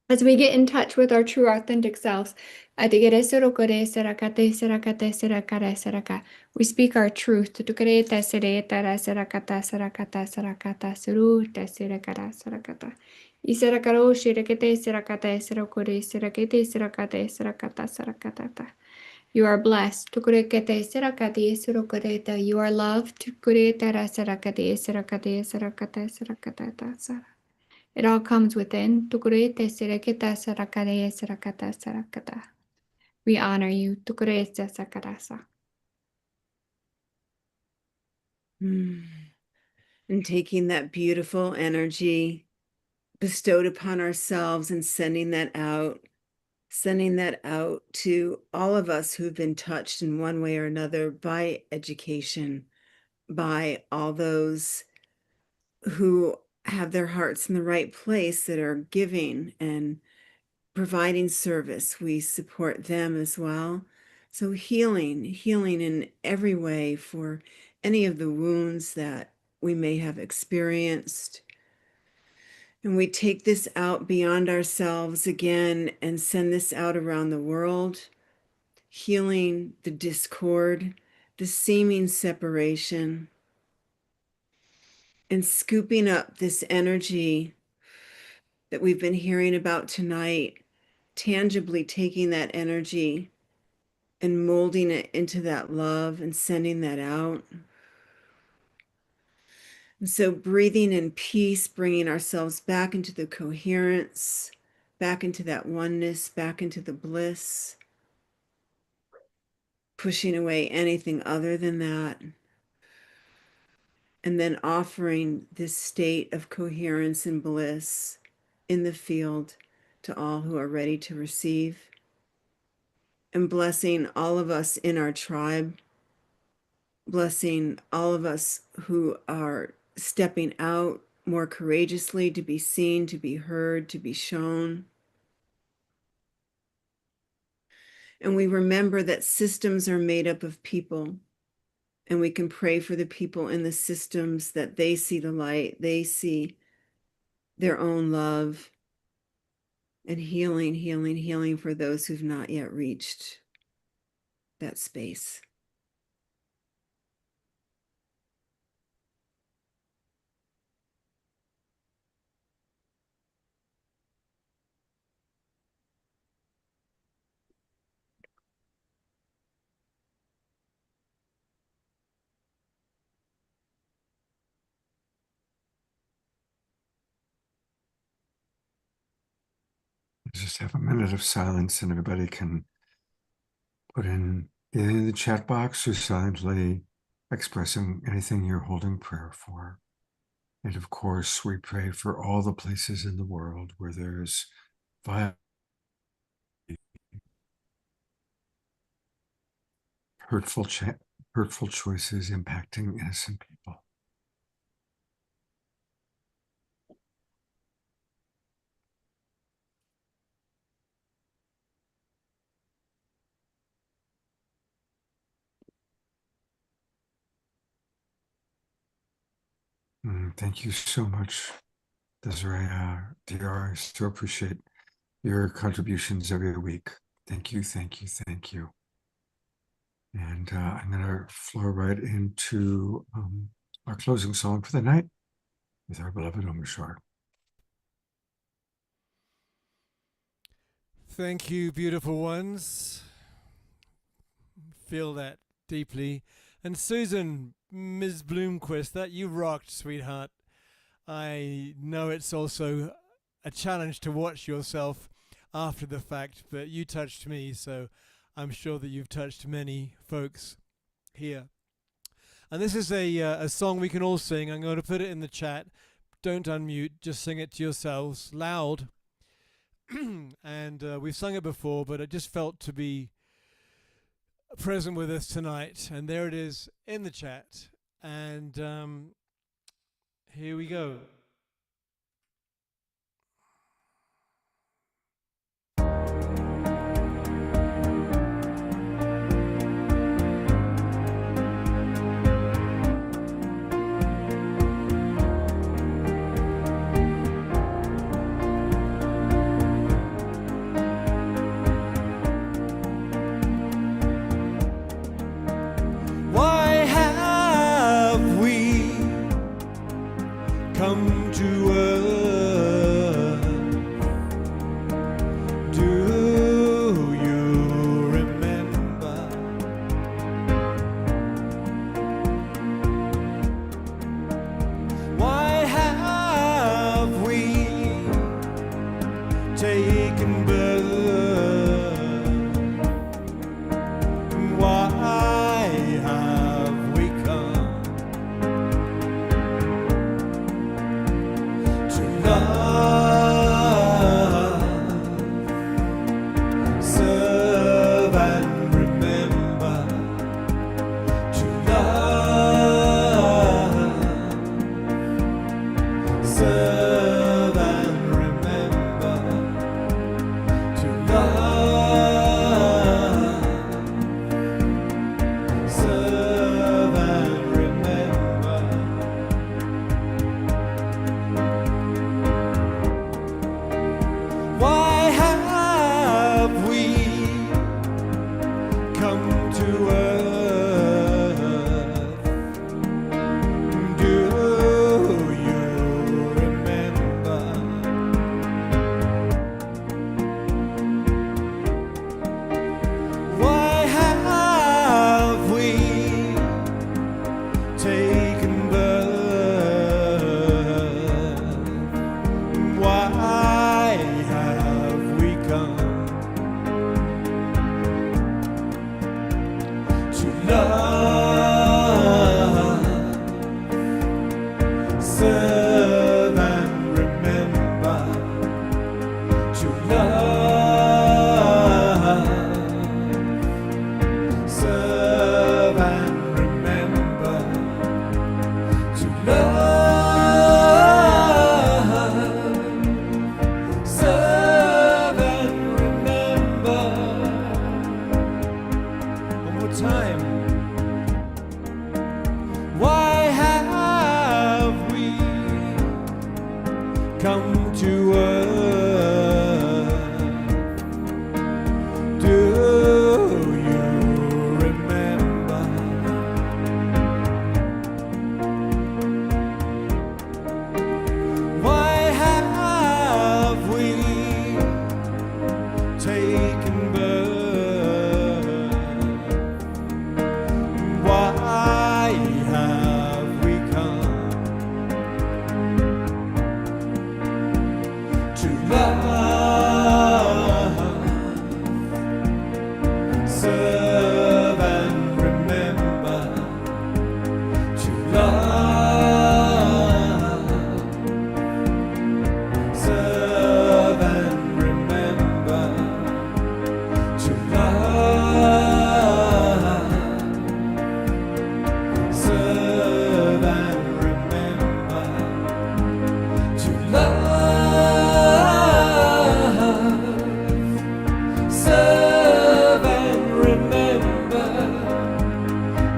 Speaker 11: As we get in touch with our true authentic selves, we speak our truth. You are blessed. You are loved. It all comes within. We honor you.
Speaker 12: And taking that beautiful energy bestowed upon ourselves and sending that out to all of us who've been touched in one way or another by education, by all those who have their hearts in the right place that are giving and providing service. We support them as well. So healing in every way for any of the wounds that we may have experienced. And we take this out beyond ourselves again and send this out around the world, healing the discord, the seeming separation, and scooping up this energy that we've been hearing about tonight, tangibly taking that energy and molding it into that love and sending that out. And so breathing in peace, bringing ourselves back into the coherence, back into that oneness, back into the bliss, pushing away anything other than that. And then offering this state of coherence and bliss in the field to all who are ready to receive. And blessing all of us in our tribe, blessing all of us who are stepping out more courageously to be seen, to be heard, to be shown. And we remember that systems are made up of people, and we can pray for the people in the systems that they see the light, they see their own love, and healing, healing, healing for those who've not yet reached that space.
Speaker 2: Just have a minute of silence, and everybody can put in the chat box or silently expressing anything you're holding prayer for. And of course, we pray for all the places in the world where there's violence, hurtful choices impacting innocent people. Thank you so much, Desiree. DR, I so appreciate your contributions every week. Thank you, thank you, thank you. And I'm going to flow right into our closing song for the night with our beloved Om Shar.
Speaker 4: Thank you, beautiful ones. Feel that deeply. And Susan, Ms. Bloomquist, that you rocked, sweetheart. I know it's also a challenge to watch yourself after the fact, but you touched me, so I'm sure that you've touched many folks here. And this is a song we can all sing. I'm going to put it in the chat. Don't unmute, just sing it to yourselves loud. And we've sung it before, but it just felt to be present with us tonight. And there it is in the chat. And here we go.
Speaker 13: Come to earth. Do you remember? Why have we taken birth? Why have we come? Serve and remember to love. Serve and remember to love. Serve and remember. come to earth. Do you remember? Why have we taken birth? Why have we come to love, serve and remember, to love, serve and remember, to love, serve and remember, to love, serve and remember,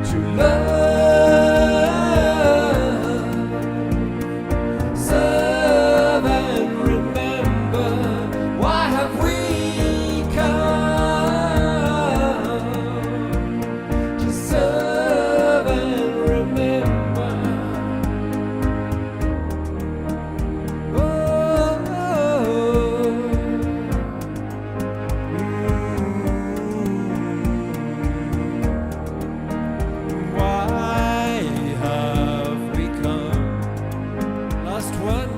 Speaker 13: to love, serve and remember. Why have we come to serve and remember? Why have we come? Last one.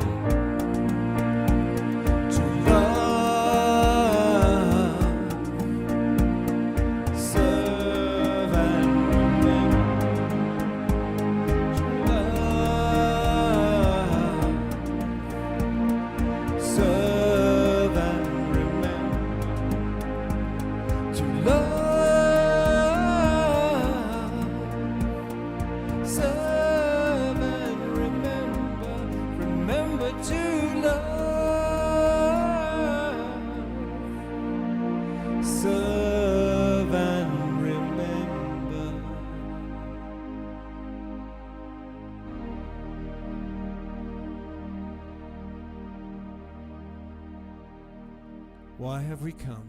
Speaker 13: To love, serve and remember, to love, serve and remember, to love, serve and remember, remember to love, serve and remember. Why have we come?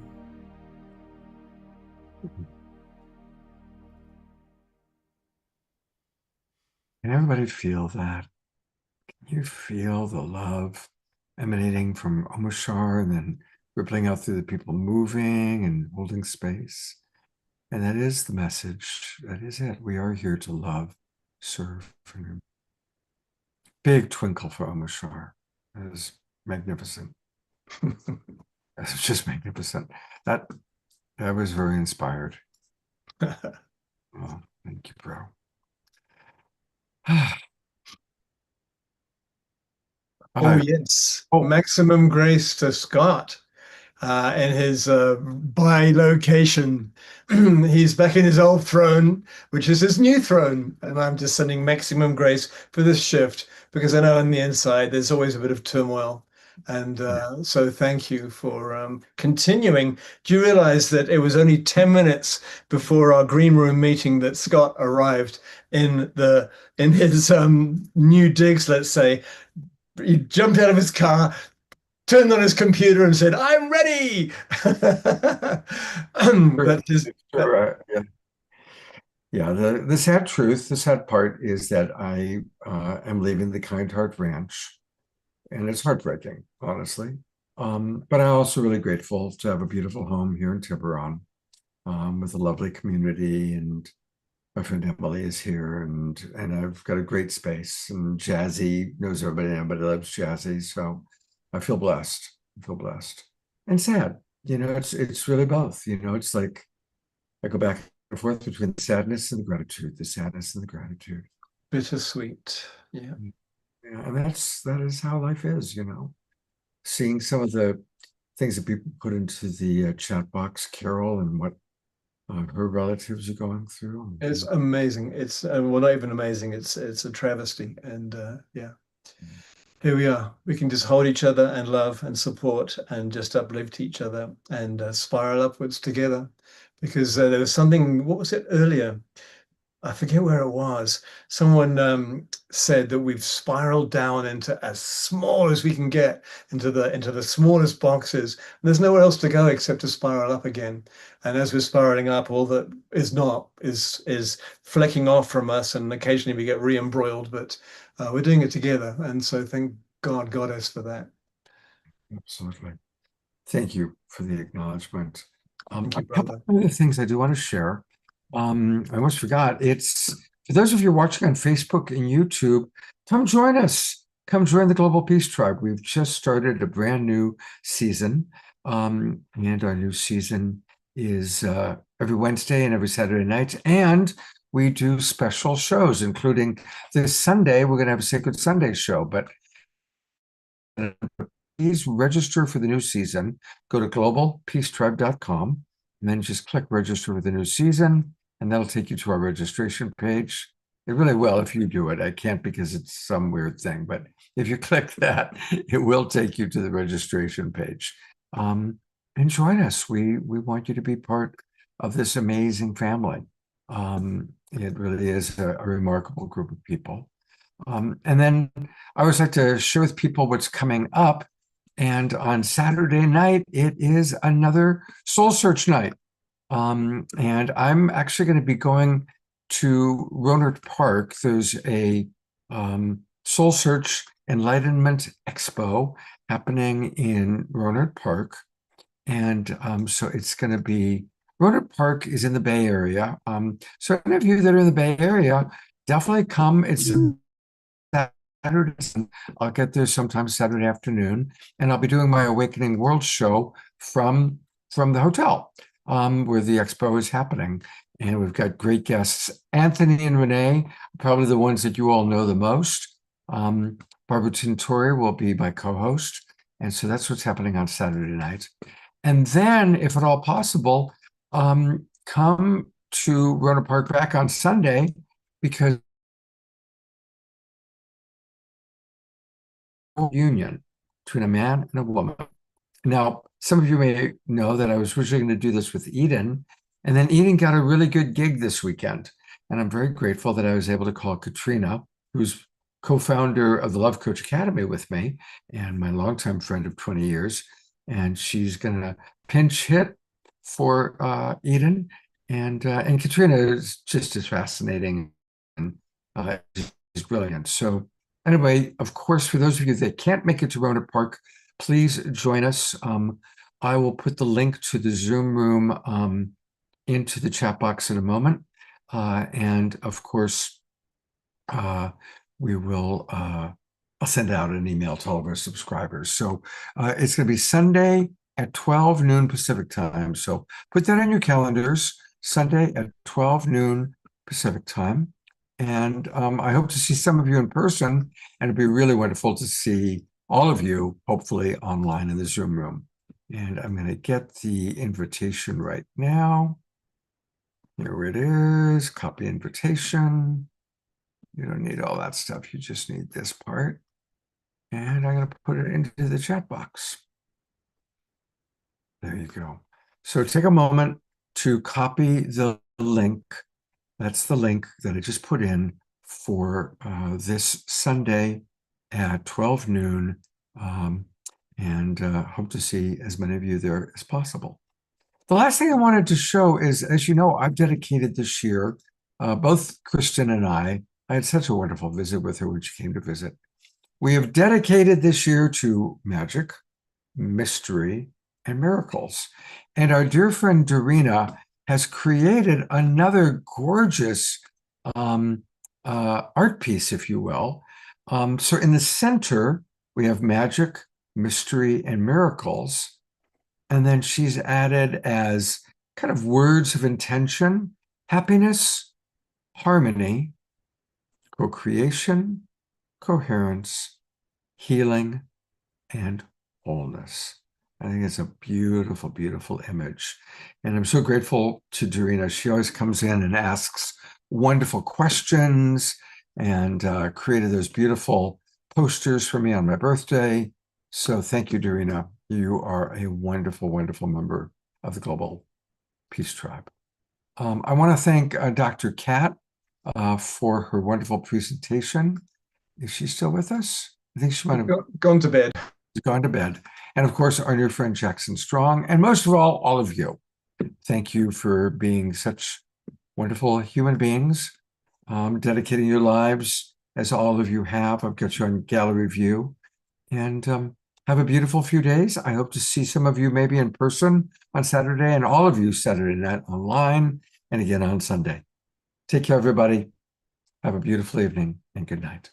Speaker 2: Can everybody feel that? Can you feel the love emanating from Omashar and then rippling out through the people moving and holding space? And that is the message. That is it. We are here to love, serve, and remember. Big twinkle for Omashar. That is magnificent. That's just magnificent. That was very inspired. Oh, thank you, bro.
Speaker 3: Oh, yes. Maximum grace to Scott and his bi-location. He's back in his old throne, which is his new throne. And I'm just sending maximum grace for this shift because I know on the inside there's always a bit of turmoil. And so thank you for continuing. Do you realize that it was only 10 minutes before our green room meeting that Scott arrived in his new digs, let's say. He jumped out of his car, turned on his computer and said, "I'm ready."
Speaker 2: Yeah, the sad truth, the sad part is that I am leaving the Kind Heart Ranch, and it's heartbreaking, honestly. But I'm also really grateful to have a beautiful home here in Tiburon with a lovely community, and my friend Emily is here, and I've got a great space, and Jazzy knows everybody, and everybody loves Jazzy, so I feel blessed. I feel blessed and sad. You know, it's really both. You know, it's like I go back and forth between the sadness and the gratitude, the sadness and the gratitude.
Speaker 3: Bittersweet. Yeah.
Speaker 2: Yeah, and that is how life is, you know. Seeing some of the things that people put into the chat box, Carol, and what her relatives are going through.
Speaker 3: It's amazing. It's well, not even amazing. It's a travesty. And yeah, here we are. We can just hold each other and love and support and just uplift each other and spiral upwards together. Because there was something. What was it earlier? I forget where it was. Someone said that we've spiraled down into as small as we can get into the smallest boxes. And there's nowhere else to go except to spiral up again. And as we're spiraling up, all that is not is flecking off from us, and occasionally we get re-embroiled, but we're doing it together. And so thank God, Goddess, for that.
Speaker 2: Absolutely. Thank you for the acknowledgement.
Speaker 3: Thank you,
Speaker 2: A couple
Speaker 3: brother.
Speaker 2: of other things I do want to share. I almost forgot. It's for those of you watching on Facebook and YouTube, come join us. Come join the Global Peace Tribe. We've just started a brand new season. And our new season is every Wednesday and every Saturday night. And we do special shows, including this Sunday. We're going to have a Sacred Sunday show. But please register for the new season. Go to globalpeacetribe.com and then just click register for the new season, and that'll take you to our registration page. It really will if you do it. I can't because it's some weird thing, but if you click that, it will take you to the registration page. And join us. We want you to be part of this amazing family. It really is a remarkable group of people. And then I always like to share with people what's coming up. And on Saturday night, it is another Soul Search night. And I'm actually going to be going to Rohnert Park. There's a Soul Search Enlightenment Expo happening in Rohnert Park. And so it's going to be, Rohnert Park is in the Bay Area. So any of you that are in the Bay Area, definitely come. It's Saturday. I'll get there sometime Saturday afternoon, and I'll be doing my Awakening World show from the hotel where the expo is happening. And we've got great guests. Anthony and Renee, probably the ones that you all know the most. Barbara Tintori will be my co-host. And so that's what's happening on Saturday night. And then, if at all possible, come to Rohnert Park back on Sunday, because union between a man and a woman. Now, some of you may know that I was originally going to do this with Eden, and then Eden got a really good gig this weekend. And I'm very grateful that I was able to call Katrina, who's co-founder of the Love Coach Academy with me and my longtime friend of 20 years. And she's going to pinch hit for Eden. And Katrina is just as fascinating and is brilliant. So anyway, of course, for those of you that can't make it to Rohnert Park, please join us. I will put the link to the Zoom room into the chat box in a moment. And of course, we will, I'll send out an email to all of our subscribers. So it's going to be Sunday at 12 noon Pacific time. So put that on your calendars, Sunday at 12 noon Pacific time. And I hope to see some of you in person, and it'd be really wonderful to see all of you, hopefully online in the Zoom room. And I'm going to get the invitation right now. Here it is, copy invitation. You don't need all that stuff. You just need this part. And I'm going to put it into the chat box. There you go. So take a moment to copy the link. That's the link that I just put in for this Sunday at 12 noon. And hope to see as many of you there as possible. The last thing I wanted to show is, as you know, I've dedicated this year, both Kristen and I had such a wonderful visit with her when she came to visit. We have dedicated this year to magic, mystery, and miracles. And our dear friend Dorina has created another gorgeous art piece, if you will. So in the center, we have magic, mystery, and miracles. And then she's added as kind of words of intention, happiness, harmony, co-creation, coherence, healing, and wholeness. I think it's a beautiful, beautiful image. And I'm so grateful to Dorina. She always comes in and asks wonderful questions and created those beautiful posters for me on my birthday. So thank you, Dorina. You are a wonderful, wonderful member of the Global Peace Tribe. I want to thank Dr. Kat for her wonderful presentation. Is she still with us? I think she might have
Speaker 3: Gone to bed.
Speaker 2: gone to bed. And of course, our new friend Jackson Strong, and most of all of you. Thank you for being such wonderful human beings, dedicating your lives as all of you have. I've got you on gallery view. And have a beautiful few days. I hope to see some of you maybe in person on Saturday, and all of you Saturday night online, and again on Sunday. Take care, everybody. Have a beautiful evening, and good night.